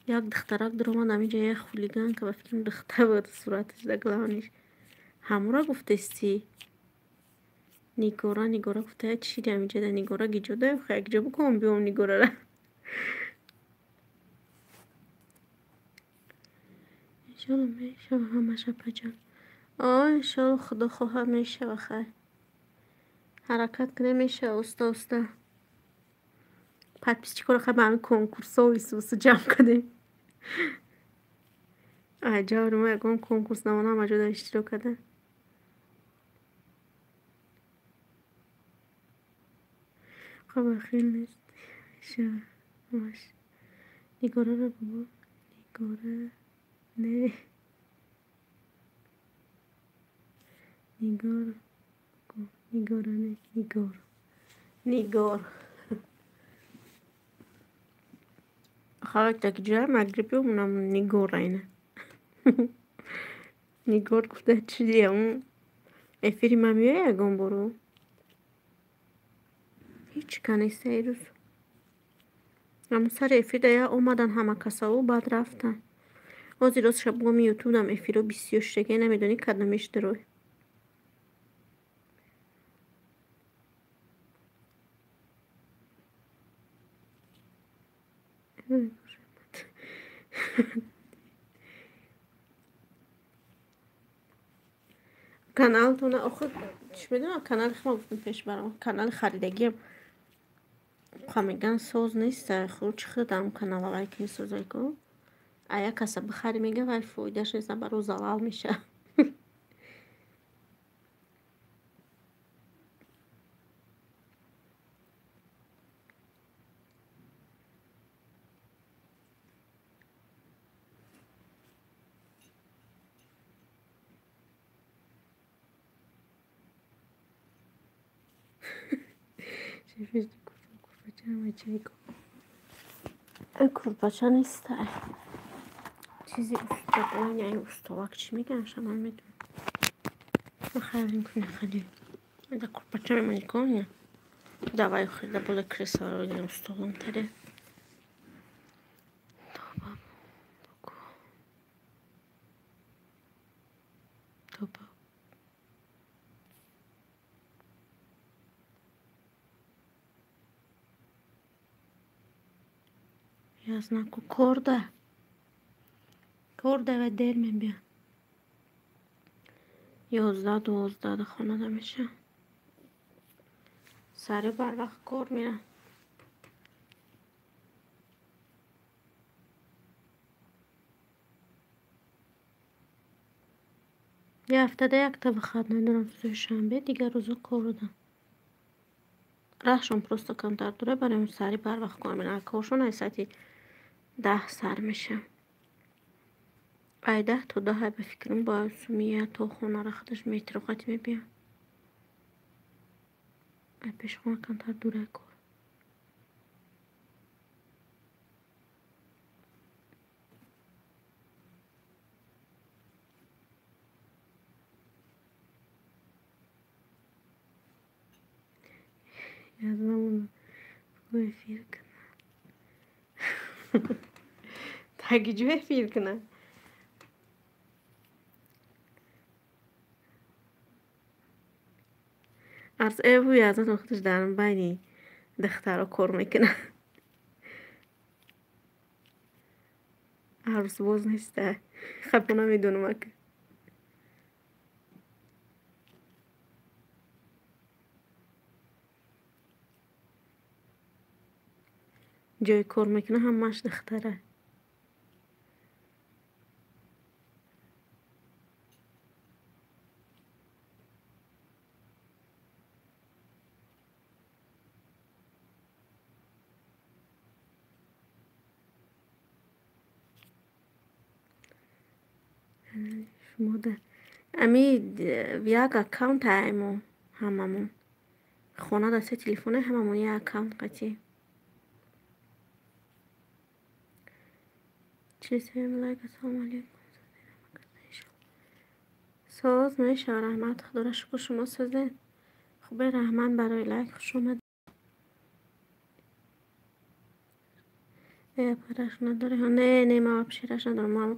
Speaker 1: یک دخترک در اومد همینجا یک خولیگان که بفکرم دختر بود صورتش دگلانش همون را گفتستی نیگورا گفته چی دی همینجا ده نیگورا گیجو ده خیلی گیجو بکنم بیام نیگورا را انشالله میشه و همه شب جان انشالله خدا خواه میشه و خیر حرکت کنه میشه استا بعد پیش چی کنه خیلی به همین کنکورس ها و ایسوسو جمع کنیم عجب رو اگه کنکورس نمانه هم اجا اشتراک کده خب خیلی نیست میشه باش نیگاره رو بابا نیگاره نه نیگاره نه نیگار خواهد تاکی جای مغربی اونم نیگار اینه نیگار گفته چی دیگه اون افیری ممیه اگم برو هیچ کنیسته ای روز اما سر افیر دیا اومدن همه کسا و بعد رفتن آزی روز شب گمی یوتیوب دم افیرو 28 شگه نمیدونی کدنمش دروی کانال تو نه آخه چی میدونم کانال خیلی گفتم پیش برام کانال خریدگی میگن سوز نیست خود چی خودم کانال آقای که سوزای که ایا کسا بخری میگه ولی فایدهش نیست برای زلال میشه شفیش kurbaça نیست چیزی استوان یعنی استوک چی میگن شما میدونم خیلی کنه خیلی دا kurpača mi konja давай da bude kresalo ili stolom tere topa я знаку корда و در من بیا 11-12 da خونه da میشه سری بر وقت کار میرن یه هفته یک تا بخواد ندارم روز شنبه دیگه روزا کار دارم راشون پروستا کمتر دوره برای سری بر وقت کار میرن کارشون ای ساعتی 10 سر میشه ای 10 تا 10 به فکرم با سمیه تو خونه را خودش میتر وقت میبیم ای پیش خونه کمتر دوره کار yazmam bu firkna tagicu firkna از اوی از وقتش دارم بینی دخترها کار میکنه عروس باز نیسته خب نمیدونم که جای کار میکنه همش دختره شما در امی یک اکاونت هایمون هممون خونه دسته تلفونه هممون یک اکاونت قطعی چیزی ملاک السلام علیکم ساز میشه رحمت خدا شکر شما سازه خوبه رحمت برای لایک خوش اومد پرش نداره نه ما پشیرش ندارم ما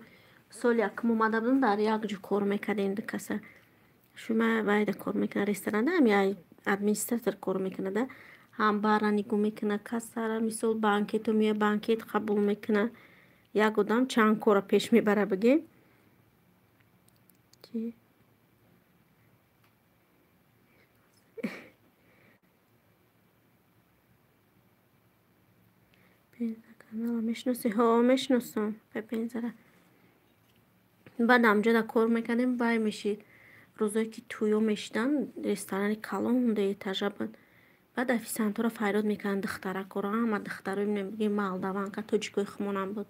Speaker 1: سال یکم اومده بودم در یک جو کار میکردیم ده کسا شما باید کار میکنه رستوران هم یا ادمینستراتور کار میکنه ده هم بارا نگو میکنه کسا را مثل بانکیت و میه بانکیت قبول میکنه یک آدم چند کار پیش میبره بگیم چی؟ کانال میشناسی ها میشناسم به پنزره بعد همجا دا کار میکنیم بای میشید روزایی که تویو میشدن رستوران کلان هونده تجربه بعد افیسانتورا فریاد میکنن دختره کارا همه دختره میگیم مالدوان که توجیکوی خمونم بود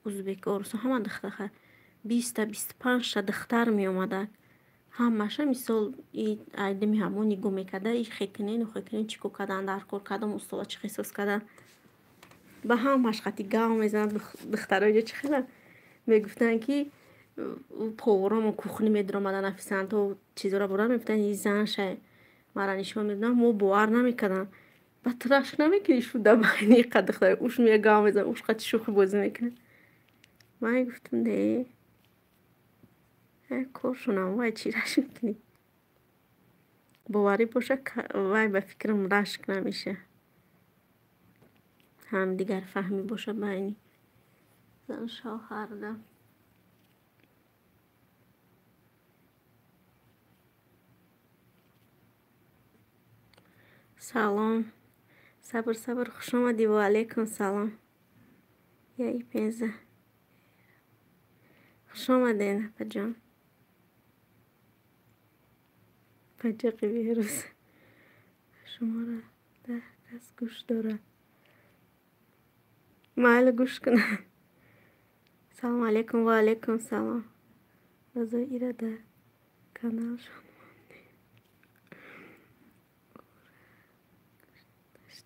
Speaker 1: ازبک ارسو همه دختره 20-25 تا دختر می اومده همشه مثل ای ایدمی همون نگو میکده ای خیکنین چیکو کدن در کار کدم استوا چی خیسوس کدن با هم مشقتی گاو میزنن دخترها چه خیلی میگفتن که پورام و کوخنی میدرامدن افیسانت و چیزا را برن میفتن این زنشه مرا نشون میدن مو باور نمیکردن با ترش نمیکنی شده بینی قد دختر اوش میگه گاو میزن اوش قد شوخی بازی میکنه من گفتم ده کارشونم وای چی رش میکنی باوری باشه وای به فکرم رشک نمیشه هم دیگر فهمی باشه بینی زن شوهر ده سلام صبر خوش آمدی و علیکم سلام یای پنزه خوش آمدین پجان پجاقی بیروز شما را 10 کس گوش داره محل گوش کنه سلام علیکم و علیکم سلام رضا ایره ده کانال شما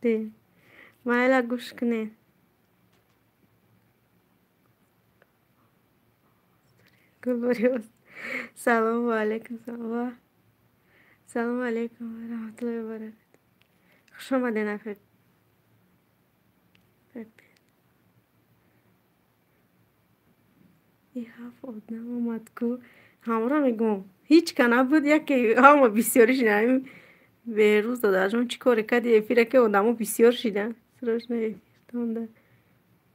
Speaker 1: شده محل گوش کنه گلبری سلام علیکم. سلام علیکم و رحمت الله و برکاته. خوش آمدین افر. ای هفت آدم اومد کو همراه میگم هیچ کنه بود یکی همه بسیاری شدن به روز داده از اون چی کاری کردی افیره که آدم بسیار شدن سراش نگفتم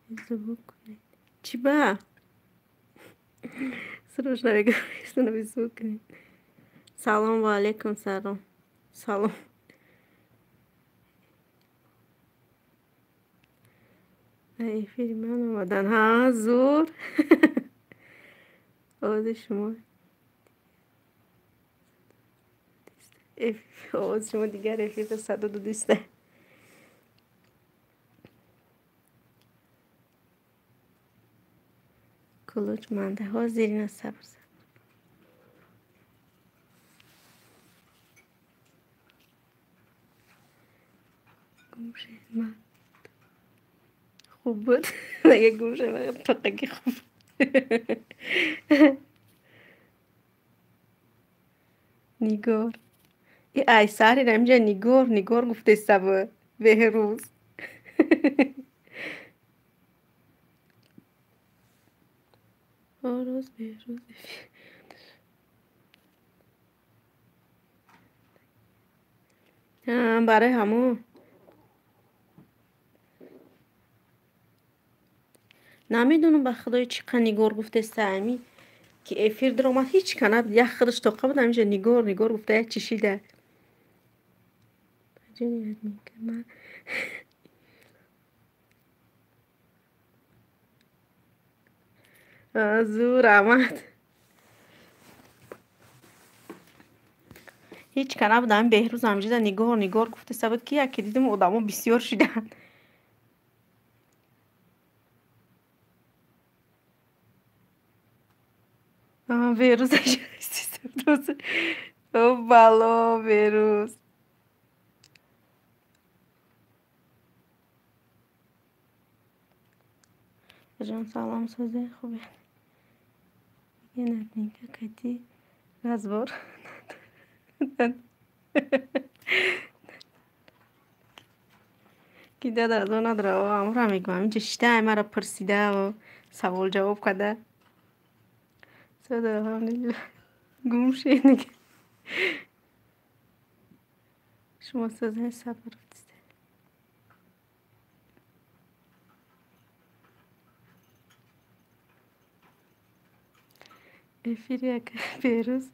Speaker 1: ایزو بکنید چی با سراش نگفتم ایزو بکنید. سلام و علیکم. سلام. افیری من اومدن ها زور آواز شما آواز شما دیگر افیر 102 کلوچ منده ها زیرین از صبر گوشه من خوب بود مگه گوشه من پقیقی خوب نیگار ای ساری رمجا نیگار گفته سبا بهروز آراز بهروز برای همون نمیدونم به خدای چی نیگار گفته سعمی که افیر درامات هیچ کنه یک خودش توقع بود همیشه نیگار گفته یک چشیده جنیت میگه من زور آمد هیچ کنه بود همین بهروز همیشه نیگار گفته سبت که یکی دیدم آدم بسیار شدن بهروز روز او بالا بهروز جان سلام سازه خوبه یه نتنینکه کتی رزبار کی داد از اون نداره و امرو میگم اینجا شته مرا پرسیده و سوال جواب کرده صدا هم گم شد شما سازه صبر افیری که بیروز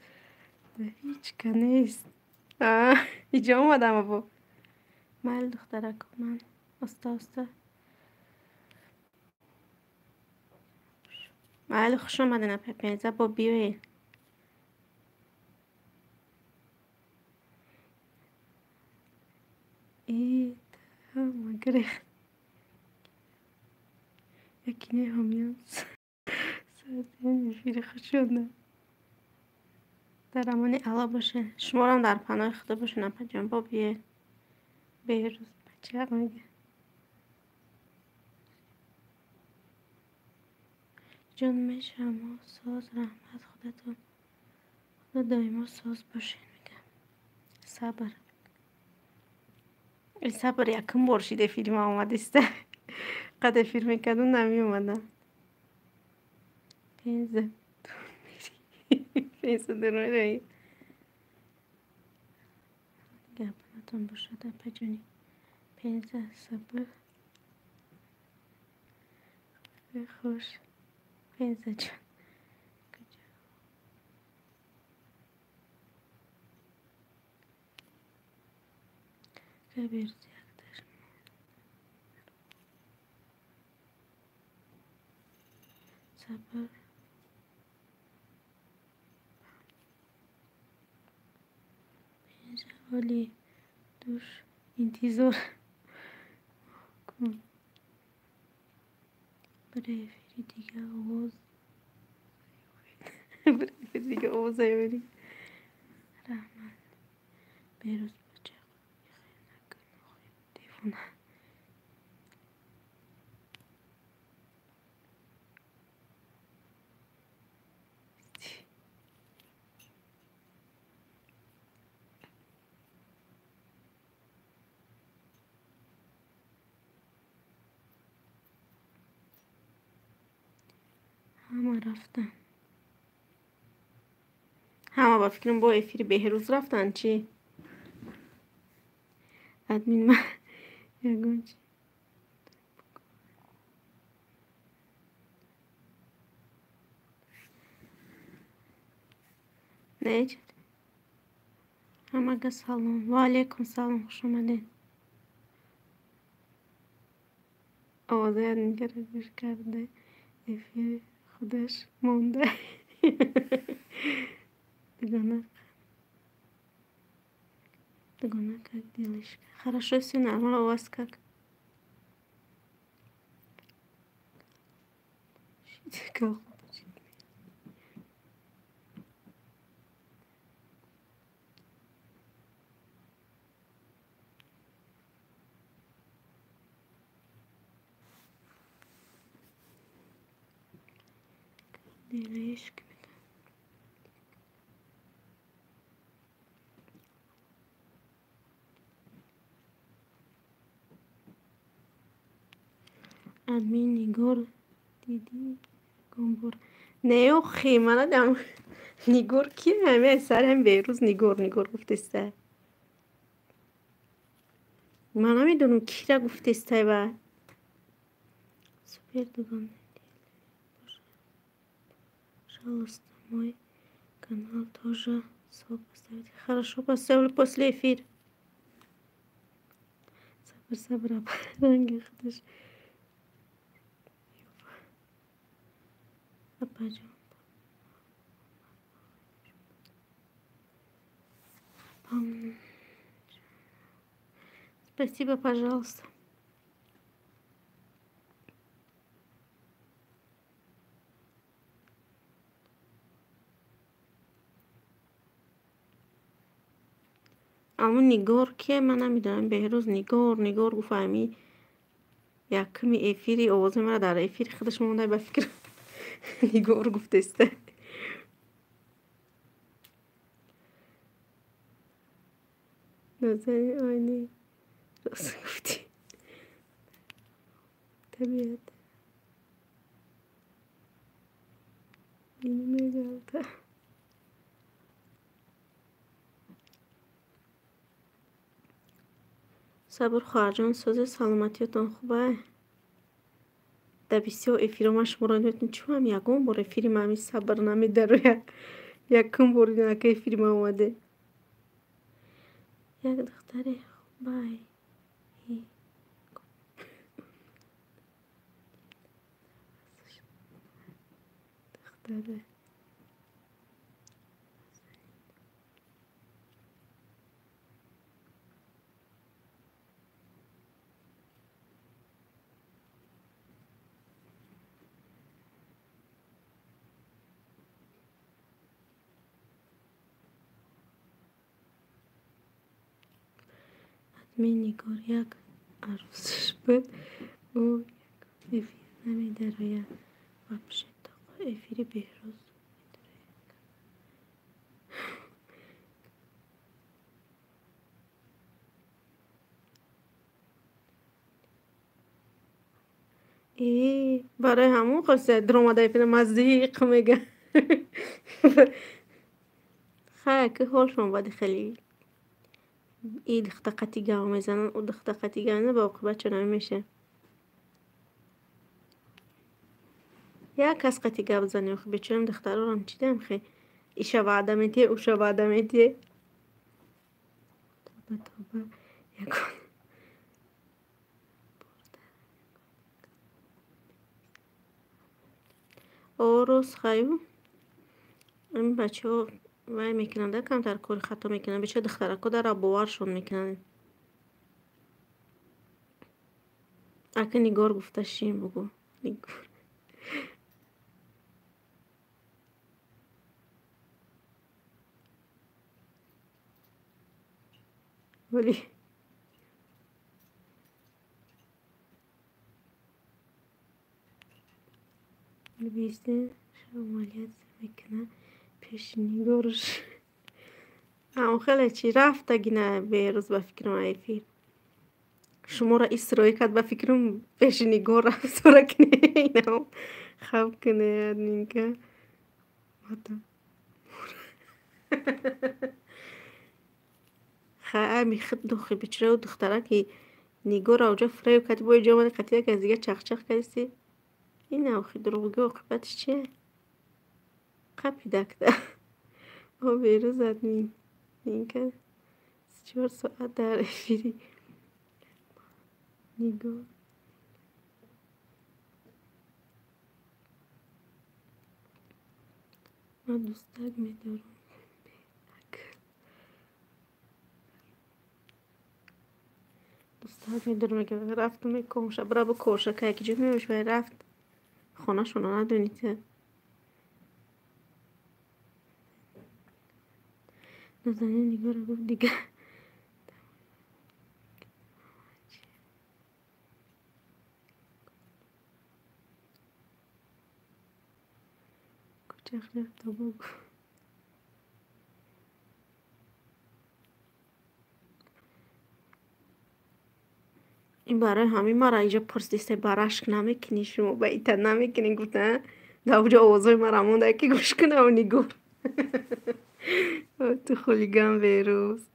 Speaker 1: هیچ که نیست اینجا اومدم با مال دخترک من استا مال خوش آمدین پپینزه با بیوی ای هم گره یکی نه همیان سازه افیری خوش شده در امانی علا باشه شمارم در پناه خدا باشه نپا جان با بیه بیروز بچه میگه جان شما ساز رحمت خودتون خدا دایما ساز باشین میگم صبر ای صبر یکم برشیده فیلم آمدیسته قد فیلم کدون نمی اومدن پینزه درونه رایی گپناتون باشه در پجونی پینزه صبر خوش پینزه جان کبیر زیادش صبر پینزه حالی دوش انتظار کن برای فیری دیگه آواز برای فیری دیگه آواز هایونی رحمت بیروز بچه خیلی نکن تیفونه همه رفتن، همه با فکرم با افیر بهروز رفتن چی؟ ادمین من یگون چی؟ نه چی؟ همه گه سلام و علیکم سلام، خوش آمدین. آوازه ادمین که رو گوش کرده افیر خودش مونده. Догонок как делаешь? Хорошо, все нормально, у вас как? Делаешь? ادمین نیگور دیدی گمبور نه خی من دم نیگور کی همه سر هم بیروز نیگور گفته است. من نمیدونم کی را گفته است و سوپر دوگان пожалуйста мой канал тоже сок поставить. Хорошо, поставлю после эфира. Sabır hangi arkadaş yapacağım. Спасибо, пожалуйста. اما نگار که من نمیدونم بهروز نگار گفهمی یکمی افیری آوازه مرا در افیر خودش مونده به فکر نگار گفته است. نظری آینه راست گفتی طبیعت اینو میگلده. صبر خواهرجان سوز سلامتیتان خوبه؟ در بسیار افیرامش مرانیتون چو هم یکم بار افیریم همی صبر نمیده روی یکم بار نکه افیریم آمده یک دختر خوبه دختره من نگار یک عروسش بود او یک افیر نمیده روی وابشه تا افیر بهروز ای برای همون خواسته درآمده افیر مزدیق میگه. خیلی که حالشون باید خیلی این دختقتی گام میزنن او دختقتی گام با عقوبت چنان میشه. یک کس قتی گام بزنه خب بچونم دختر رو هم چیدم خیلی ایشا وعده میده اوشا وعده میده توبه یکون روز خیلی این بچه ها وای میکنن در کمتر کاری خطا میکنن بچه دخترکو در باورشون میکنن. اگه نگار گفته شیم بگو نگار ولی بیسته شمالیت میکنه پیش نگارش اما خیلی چی رفت اگه نه به روز با فکرم ایفیر شما را اسرائیل کرد به فکرم پیش نگار رفت سورا کنه اینا خواب کنه نینکه خیلی خد دخی بچره و دختره که نگار اوجا فریو کتی باید جامعه قطعه که از دیگه چخ چخ کردیستی این اوخی دروغگه اقیبتش چیه؟ قپی دکته او بیرو زد نینکه 4 ساعت در افیری نگار من دوستک میدارم دوستک میدارم که رفتم میکنم برا با کوشا که یکی جو میمش باید رفت خانه شونا ندونید نازنین نگاه رو گفت دیگه کوچک رفت و بگو این برای همین ما را اینجا پرسیسته براشک نمیکنی شما با ایتا نمیکنی گفتن در اونجا آوازای ما را مونده که گوش کنه و نگو تو خلیگم بیروز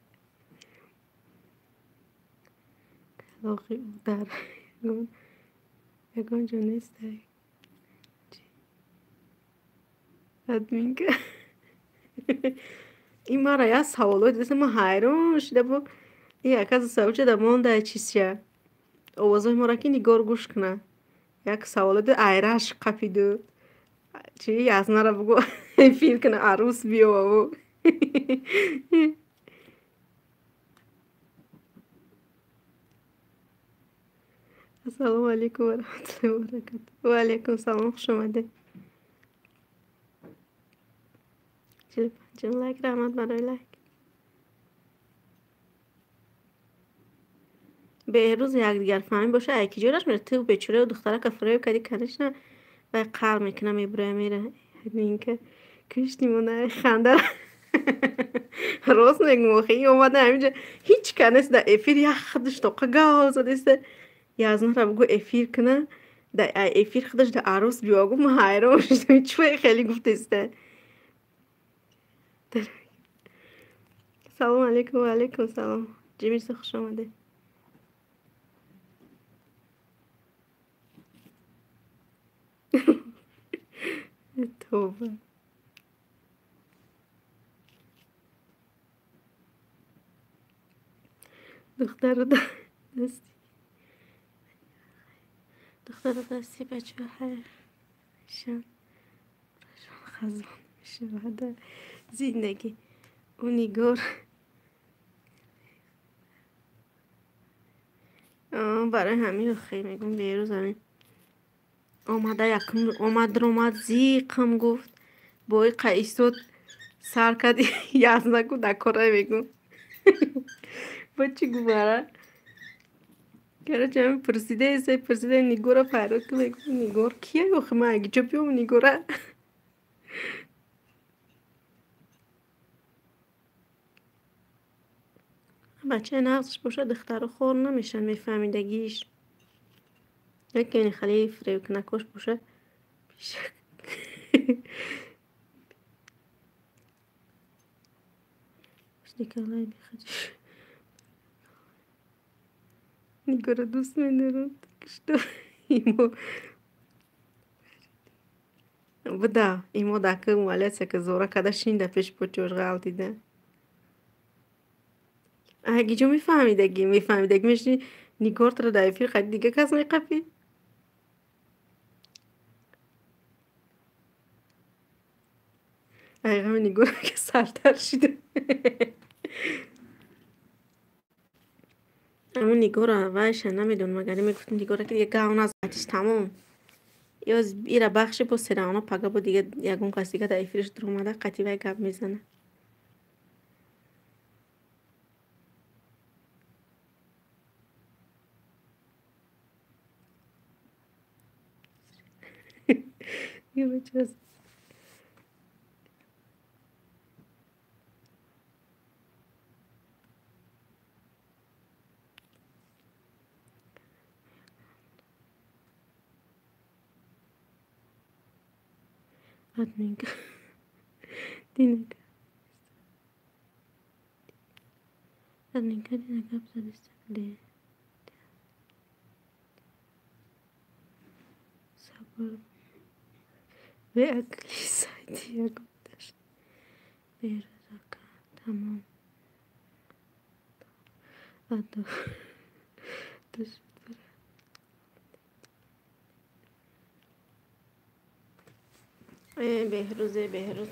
Speaker 1: کلاقی در یکان جا نیسته ادمین که این ما را یا سوالو دیسته ما حیران شده با این یک از سوال چه در مونده چیزشه آوازای ما را که نگار گوش کنه یک سوال ده ایرش قپیدو چی یزنه را بگو فیل کنه عروس بیا و السلام علیکم و رحمت الله و برکاته و علیکم سلام خوش آمده چلی پنجم لایک رحمت برای لایک به روز یک دیگر فهمی باشه ایکی جورش میره تو بچوره و دختره که فریب کردی کنش نه و قلب میکنه میبره میره این که کشتی مونه خنده راست میگم خیلی اومده همینجا هیچ کنست در افیر یک خودش تو قگاه زدیسته یا از اون را بگو افیر کنه در افیر خودش در عروس بیاگو ما حیران شدیم چوی خیلی گفتیسته سلام علیکم و علیکم سلام جمیرسه خوش آمده توبه دختر رو دستی دختر رو دستی بچه های شن خزان میشه بعد زندگی اون نگار برای همین خیلی میگم بیروز همین آمده یکم اومد زیقم گفت بای قیسود سر کد یزنه کو دکاره میگم بچه گو برای گره چه پرسیده نگوره پیدا که بگم نگور کیه گوخه من اگه چه بیام نگوره بچه نقصش باشه دختر خور نمیشن میفهمیدگیش یکی این خیلی فریب نکش باشه پیش دیگه بیخدش نگاره دوست میدارم کشتا بدا ایمو داکه مالیسه که زوره کده شینده پیش پوچوش غلطی ده اگه جو میفهمیدگی میشنی نیگارت رو دایفیر خیلی دیگه کس میقفی اگه همه نیگار که سرتر شده اما نیگار اولش نمیدون مگری میگفتن نیگار که دیگه گاون از آتیش تمام یا ایره بخش با سرانا پگه با دیگه یکون کسی که دایفیرش در اومده قطیبه گپ میزنه یه بچه هست Adminka. Dinaka. Adminka dinaka abzadistakle. Sabır ve akli saydiye gönder. Bir dakika. Tamam. Adı. Teşekkür. بهروز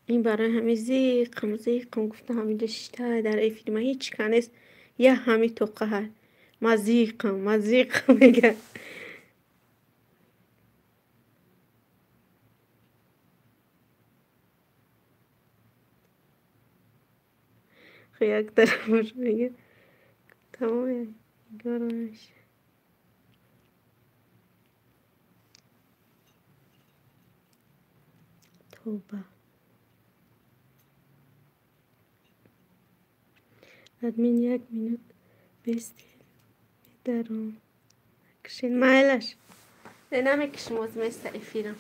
Speaker 1: این برای همه زیقم گفتم همینجا شیشته در ای فیلم هیچ کنیست یه همی توقع هر مزیقم میگه خیلی یک طرفش میگه تمام گرمش توبه ادمین 1 minut بستید درون کشین مایلش نمیکشم از مثل افیرم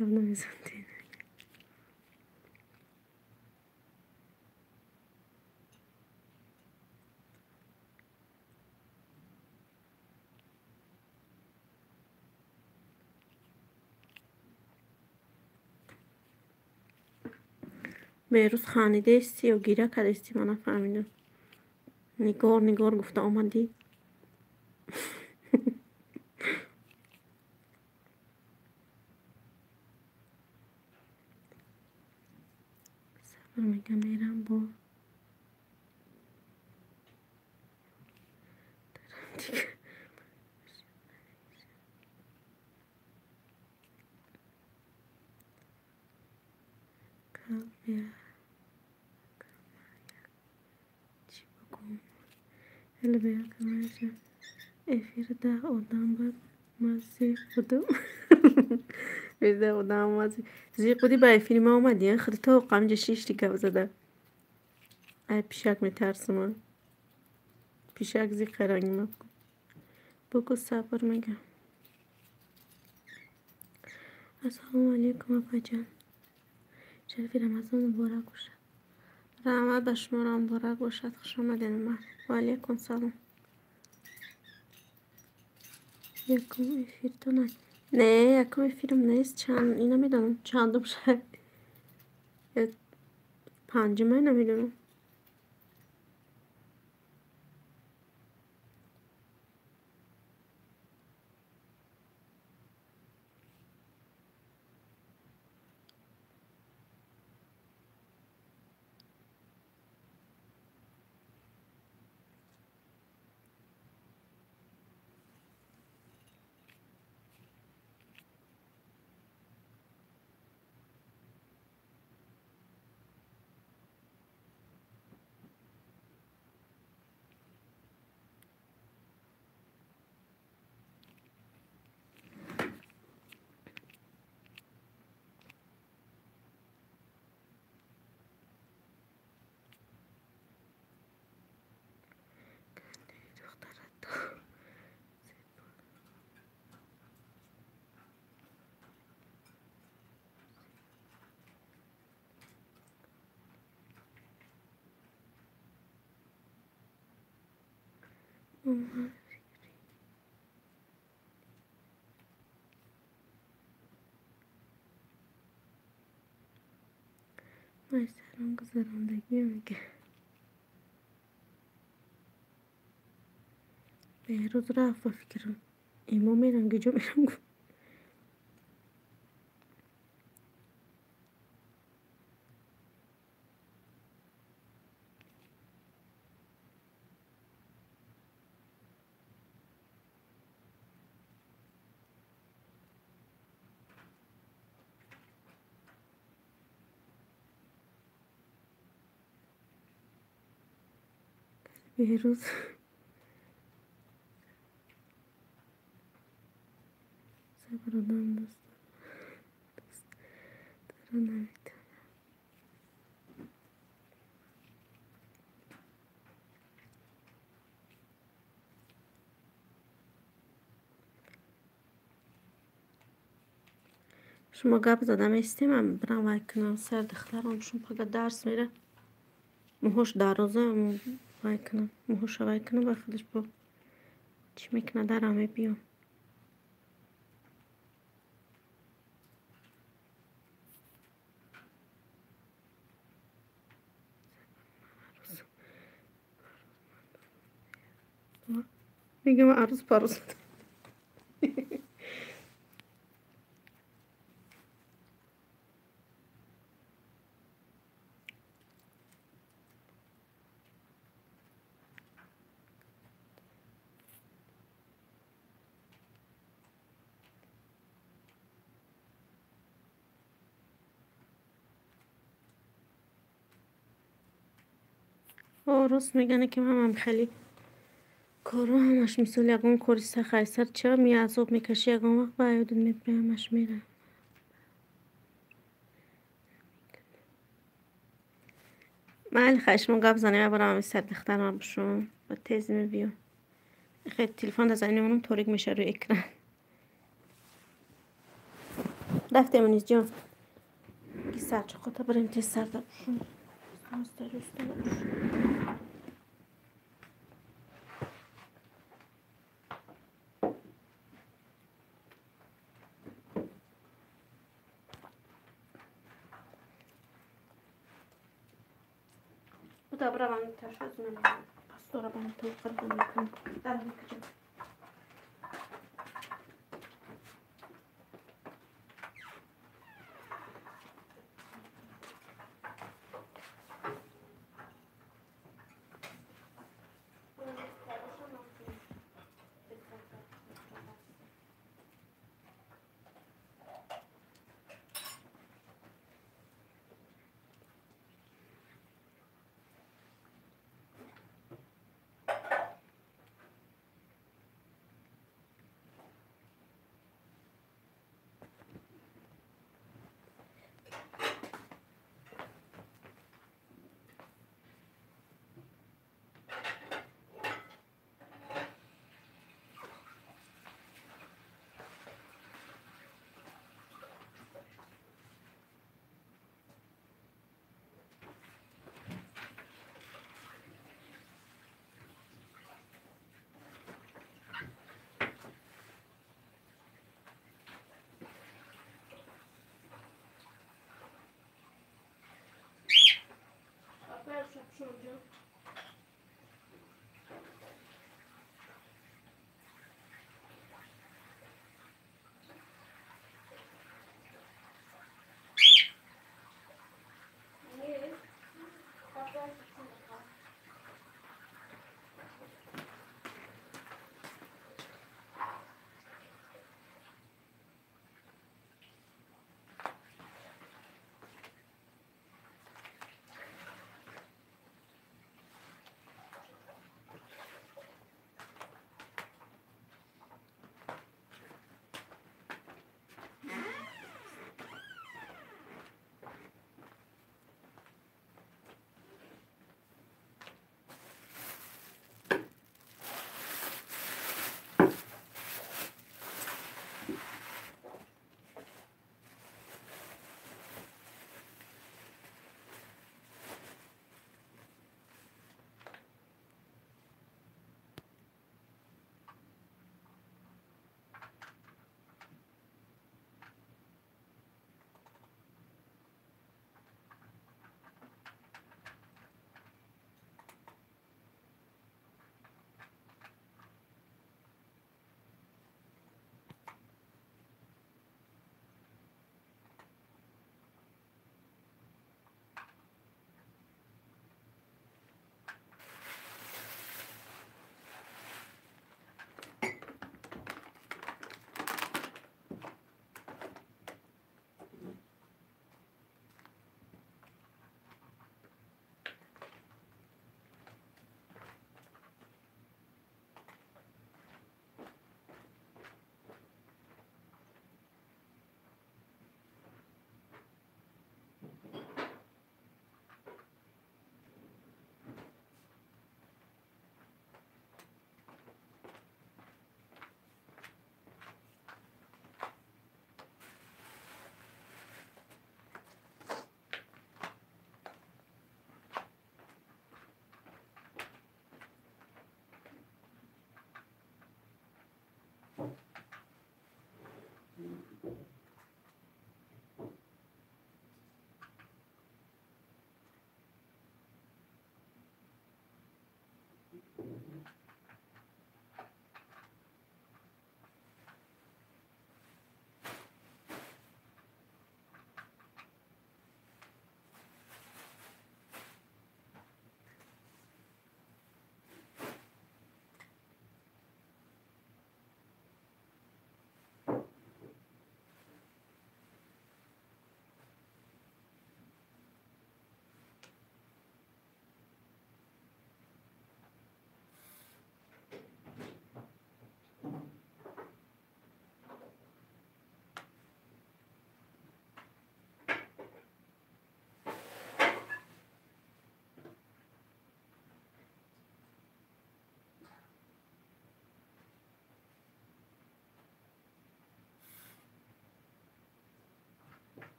Speaker 1: Говно мизантин. بهروز خانیده استی و گیره کرده استی من نفهمیدم نگار گفته آمدی صبر میگم میرم با دیگه بیا چی بگم هلا بیا کمرشم افیر 10 آدم بعد مزی خودم بیده آدم مزی زی خودی با فیلم آمدی خیلی تو قمج 6 دیگه زده ای پیشک میترسم من پیشک زی قرنگ مکن بگو صبر میگم السلام علیکم اپا جان شریفی رمضان مبارک باشد رحمت به شما را مبارک باشد خوش آمدین من و علیکم سلام یکم افیر تو نه یکم افیرم نیست چند اینا میدونم چندم شد پنجمه نمیدونم من سرم گذراندگی میگه بهروز رفت و فکرم ایما میرم گجا میرم گفت بهروز صبر آدم دوست دارم نمیتونم. شما گپ زدم استیمم برم وای کنم سر دخترم شون پگه درس میره مهوش در روزه وای کنم مهوش وای کنم و خودش با چی میکنه درمه بیام میگم عروس پروس راست میگنه که من خیلی کارو همش مثل یکون کوریسته خیسر چرا می عذاب میکشی یکون وقت باید میبری همش میره من خشم گپ زنه برام همین سر دخترم بشون و تیز میبیام خیلی تلفن دزنی اونم تاریک میشه روی اکران رفتم منیز جان کی سر چقدر بریم تیز سر دبشون Dobra, mam też rozumiem. Pastora mam tu karbonika. Dalej gdzie?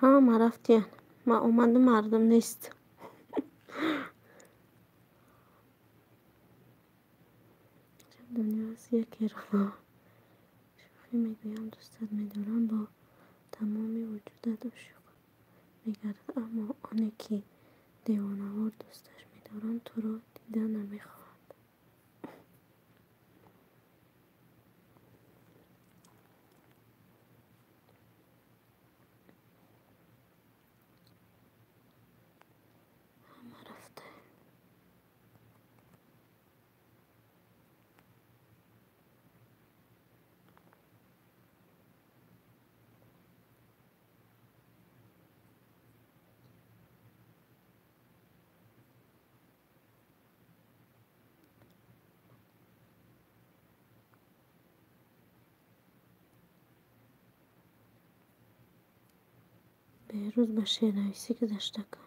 Speaker 1: ها ما رفتین ما اومدم مردم نیست. دنیا از یکی رو شوخی میگویم دوستت میدارم با تمامی وجودت عاشق میگردد، اما آنی که دیوانه‌وار دوستش میدارم تو را دیده نمیخواهد. همه رفته. بهروز با شعرنویسی گذشته کن.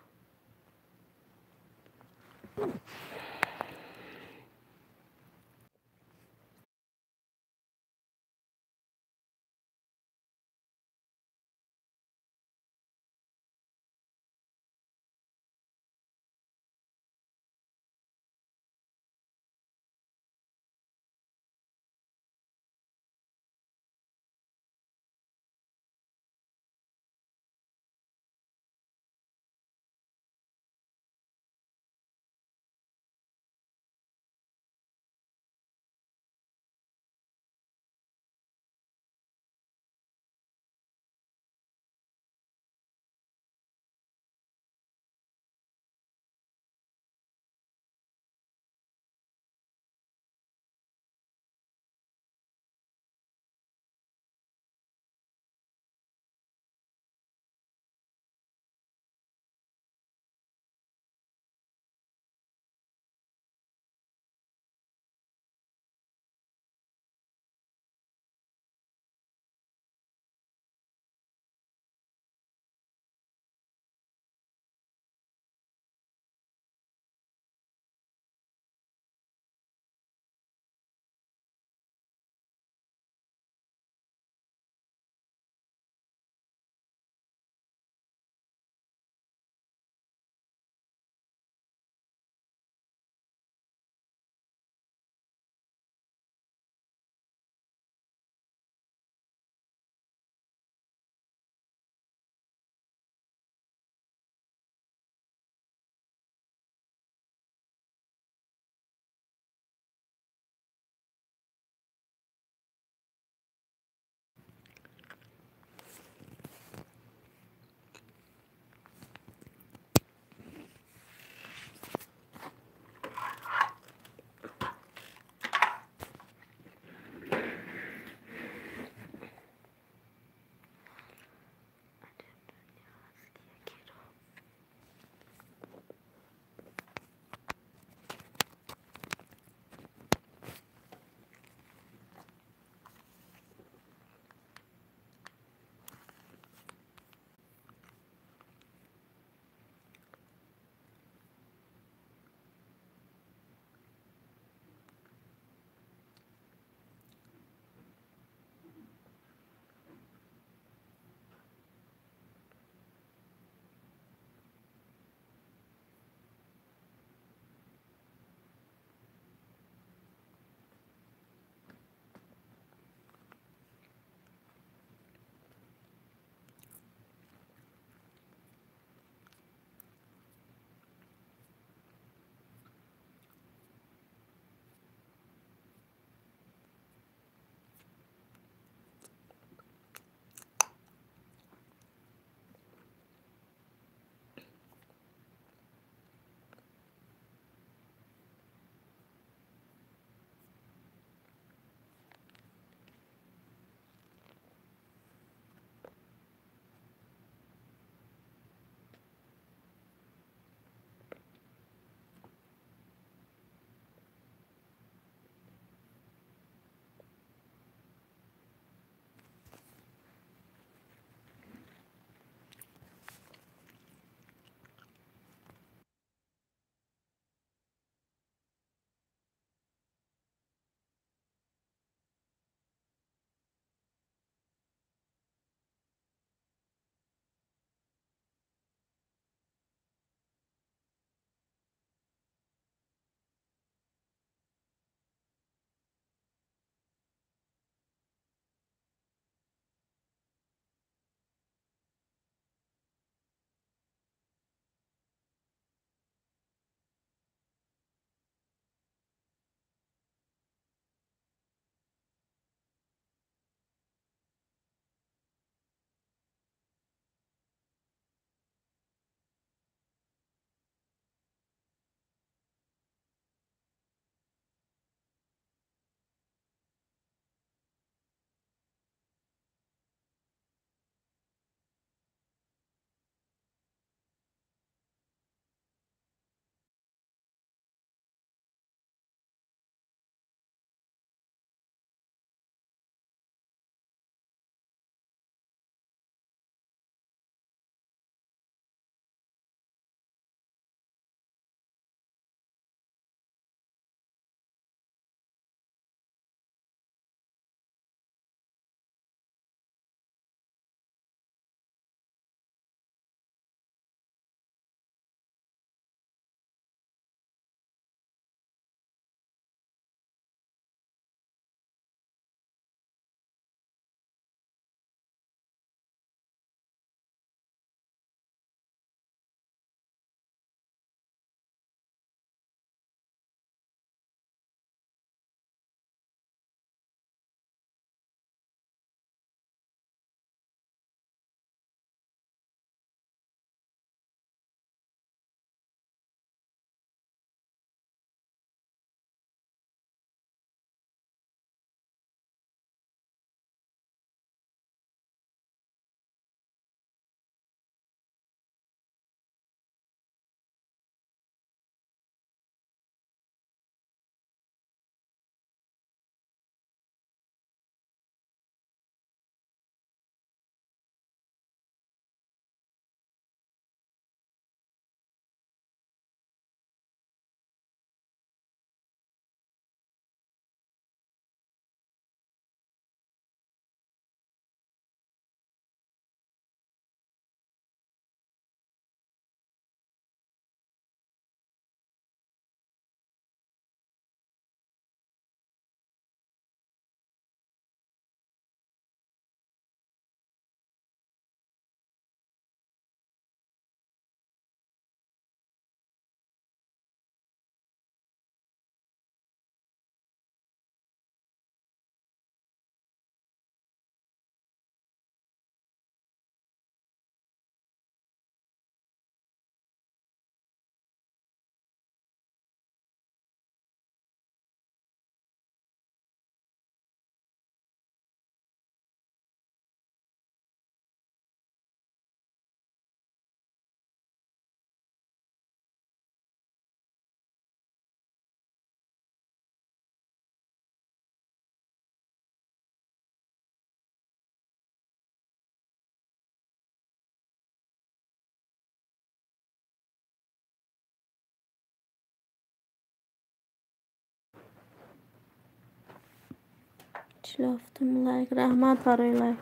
Speaker 1: شلافتم لایک رحمت برای لایک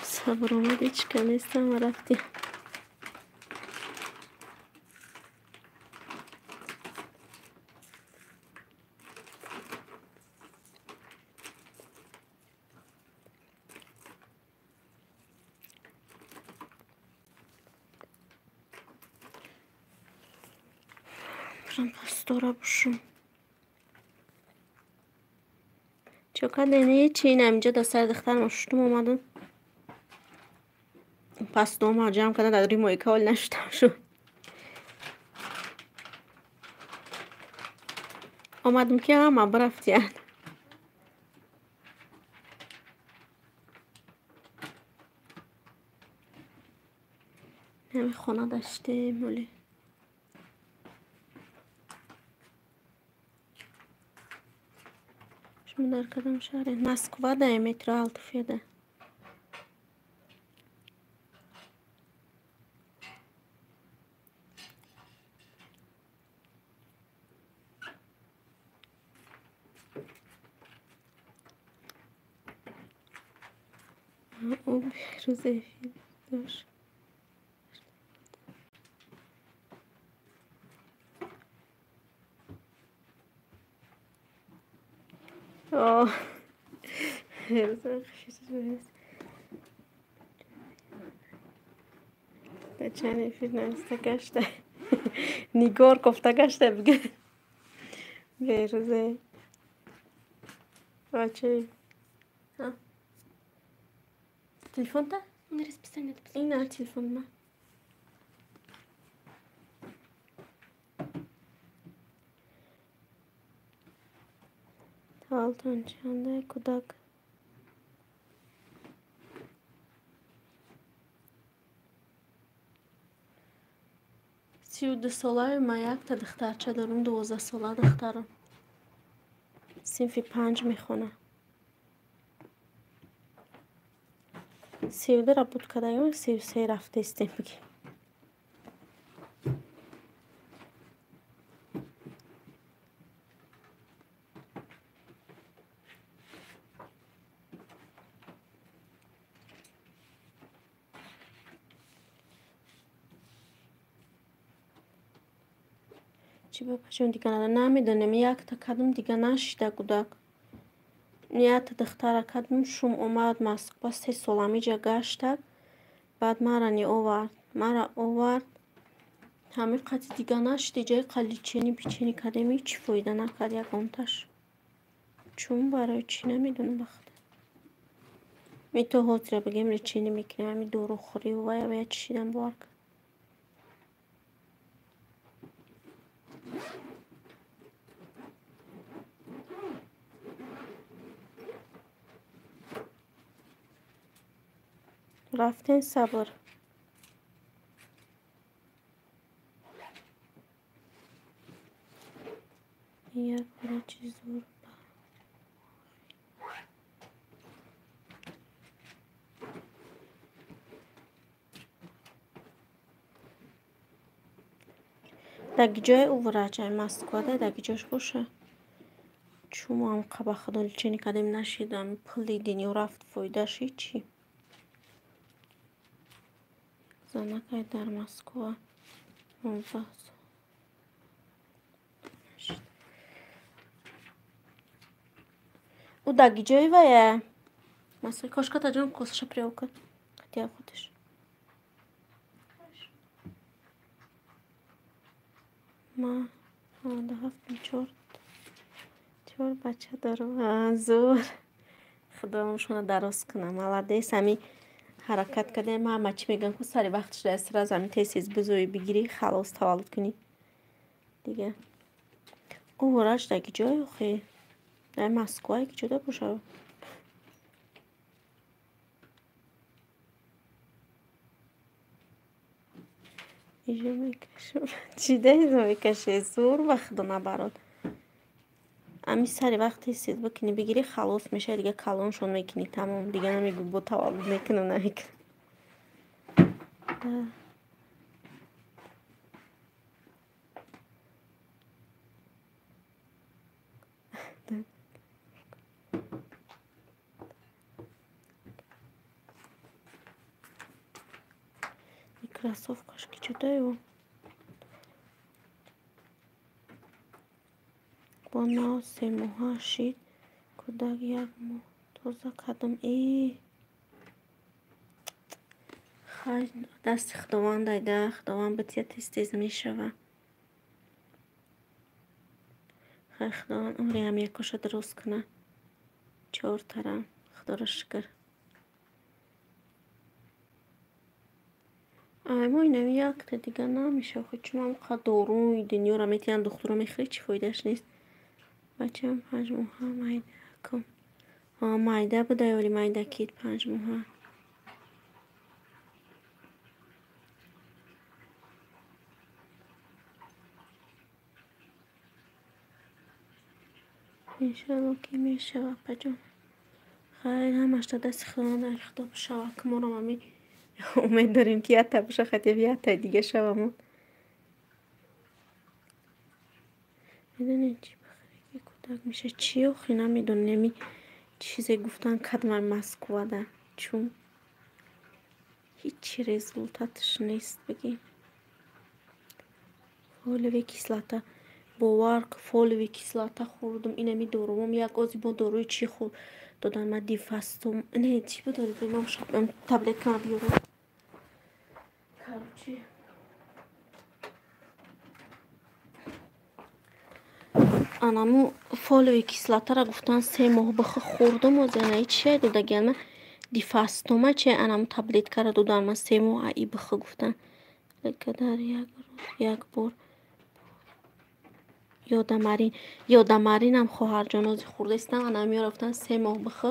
Speaker 1: صبر اومده چی کنیستم و رفتیم برم پستورا بشم چوکا دنیه چینم اینجا دا سر دختر مشتم اومدم پستو ما جمع کردن در روی مایکال نشتم شد اومدم که همه برفتین همه خونه داشته مولی شما در کدام شهره؟ مسکووا ده متر آلتفیه ده او روزه داشت آه ده چند فیلم نوسته گشته نیگار کفته گشته بگه بیروزه بچه تلفن ده؟
Speaker 3: Neresi pis anne?
Speaker 1: این نه تلفن من تالتون چنده کودک سی و دو ساله ما یک تا دخترچه دارم 12 ساله دخترم صنف 5 میخونه 32 را بود کدایم 33 رفته استیم بگیم چی بابا چون دیگه نمیدونم یک تا کدوم دیگه نشیده کودک نیت دختر کدوم شم اومد مسکو 3 سالمی جا گشتک بعد مرا آورد همه قطع دیگه نشده جای قلیچینی بیچینی کدمی هیچ فایده نکرد یک آنتش چون برای چی نمیدونم بخدا می تو هات را بگیم ریچینی میکنیم همی دورو خوری و ویا چیدم بارک رفتن صبر یک برای چیز زور داگی جای او وراجای مسکو ده داگی جاش باشه چون هم قبا خدال چینی کدیم نشیدم پلی دینی و رفت فایدهش هیچی زنکای در مسکو 19 او داگی جای ویه مسکو کاشکا تا جون کسش پریو کن خطیه خودش ما 7 4 بچه دارم زور خدامشون دراز کنم ملادیس همی حرکت کردیم همه چی میگن که سری وقتش دست را زمین تیسیز بزوی بگیری خلاص تولد کنی دیگه او وراج داگی جای خیلی در مسکوه که جدا باشه ایجا میکشم چی ده ایزا میکشه زور وقت نبراد امی سری وقتی سید بکنی بگیری خلاص میشه دیگه کلونشون میکنی تمام دیگه نمیگو با تولد میکنم نمیکنم красовкашки чудаю. Бо на 3 моҳа шид. Кӯдак 1 моҳ тоза кардам. Хай дасти худованд айда. Худованд бития тез мешава. Хай худованд умриам якоша дуруст куна. 4 тара. Худоро шукр. мо инави якта дига намеша. Чун ам қадоруи дунёро метиям духтуро мехӯри чи фоидаш нест. Бачам 5 моҳа майда кум. Майда буда ёли майда кид 5 моҳа. иншалло ки мешава паҷон. Хайр ҳамаш да дасти худованд ай худо бошава ки моро мами умед дорем ки ята боша хатиб ята дига шавамон. медонед чи бахаре ки кӯдак меша чи охи намедонем неми чизе гуфтан кадмар Москвада чун ҳичи результатш нест бигин. фолиевая кислота бовар фолиевая кислота хӯрдум инами дорувом як ози бо доруи чи хӯрд додан ма дифастум не чи будорид имам шабам таблеткама биёрам. Короче анаму фолиевая кислотара гуфтан 3 моҳ бихӯ хӯрдум озенаи чи додагиан дифастома чи анаму таблеткара додан ма 3 моҳ аи бихӯ гуфтан. Таблетка дар як бор ёдамаринам хоҳарҷонози хӯрдестам анам мерафтан 3 моҳ бихӯ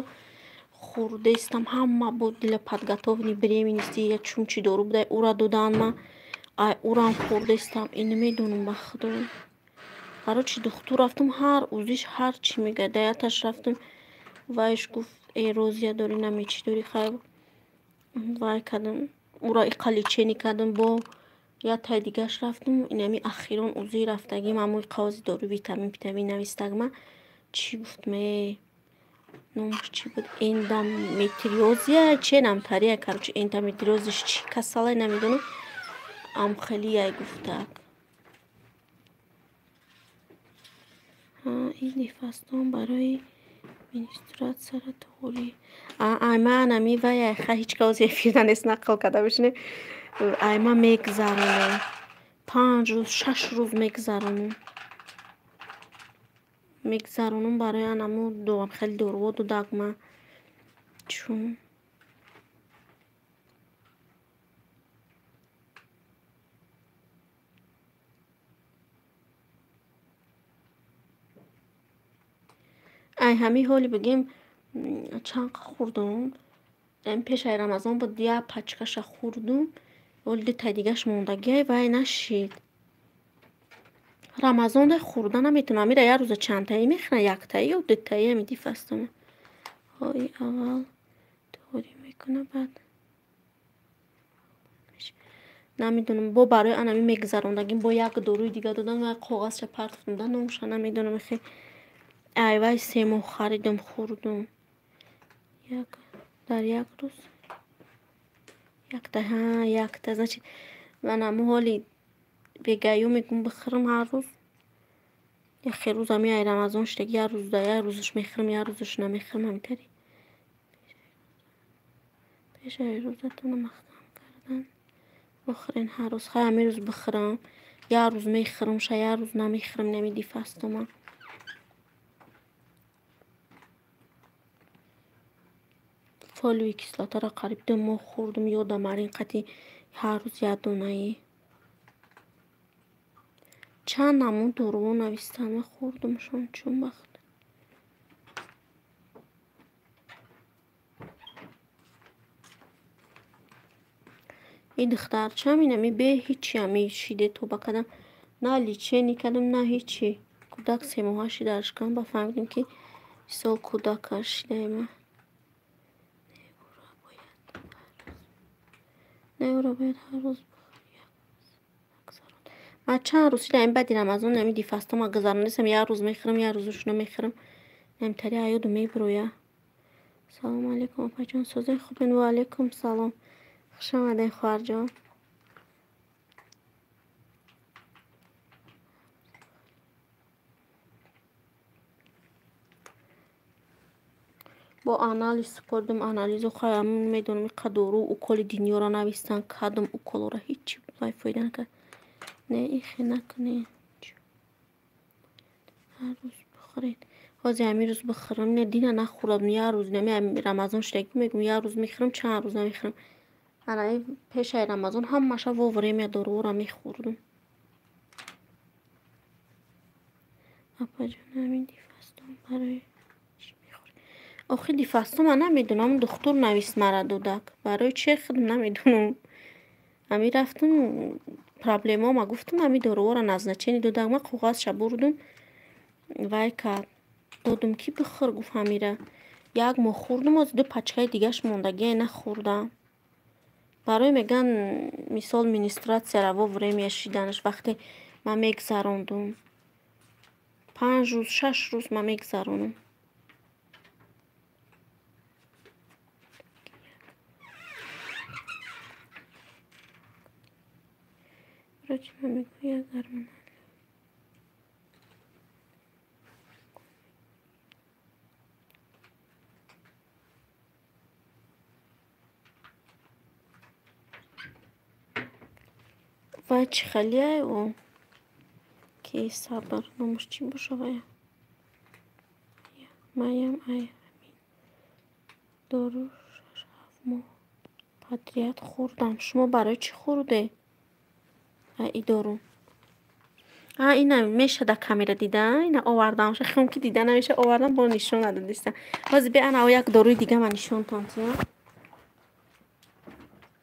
Speaker 1: хӯрдестам ҳама бо дила подготовни беременности я чун чи дору будай ура додан ма ай урам хӯрдестам ин медонам ба худо. Короче духтур рафтум ҳар ӯзиш ҳар чи мегӯяд даяташ рафтум вайш гуфт эрозия дори намечи дори хайр вай кардам ура иққа лечени кардам бо ятай дигаш рафтум инами ахирон узи рафтагим амои қавози дору витамин навистагма чи гуфт номаш чи буд эндометриозия чи намтария короче эндометриозиш чи касалай намедонам ам хели яй гуфтак. این دفستان برای менструация توری айма нами вай ха ҳеч кавози фирдан эс нақл карда бишне айма мегзаронам 5 рӯз 6 рӯз мегзаронам барои анаму доам хеле доруво додагма чун ай ҳами ҳоли бигем чанқа хӯрдум пешаи рамазон буд я пачкаша хӯрдум ҳоли дитай дигаш мондагиай вай нашид рамазон да хӯрда наметавонам амира я рӯза чандтаи мехӯрам яктаи ё дутаи ами дифастома ҳои аввал торӣ мекунам баъд намедонам бо барои анами мегзарондагим бо як доруи дига додан вай коғазша партофтум да номуша намедонам ихе ай вай 3 моҳ харидум хӯрдум дар як рӯз якта значит манам ҳоли бегаёмегум бихӯрам ҳар рӯз яхе рӯз ами ай рамазон шудаги я рӯзаш мехӯрам я рӯзаш намехӯрам ҳамитари пешаи рӯзатона маҳкам кардан бихӯрен ҳар рӯз хай ами рӯз бихӯрам я рӯз мехӯрам ша я рӯз намехӯрам нами дифастома фолиевая кислотаро қариб 2 моҳ хӯрдум ёдамарин қати ҳар рӯз як донаи чанд намуд доруво навистама хӯрдумшон чун бахт и духтарчам инами бе ҳичи ами шиде тоба кардам на лечени кардам на ҳичи кӯдак 3 моҳа шидарш кардам ба фаҳмидем ки сол кӯдакаш шидайма неора бояд ҳар рӯз ма чанд рӯз шидаем баъди рамазон нами дифастома гузаронидам як рӯз мехӯрам як рӯзаш намехӯрам намтари аёду мебироя. салому алейкум опаҷон созаи хубин ва алейкум салом хушомадед хоҳарҷон. با آنالیز سپردم آنالیز و خواهم میدونم قدورو اوکل دنیا را نویستن کدم اوکل را هیچی فایده نکرد. نه ایخی نکنه هر روز بخورید حاضی همی روز بخورم نه دینا نخورم یه روز نمی رمضان شدگی میگم یه روز میخورم چند روز نمیخورم انا پیش رمضان هم ماشا ووریم یا دورو را میخوردم اپا جان همین دیفستم برای چی میخوری آخه دیفستم من نمیدونم دکتر نویس مرا دودک برای چه خودم نمیدونم همی رفتم پرابلما ما گفتم همی دورو را نزنچینی دودک ما قوغاز بردم وای که دادم کی بخور گفت همیره یک ما خوردم از دو پچکای دیگهش موندگی نخوردم برای میگن مثال مینستراتسیا را وریم یشیدنش وقتی ما میگذراندم 5 روز 6 روز ما میگذرانم برای چی من میگویم درمان وای چی خلیه او که صبر نموش چی باشه وای مایم ای دارو 6 7 ماه پدریت خوردم شما برای چی خورده ای دارو اینا میشه در کامیرا دیدن اینا آوردم خیلی که دیدن نمیشه آوردم با نشون ندادستم باز به انا یک داروی دیگه من نشون تانتیا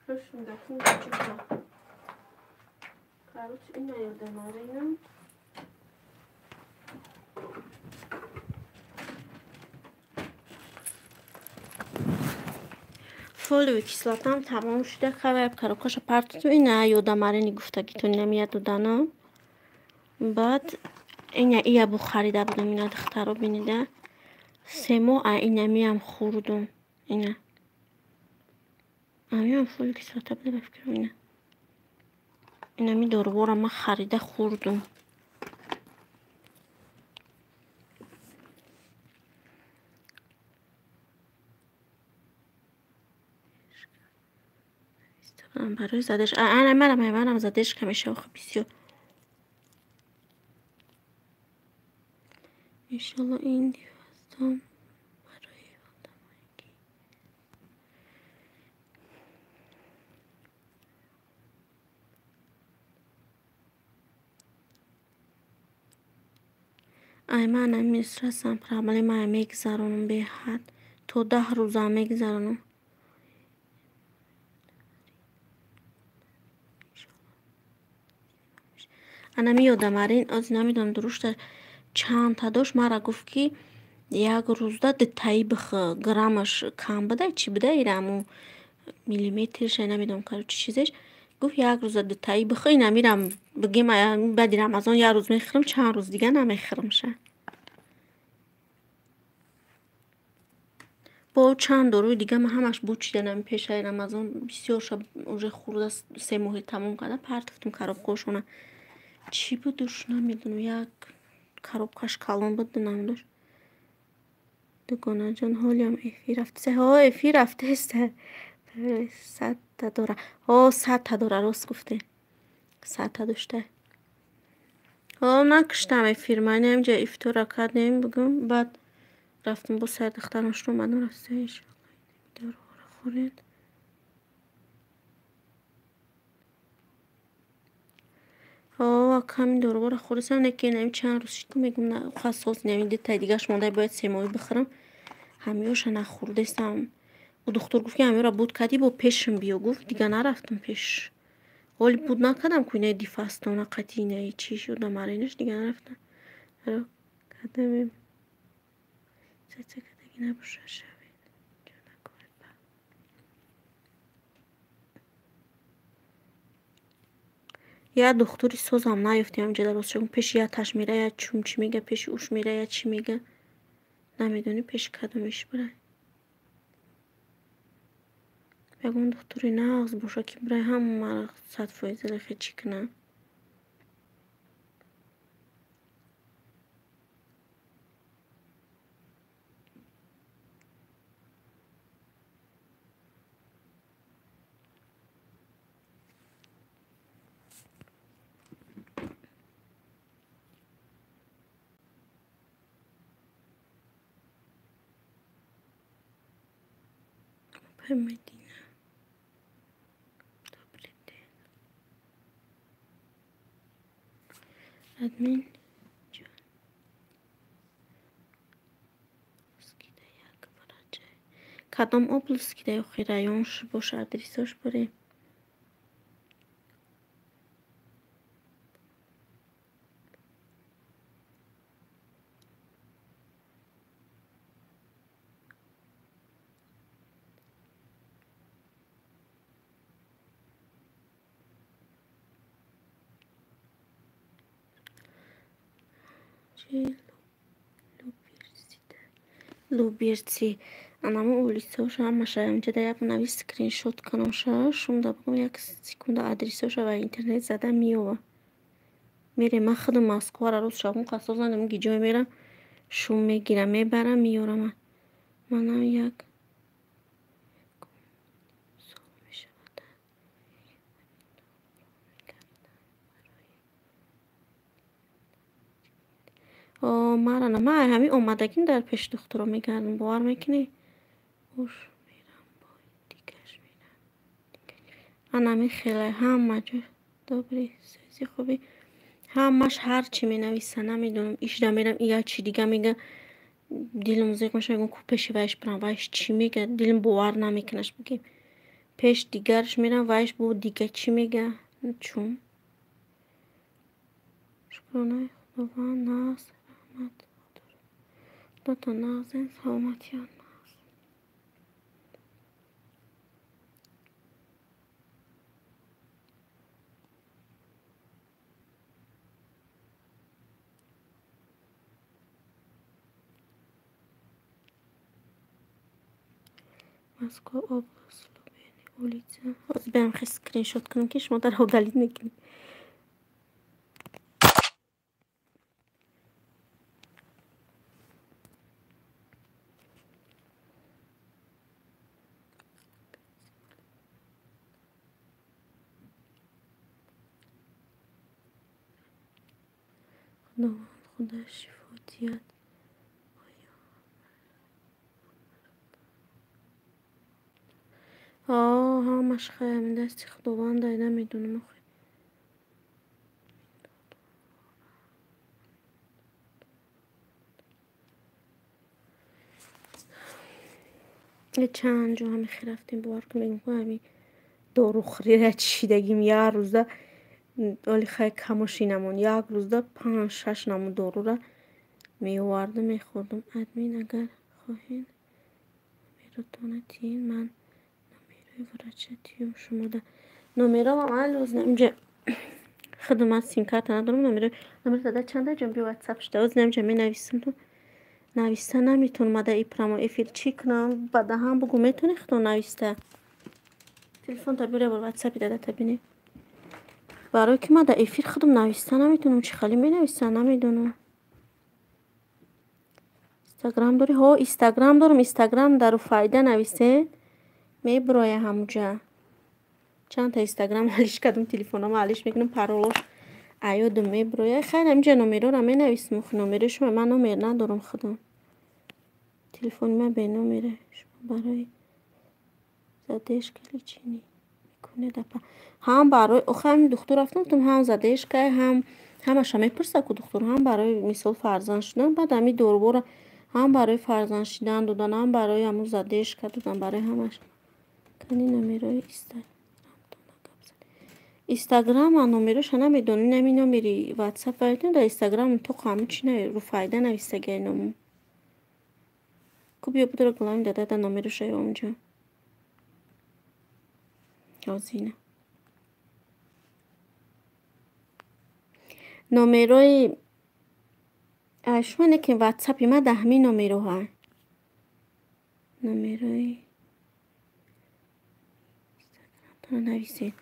Speaker 1: خوشم دکتر چیکار کاروت اینا یادم میاد فولیوی کیسلاتم تمام شده خبر کاروکاش پرت تو اینا یادم گفتگی تو نمیاد دادن بعد اینا بو خریده بودم اینا دخترو بینیده 3 ماه اینا میم خوردم اینا هم فولیوی کیسلاتا بده بفکرم اینا می دورو ما خریده خوردم برای زدش منم زدش کمیشه آخه بسیار انشالله این دیوستم برای آدمایی منم میسترسم پراملی من میگذرانم به حد تو 10 روز هم میگذرانم انا میادم این از نمیدونم درشت چند تا داشت مرا گفت که یک روز ده تایی بخ گرامش کم بده چی بده ایرامو میلیمترش نمیدونم کارو چی چیزش گفت یک روز ده تایی بخ اینا میرم بگیم بعد رمضان یک روز میخرم چند روز دیگه نمیخرم شه با چند داروی دیگه من همش بود چیدنم پیش رمضان بسیار شب اونجا خورده 3 ماه تموم کرده پرتفتم خراب کوشونه چی بودش نمیدونم یک коробкаш калон بود نمیدونم دوگانه جان حالیم افی رفته افی رفته است 100 تا داره 100 تا داره راست گفته 100 تا داشته نکشتم افیر من اینجا افتورا کردیم بگم بعد رفتم با سر دخترش رو من راستش دارو خورید کمی دارو را خوردم نکی نمی چند روز شد میگم نه خاص نمیدید تا دیگهش مونده باید 3 ماهی بخورم همیشه نخوردستم و دکتر گفت که همی را بود کردی با پیشم بیا گفت دیگه نرفتم پیش حالی بود نکردم که اینه دیفستانه قطعی نه چی شده مرینش دیگه نرفتم را کردم سچه کدگی نباشه شوید یا دکتری سوزم نیفتیم اینجا درست شدم پیش یا تش میره یا چی میگه پیش اوش میره یا چی میگه نمیدونی پیش کدومش بره بگم دکتری نغز باشه که برای هم مرا 100% لخی چی کنه Medina. Добрий день. Адмін. як враджає. کدام облست که در رایونش باشه ادریساش بریم. Люберти. Анаму улицаша ҳамаша ҷада як нави скриншот канамша шумда бигум як секунда адресаша ва интернет зада миёва. Мере ман худам Москвара рӯз шабон қасо зандам гиҷой мерам шум мегирам мебарам миёрам. Манам як марана ма ҳамин омадагим дар пеши духтуро мегардам бовар мекунӣ. уш мерам бой дигаш мерам. анами хеле ҳама ҷо добри сози хуби ҳамаш ҳарчи менависа намедонам ишда мерам ия чӣ дига мега дилам зиқ меша мегӯям ку пеши вайш бирам вайш чӣ мега дилам бовар намекунаш бигем пеш дигарш мерам вайш бо дига чӣ мега чун шукронаи худованд наст раҳмат худото нағзен саломатиён наст. Москва область Лубени улица. Ҳозир берам хе скриншот кунам ки шумо дарҳол далид мекунед. خدا شفا دهد. همش خیلی دستی خداوند دایده میدونم آخه چند جا همی رفتیم بار کنیم همی دارو خوری را چیدگیم یک روزه ولی خیلی کموشی نمون یک روزه 5-6 نمون دارو را میواردم میخوردم. ادمین اگر خواهین میرتونه تین من ورچتیم شما ده نمیرم من لازم اینجا خدمت سیم کارت ندارم نمیره داده چنده جنبی واتساپ شده از نمیجا می نویسم تو نویسته نمیتونم مده ای پرامو افیر چی کنم بعد هم بگو میتونی خدا نویسته تلفن تا بیره بر واتساپی داده تا بینی برای که مده افیر خودم نویسته نمیتونم چی خالی می نویسته نمیدونم. اینستاگرام داری؟ ها اینستاگرام دارم. اینستاگرام در فایده نویسه میبروی همونجا چند تا اینستاگرام حلیش کردم تلفنم حلیش میکنم پارولش ایادم میبروی خیلی همینجا نمره رو می نویسم نمره شما من نمره ندارم خودم تلفن من به نمره شما برای زدهش کلی چینی میکنه دپا هم برای آخه همین دکتر رفتم تم هم زدهش که همش میپرسه که دکتر هم برای مثال فرزند شدن بعد همین دوربور هم برای فرزند شدن دادن هم برای همون زدهش که دادن برای همش کنی نمره اینستاگرام نمرهش نمیدونی نمی نمیری واتساپ براتون در اینستاگرام تو همه چی نه رو فایده نویسته گینم کو بیا بدر گلام داده در نمرهش اونجا آزینه نمره شما نکن واتساپی ما دهمی نمره ها نمره تو نویسید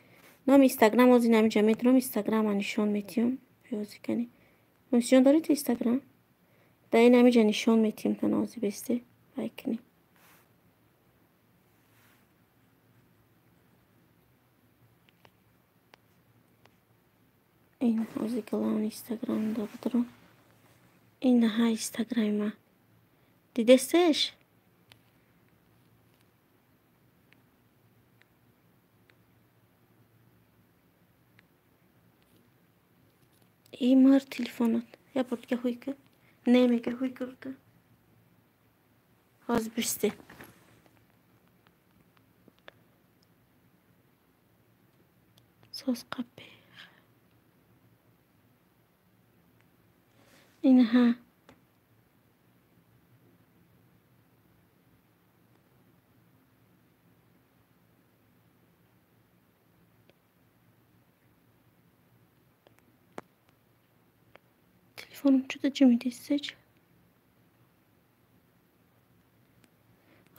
Speaker 1: نام اینستاگرام از این همینجا میتونم اینستاگرام نشون میتیم بیازی کنی نشون دارید اینستاگرام در این همینجا نشون میتیم که نازی بسته بکنی این از گلان اینستاگرام دارم این ها اینستاگرام ما دیدستش این مار تلفونات یا برد هوی که نمیگه هوی کرده از بیسته ساز قبه این ها تلفونم شده چی میدیستش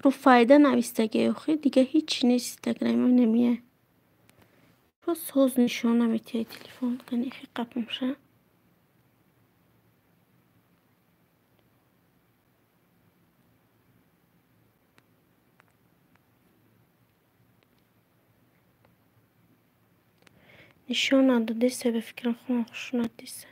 Speaker 1: رو فایده نویستگه اخی دیگه هیچ نیست اینستاگرام نمیه رو ساز نشانه میتیه تلفون کنی خی قبم شه نشانه دادیسه به فکرم خونه خوشونت دیسه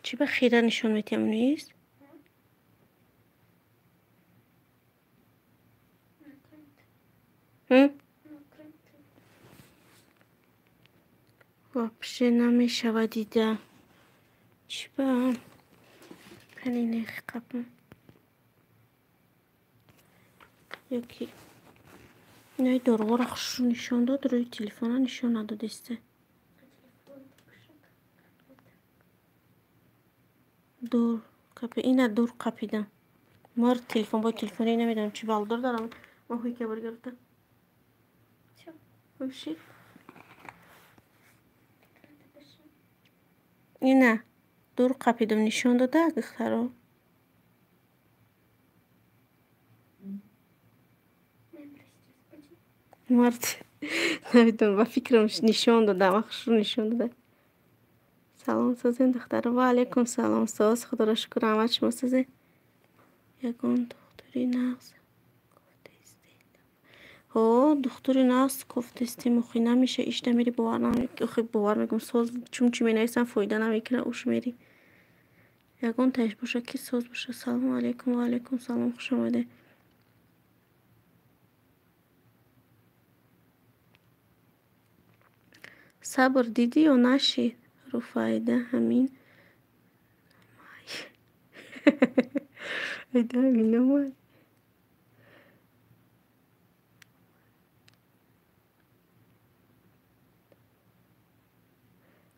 Speaker 1: چی به خیره نشان میتیم نیست هم؟ واپشه نمیشه دیده چی با پنینه خی قبم یکی نه دروغ خوش نشان داد روی تلفن نشان ندادیسته دور کپی اینه دور قپیدم مار تلفن با تلفنی نمیدونم چی بالدار دارم ما هوی که برگرده هوشی اینه دور قپیدم نشان داده دخترو مرد نمیدونم با فکرم نشان دادم اخش رو نشان داده سلام سازین دختر و علیکم سلام ساز خدا را شکر همه شما سازین یکان دختری نغز ها دختری نغز کفت استی مخی نمیشه ایش نمیری باور نمیکنه اخی باور میکنم ساز چون چی می نویسن فایده نمیکنه اوش میری یکان تایش باشه کی ساز باشه سلام علیکم و علیکم سلام خوش آمده صبر دیدی یا نشی رو فایده همین ایده همین اومد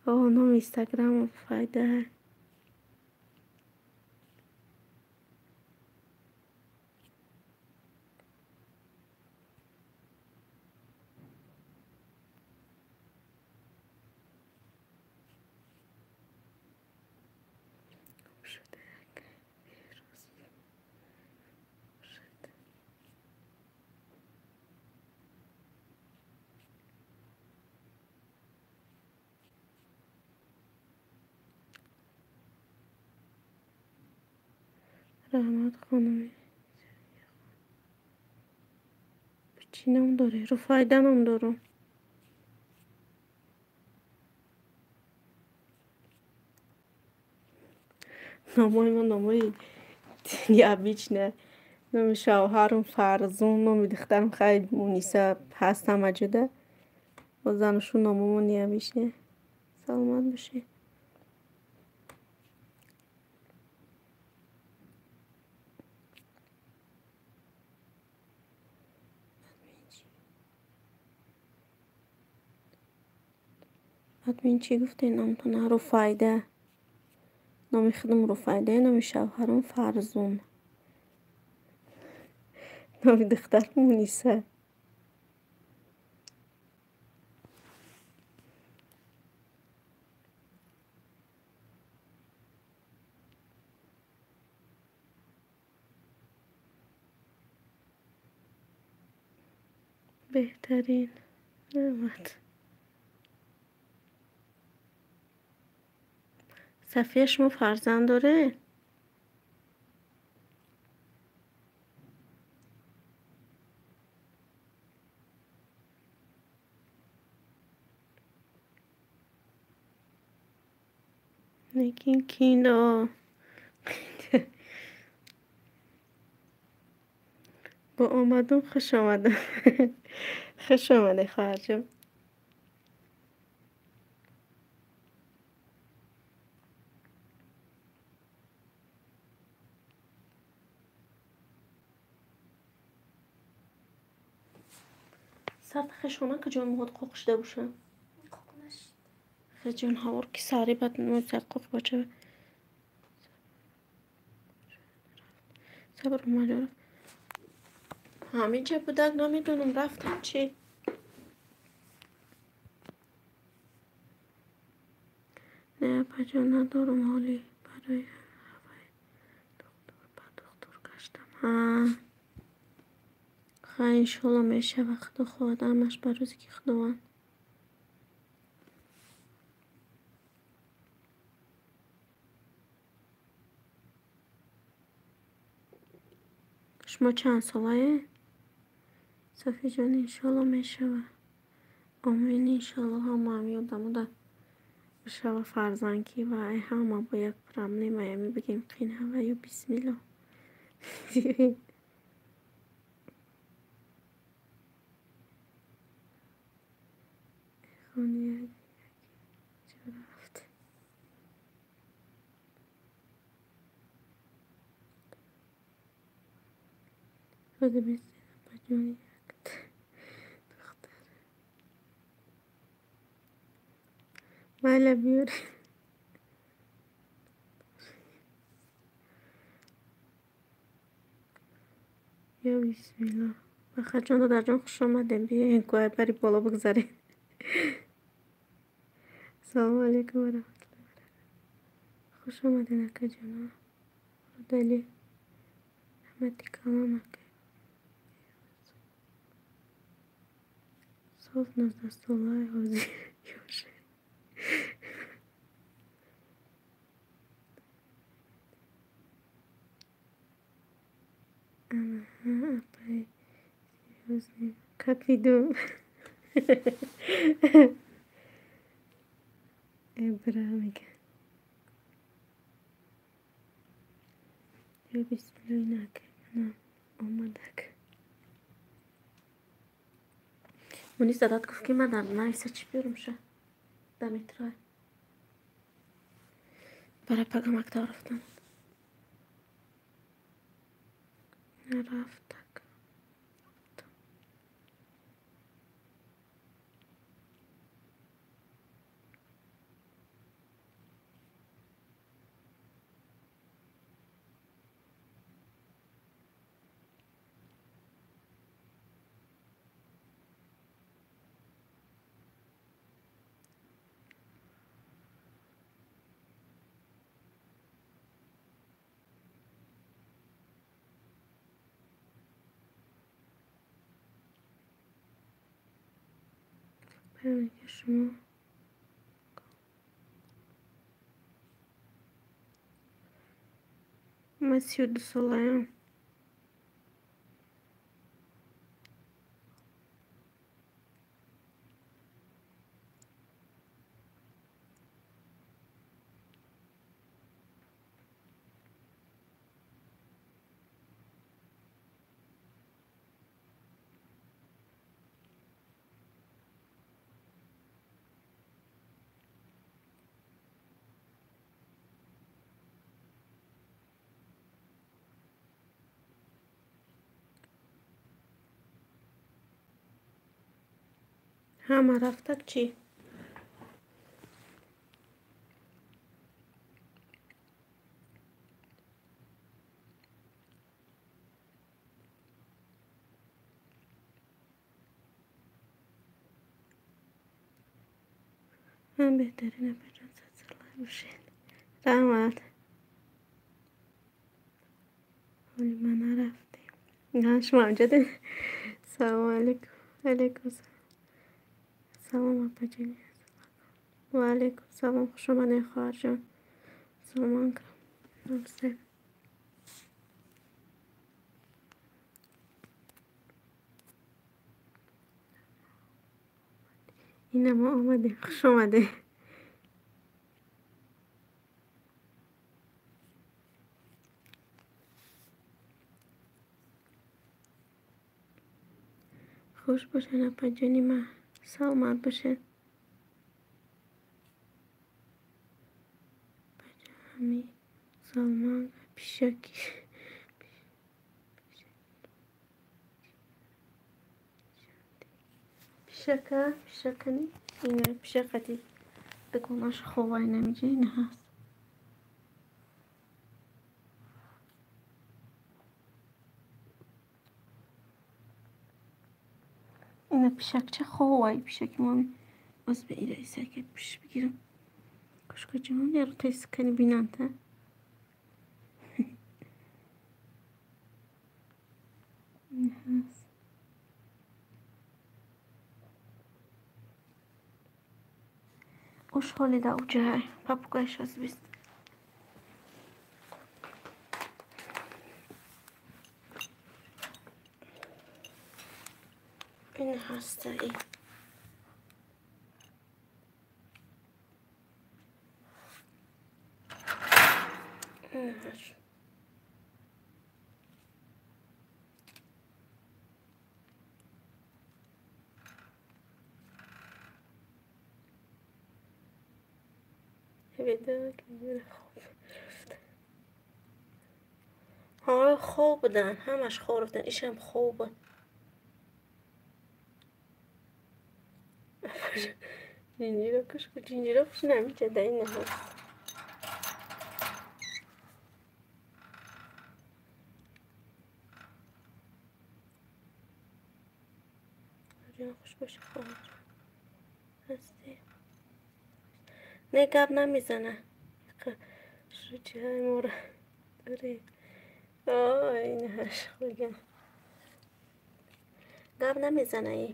Speaker 1: آه نام اینستاگرام فایده رحمت خانمی چی نام داره رو فایده نام داره نامای ما نامای یابیچ نه نام شوهرم فرزون نام دخترم خیلی مونیسه هستم اجده و زنشون ناممون یابیچ سلامت باشی ادمین چی گفته نامتونه رو فایده نام خودم رو فایده نام شوهرم فرزون نام دخترم مونیسه بهترین نعمت صفیه شما فرزند داره نگین کینا با آمدم خوش آمدم. خوش آمده خواهر جان. سرد خشونه که جان مهد قوقشده باشم.
Speaker 3: قوقمش
Speaker 1: خجون هاور کی ساری بد نمی‌سر قوق باشه. صبر ماجرا. همینجا بودک نمیدونم رفتم چی. نه پجان ندارم حالی برای هوای دکتر با دکتر گشتم. ها خیلی انشالله میشه وقت خود همش بر روزی که خداوند. شما چند ساله؟ صفی جان انشالله میشه و آمین انشالله هم یادم ده بشه و فرزنکی و ای همه با یک پرم نیمه بگیم قین هوای و بسم الله. خانیه چه رفت خود بسید بجایی بله بیاری یا بسم الله بخیر جان در جان خوش آمدیم بیا این کوه بری بالا بگذاریم. سلام علیکم و رحمت الله. خوش آمدین اکا جانا دلی رحمتی کلام اکا صاف نزد سالای حوزی یوشه اما ها اپای سیوزنیم کپی دو ابرا میگه یا بسم الله نکه منم آمدک منی زداد گفت که من در نایسه چی بیارم شه دمیترای برای پگم اکتا رفتم رفتک برای که شما من 32 ساله‌ام همه رفتک چی؟ من بهترینه بجان سلام باشین رحمت ولی من نرفتیم نه شما همجا دین سلام علیکم علیکم سلام اپا جانی و علیکم سلام خوش آمده خواهر جان سلام کرم نمسته این ما آمده خوش آمده خوش باشن اپا جانی من سلامت باشن همه سلمان پیشکی پیشکنی اینه پیشکتی دکوناش خوبای نمیجه این هست اینه پیشک چه خوبای پیشک مامی باز به ایره ایسه که پیش بگیرم کشکا جمعون یارو تایست کنی بینن تا این هست اوش حالی دا اوچه های پاپوگایش هست بیست این هست این هست ویدیو که خوب ها خوب بودن همش خوب رفتن ایشم خوبه جینجیرا کشکو جینجیرا پیش نمیشه ده این هست جان خوش باشه خواهد هستی نه گب نمیزنه شوچی های مورا داری این هش خوگم گب نمیزنه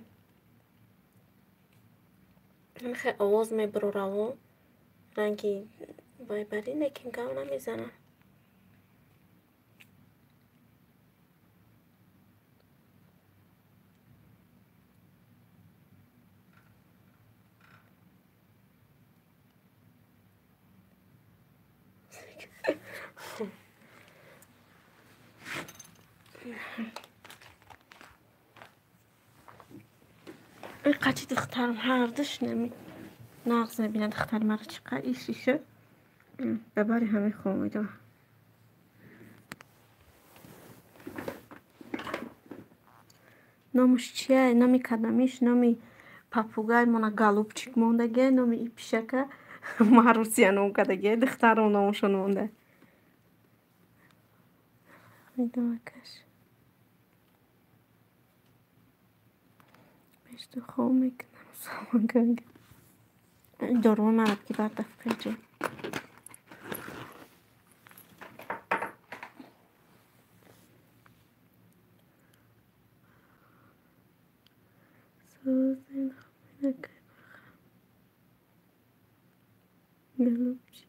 Speaker 1: این خیلی آواز میبرو رو رنگی بایبری لیکن گب نمیزنه این قچی دخترم هردش نمی نغز میبینه دختر مرا چقدر ایشیشه ببری همه خومیده نامش چیه؟ نامی کدامیش نامی پاپوگای مونا گالوبچیک موندگه نامی ای پیشکه ماروسیا نام کدگه دخترم نامشون مونده میدونم کش بیشتر خوب میکنم سامان کنگه دارو مرد که بعد دفت کجه سوزین نکه گالوبچیک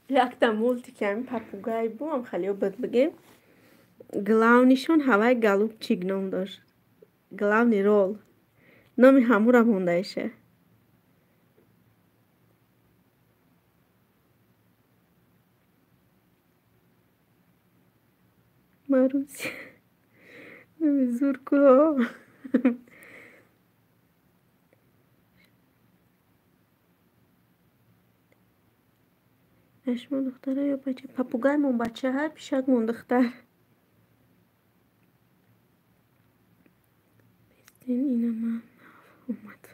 Speaker 1: یکتا مولتی که همین پاپوگای بو هم خیلی بد بگیم گلاونیشون هوای گالوبچیک نام داشت گلاونی رول نامی همون را مونده ایشه ماروسی نامی زورکو اشما دختره یا بچه پاپوگای مون بچه ها پیشک مون دختر بیستین اینه من اومد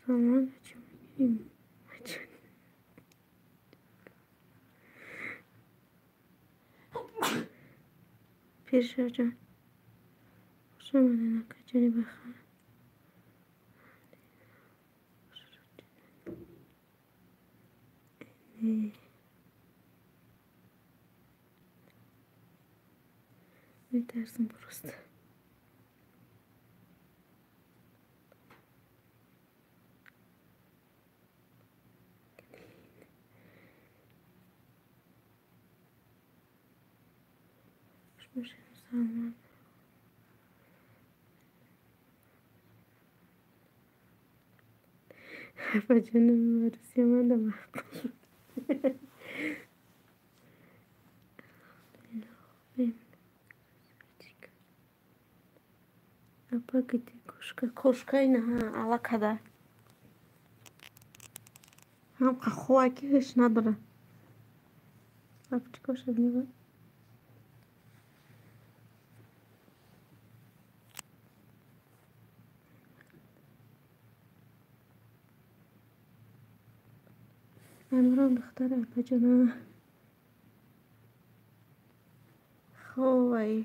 Speaker 1: سامان چی میگیم بچه پیرشا جان خوش آمده نکه جانی بخواه میترسم برست خوش باشه سامان بجانه مارسی من دم Apa gitti koşka. Koşkayna ha ala kadar. Ham kahva ki hiç nadra. Apçı koşa niye? امران دختر اپا جانا خوای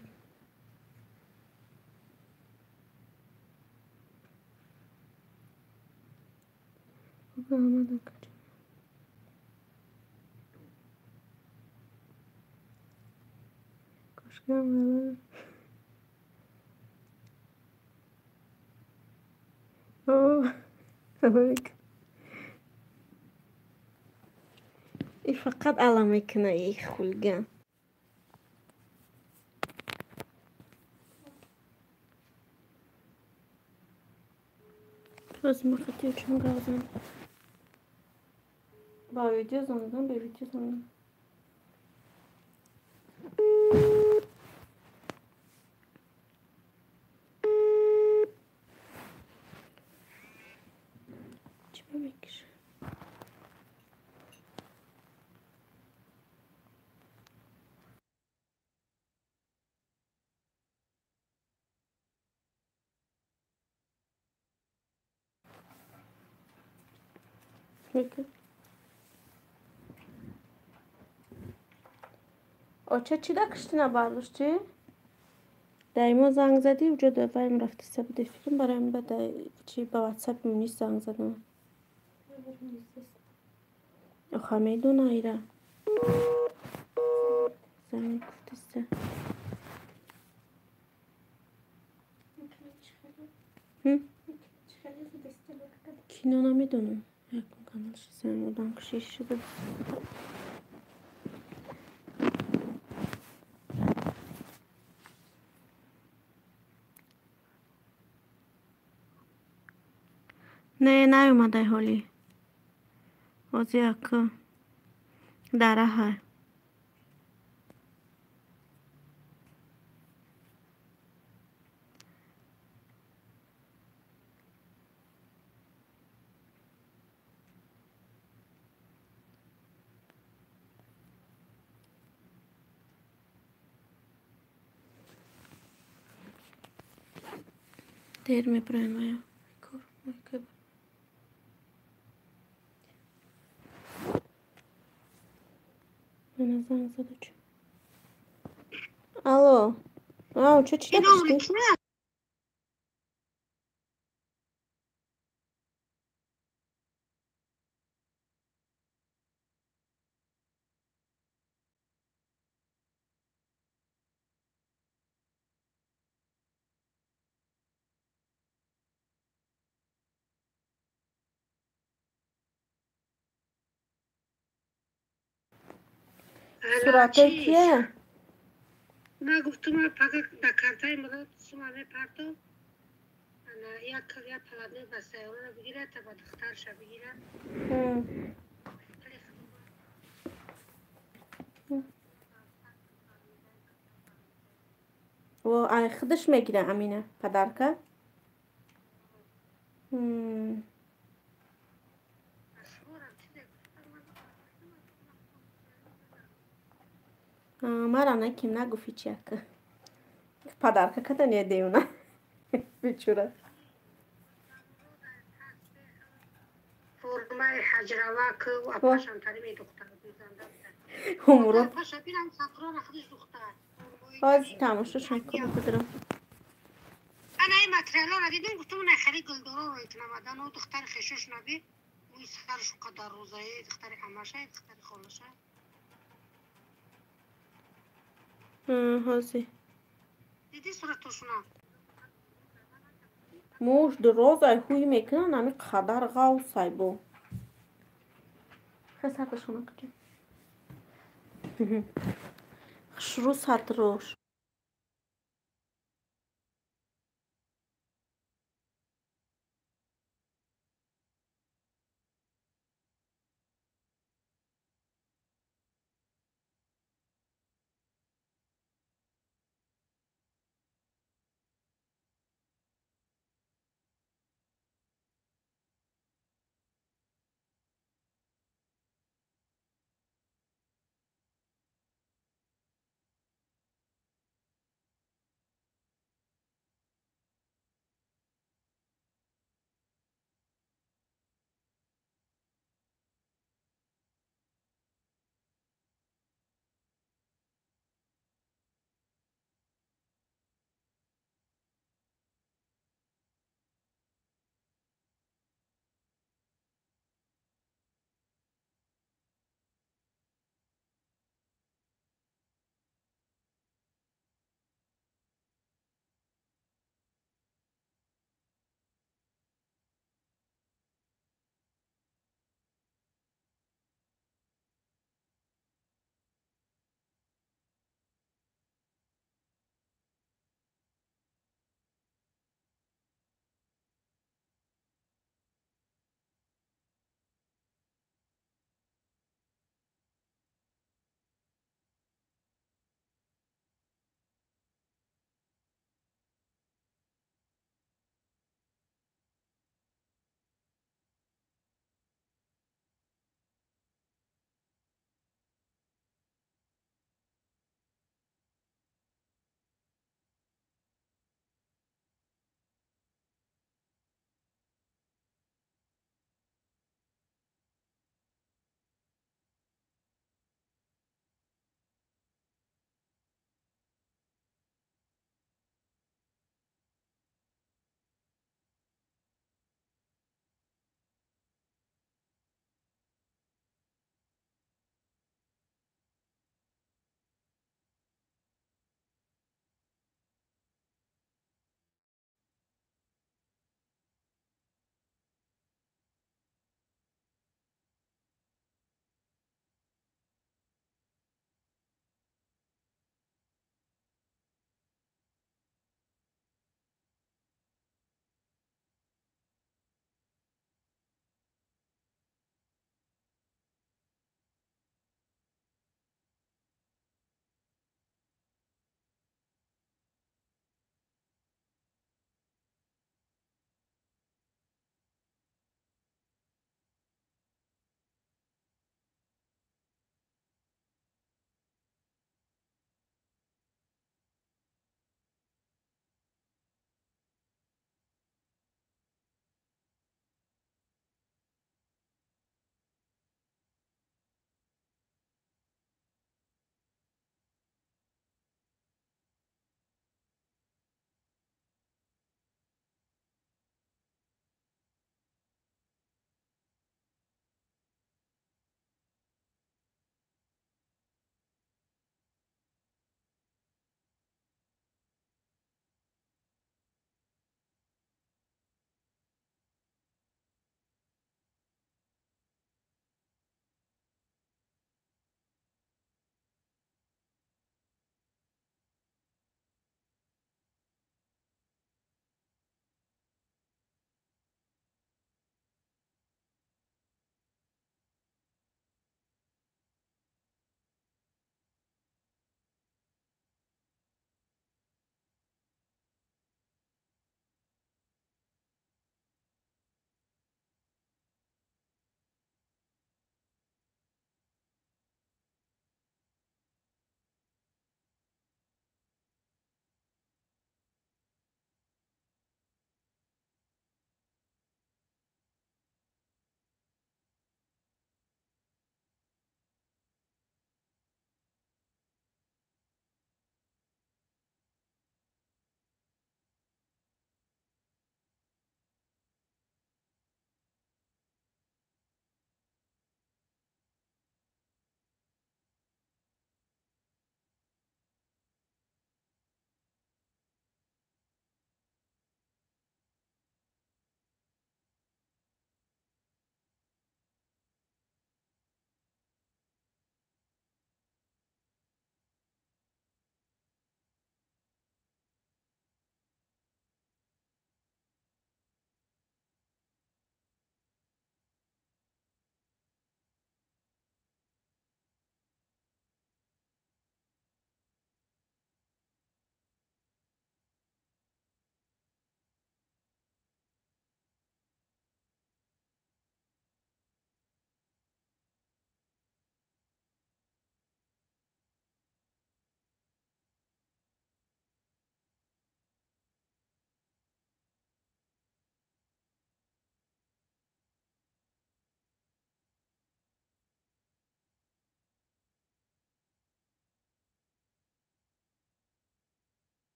Speaker 1: بابا آمدم کجا کشکم بلا اوه اوه ای فقط علامه کنه ای خلگم باز ما خطی چون گازم با ویدیو زندم به ویدیو زندم چی بمیکشه میکن آچه چی دکشتی نبرداشتی؟ دایما زنگ زدی و جدا بایم رفتی سبت فیلم برایم بده چی با واتساپ نیست زنگ زدم آخه میدونه ایره زنگ گفتیسته کینو نمیدونم یکم کانالش زنگ بودم که شیش شده نه نیومده حالی بازی اکا دره های دیر میبرن ویا من زنگ زده چون الو آو چی داشتی؟ صورته کیه؟
Speaker 3: نه گفتم فقط دکارتای مداد سومانه پرتو یک پلانه به سیاره رو بگیره تا با دخترش بگیره
Speaker 1: و خودش میگیره امینه پدرکه مرا نکیم نگو فیچی که پدرکه کده نیدیونه بیچوره
Speaker 3: فرمای حجروه که و پاشم تریمی دختر بیزنده
Speaker 1: همورو
Speaker 3: پاشم بیرم سطران خودش دختر
Speaker 1: باز تماشاشون کنم بدرم
Speaker 3: انا این متریال ها دیدم گفتم نخری گلدورا رو اتنامدن و دختر خشوش نبی موی سرش قدر روزایی دختر امشه دختر خالشه
Speaker 1: هازی
Speaker 3: دیدی صورتشونا
Speaker 1: موش دراز ای خوی میکنن همی قدر غوص ای بو خیلی سرشونه کجا خشرو سطروش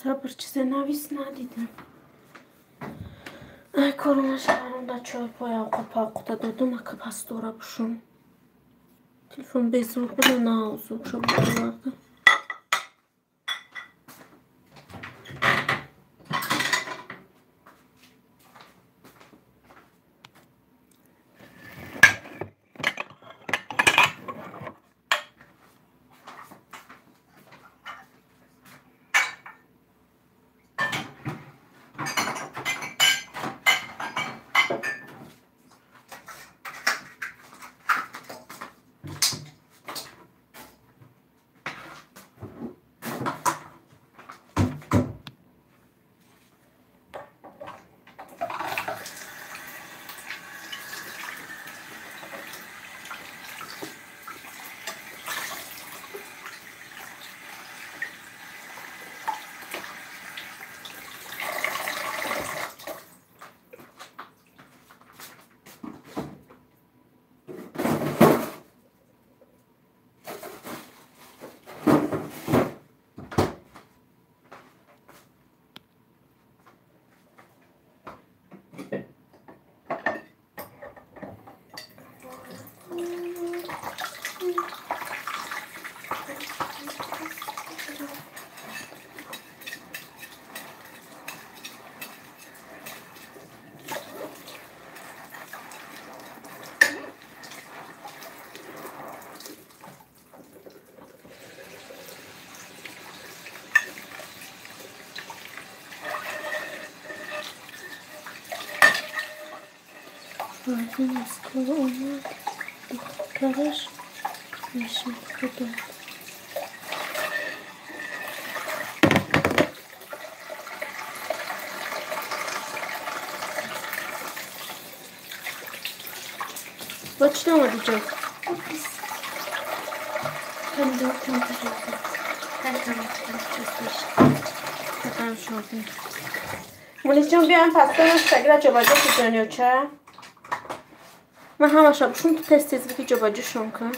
Speaker 1: صبر چیز نویس ندیدم. ای کارونه شهرم دا چای پای اوقا دادم اکا پس دورا بشون تلفن بیزون خدا نازو چو بردم بعدین از کار اومد دخترش نشون داد با چی آمدی جا؟ مولیس جان بیایم پس دارم شکر جاباجه کجانی و چه؟ من همه شبشون تو تستیز بکی جاباجه شون کن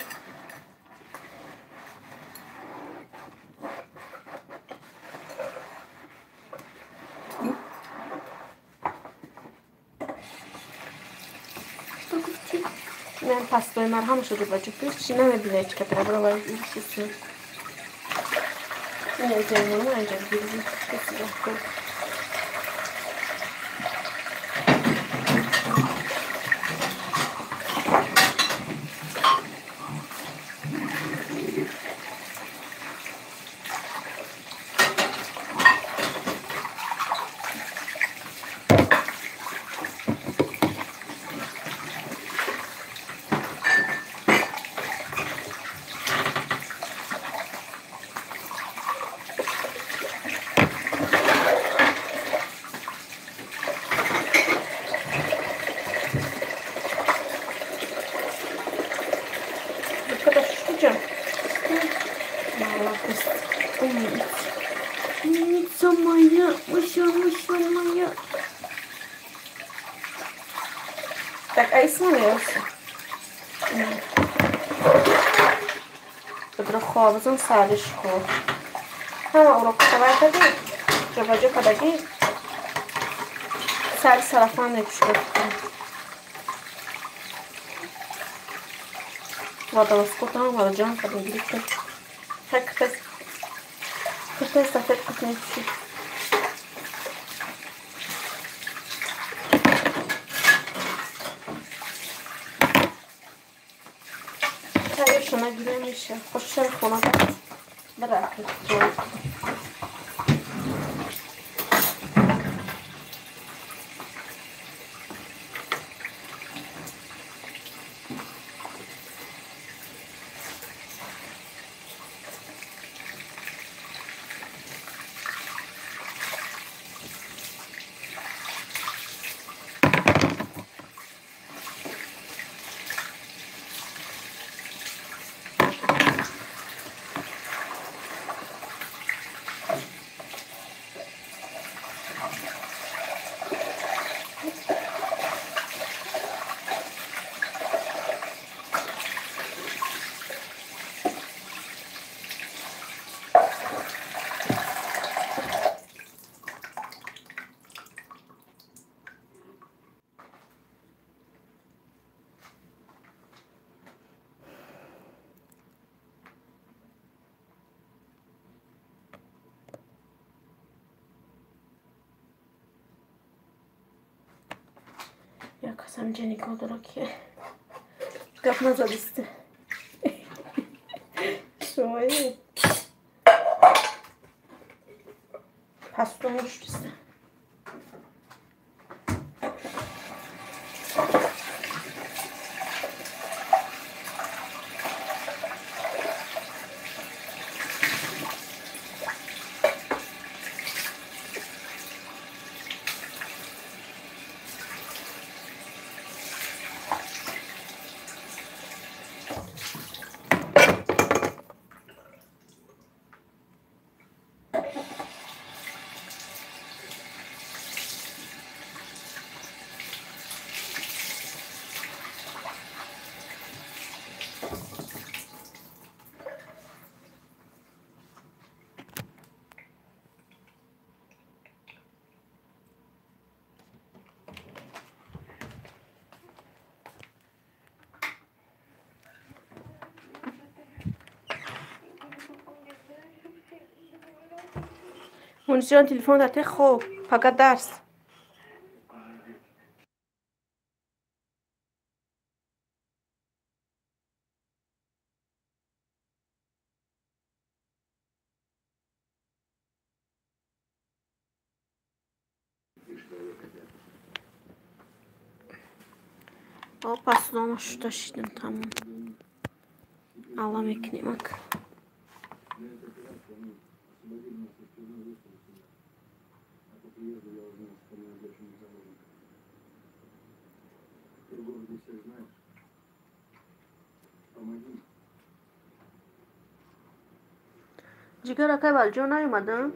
Speaker 1: من پستای من همه شده جاباجه کنید چی نمیبینه که تره برای باید این شوستون این اینجا نمو اینجا بیرون کسی رفت کن Так, а исмаился. Подрахова, бізон салішку. Урок давайте дадим. Жабаджо подадим. Сали сарафан yapıştırdım. Вода скотом, вода джан, kadın gidip de. Hakikaten. Kırtay safet kutunu yapıştır. Şuna giremiş ya. Koşuşarak ona da bırakır. Samca Nikodora ki gap nazar iste. Şöyle. Pasta olmuş işte. منشیان تلفن داته خوب فقط درس o paslama şurada şiddim tamam Allah'ım ekneyim bak Cigar akay balcı نیومدن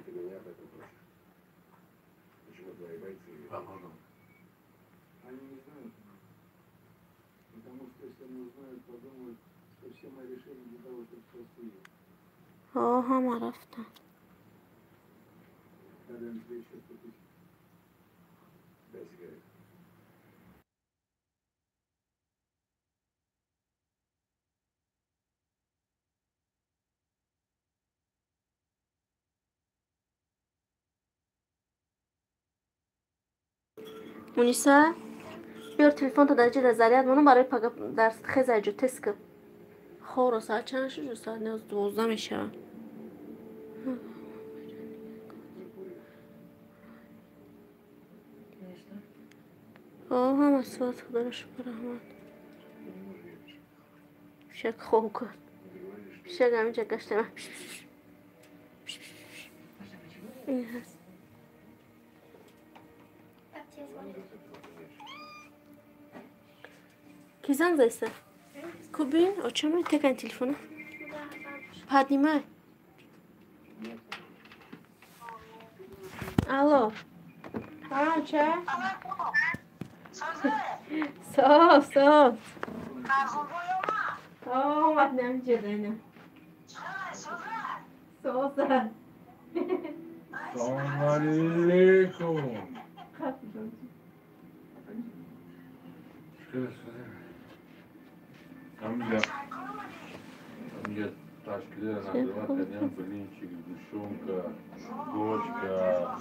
Speaker 1: هم رفتن مونیسا بیار تلفن تا درجه نظریت منو برای درس خیلی جو تست کن خورو ساعت چند شد ساعت 12 میشه هم اصفاد خدا رو شکر رحمت شک خوب کن شک همینجا گشته من این هست کی زنگ زایسته؟ کوبین؟ او چرا من تکن تلفونه؟ پدیمه الو چه؟ صاف اومد نمیشه دینه صاف
Speaker 5: سلام علیکم Мне ташки называют, конечно, блинчик, сгущенка, гочка.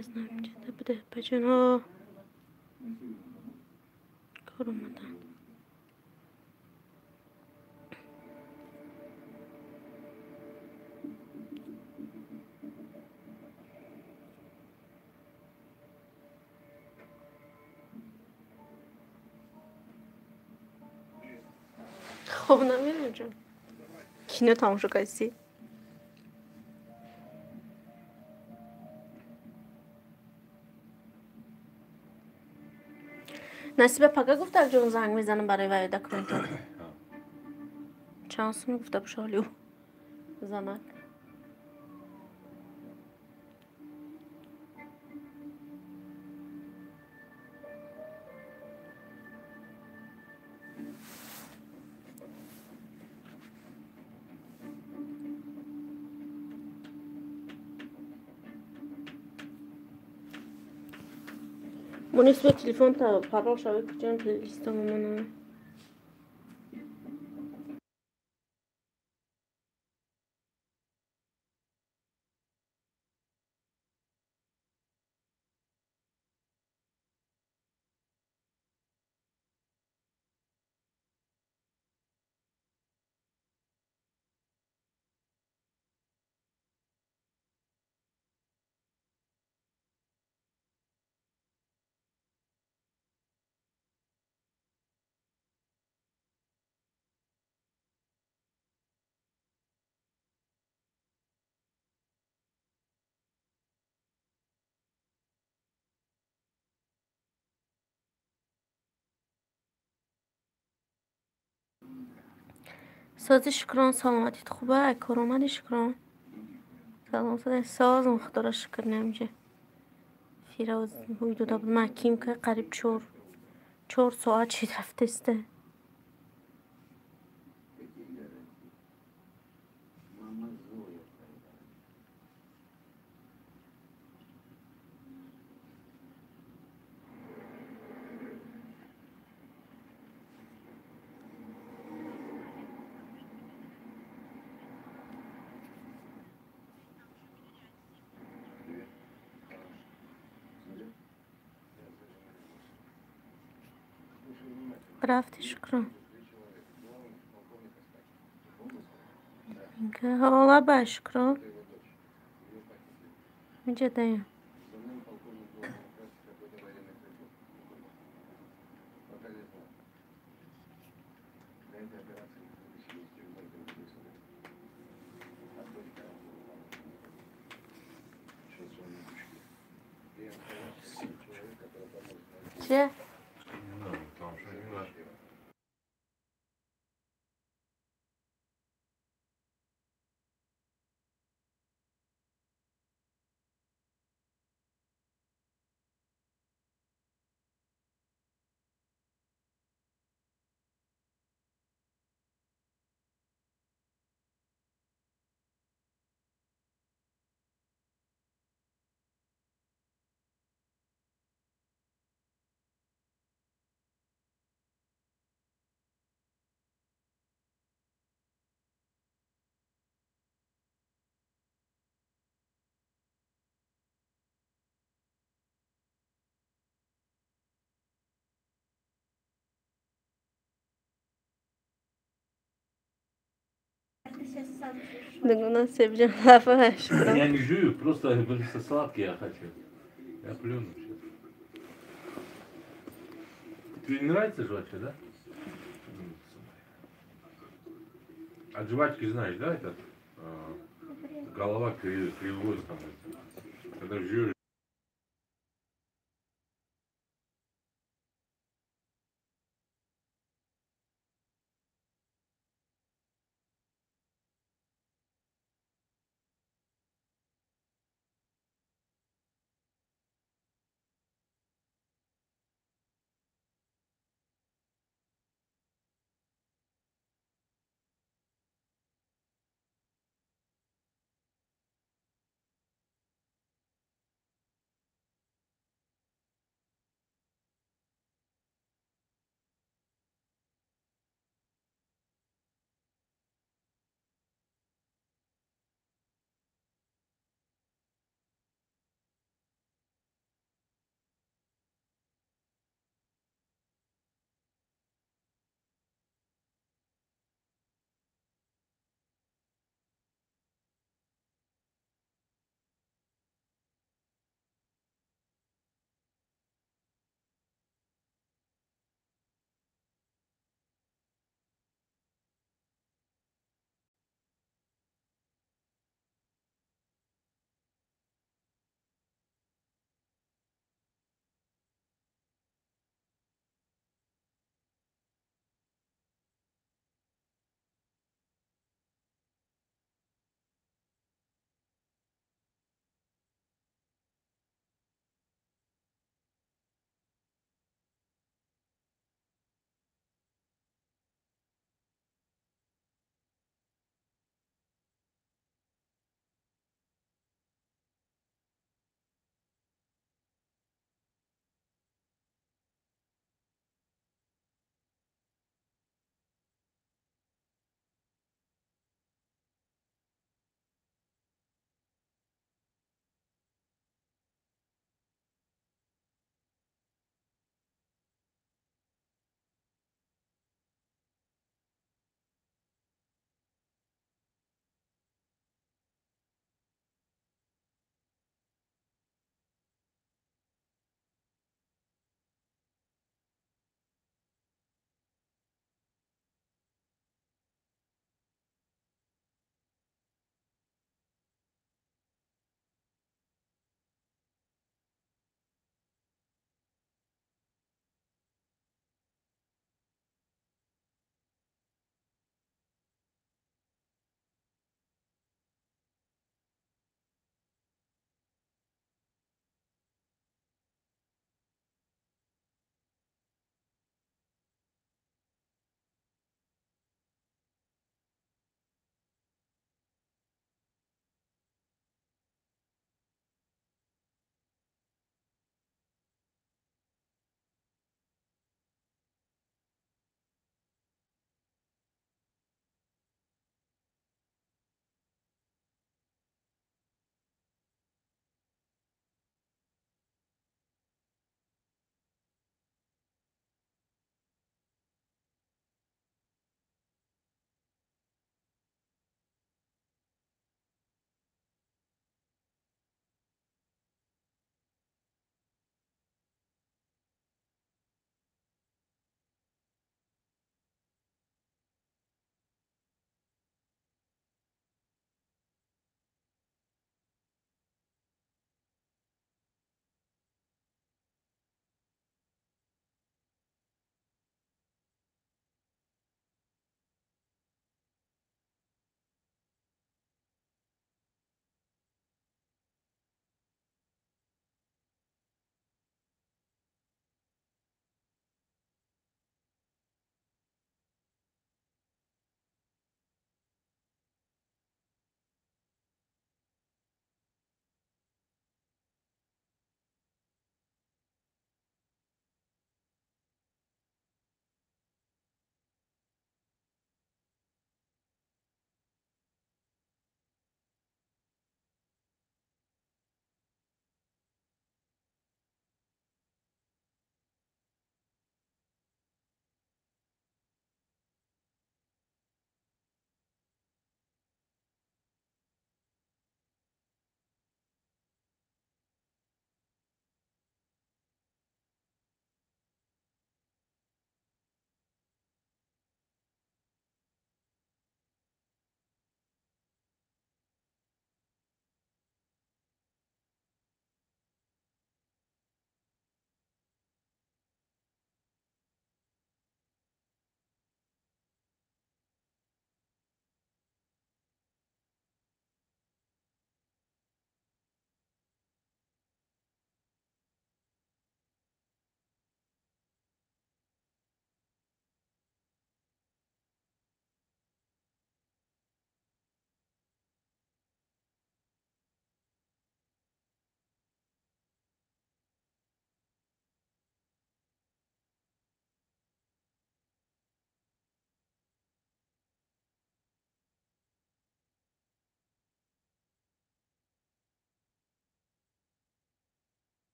Speaker 1: Знаю, где-то буде печено. Коромадан. خب نمیدونم جون کینو تماشا کسی نصیب پگه گفت جون زنگ میزنم برای وای دکومنتار چانس میگفته بشالیو زنک مناسب تلفن تا پرال شوی کجان لیست منو سازی شکران سلامتیت خوبه کارآمدی شکران سلام سازم خدا را شکر نمیشه فیروز حدود بود محکیم که قریب 4 ساعت چی رفته استه رفتی شکران اینکه حالا با شکران اینجا دایم چه؟ Дагуна Себжан лапа шкра.
Speaker 5: Я не жую, просто сладкие я хочу. Я плюну сейчас. Тебе не нравится жвачка, да? От жвачки знаешь, да, этот? Голова кривой становится. Когда жуешь.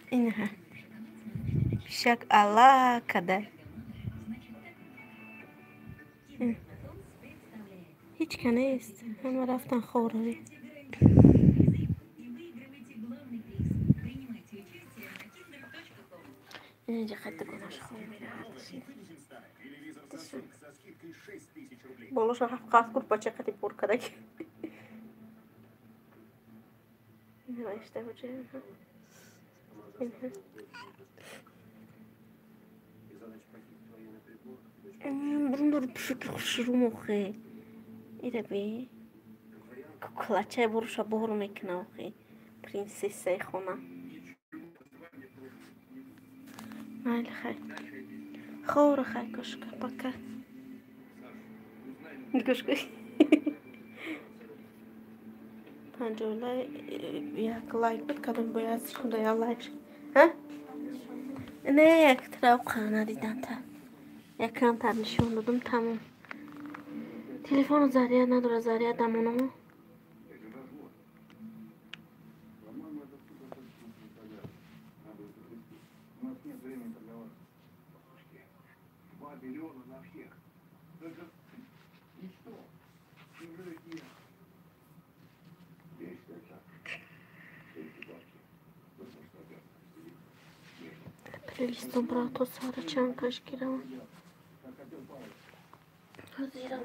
Speaker 1: اینها شک الله کده هیچ که نیست همه رفتن خوروی اینجا خط کناش خواه میره بالوش هفت قاس کرد با چقدر پر کده که اینها اشته بچه برون داره بشکل شروع مخه ایره بی کلچه بروشا بورو میکنه آخی پرینسیسه خونه مایل خی خور خی کشکه پاکه کشکه پنجوله یک لایک بد کدوم باید سکنده یا لایک ها؟ نه یک تراو خانه دیدن تا یکم تر نشون دادم تموم تلفن زریعه نداره زریعه دمونمو Прилистом брато Сара Чанкаш гирам. Hazira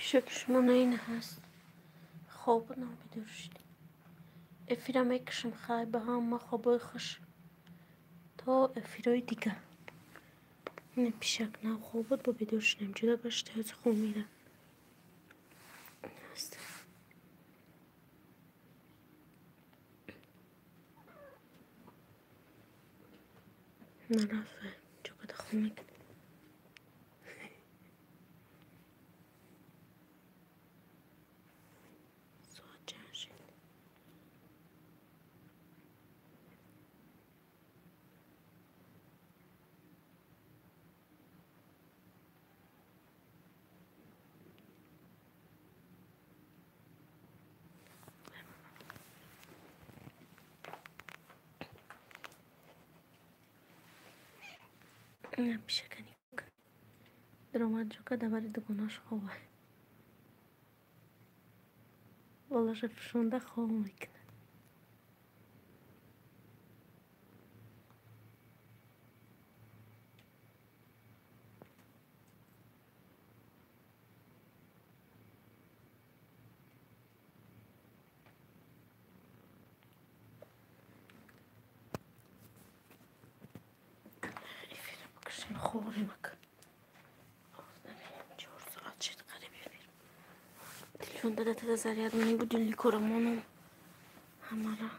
Speaker 1: شکرشمون این هست خواب نابیدار شدیم افیرا میکشم خواهی به هم ما خوابای خوش تا افیرای دیگه این پیشک نه خوابت با بیدار شدیم جدا باشته از خون میره هست نرفه جو کده خون میکنه ساعت چند شد این پیشکنی درآمد جو کده برای دگوناش خوابه والا شفشونده خواب میکنه افیره بکشیم خوری مکن 4 ساعت شد قریبی افیر تلفون داده تا زریاد منی بود دلی کرمونو همه را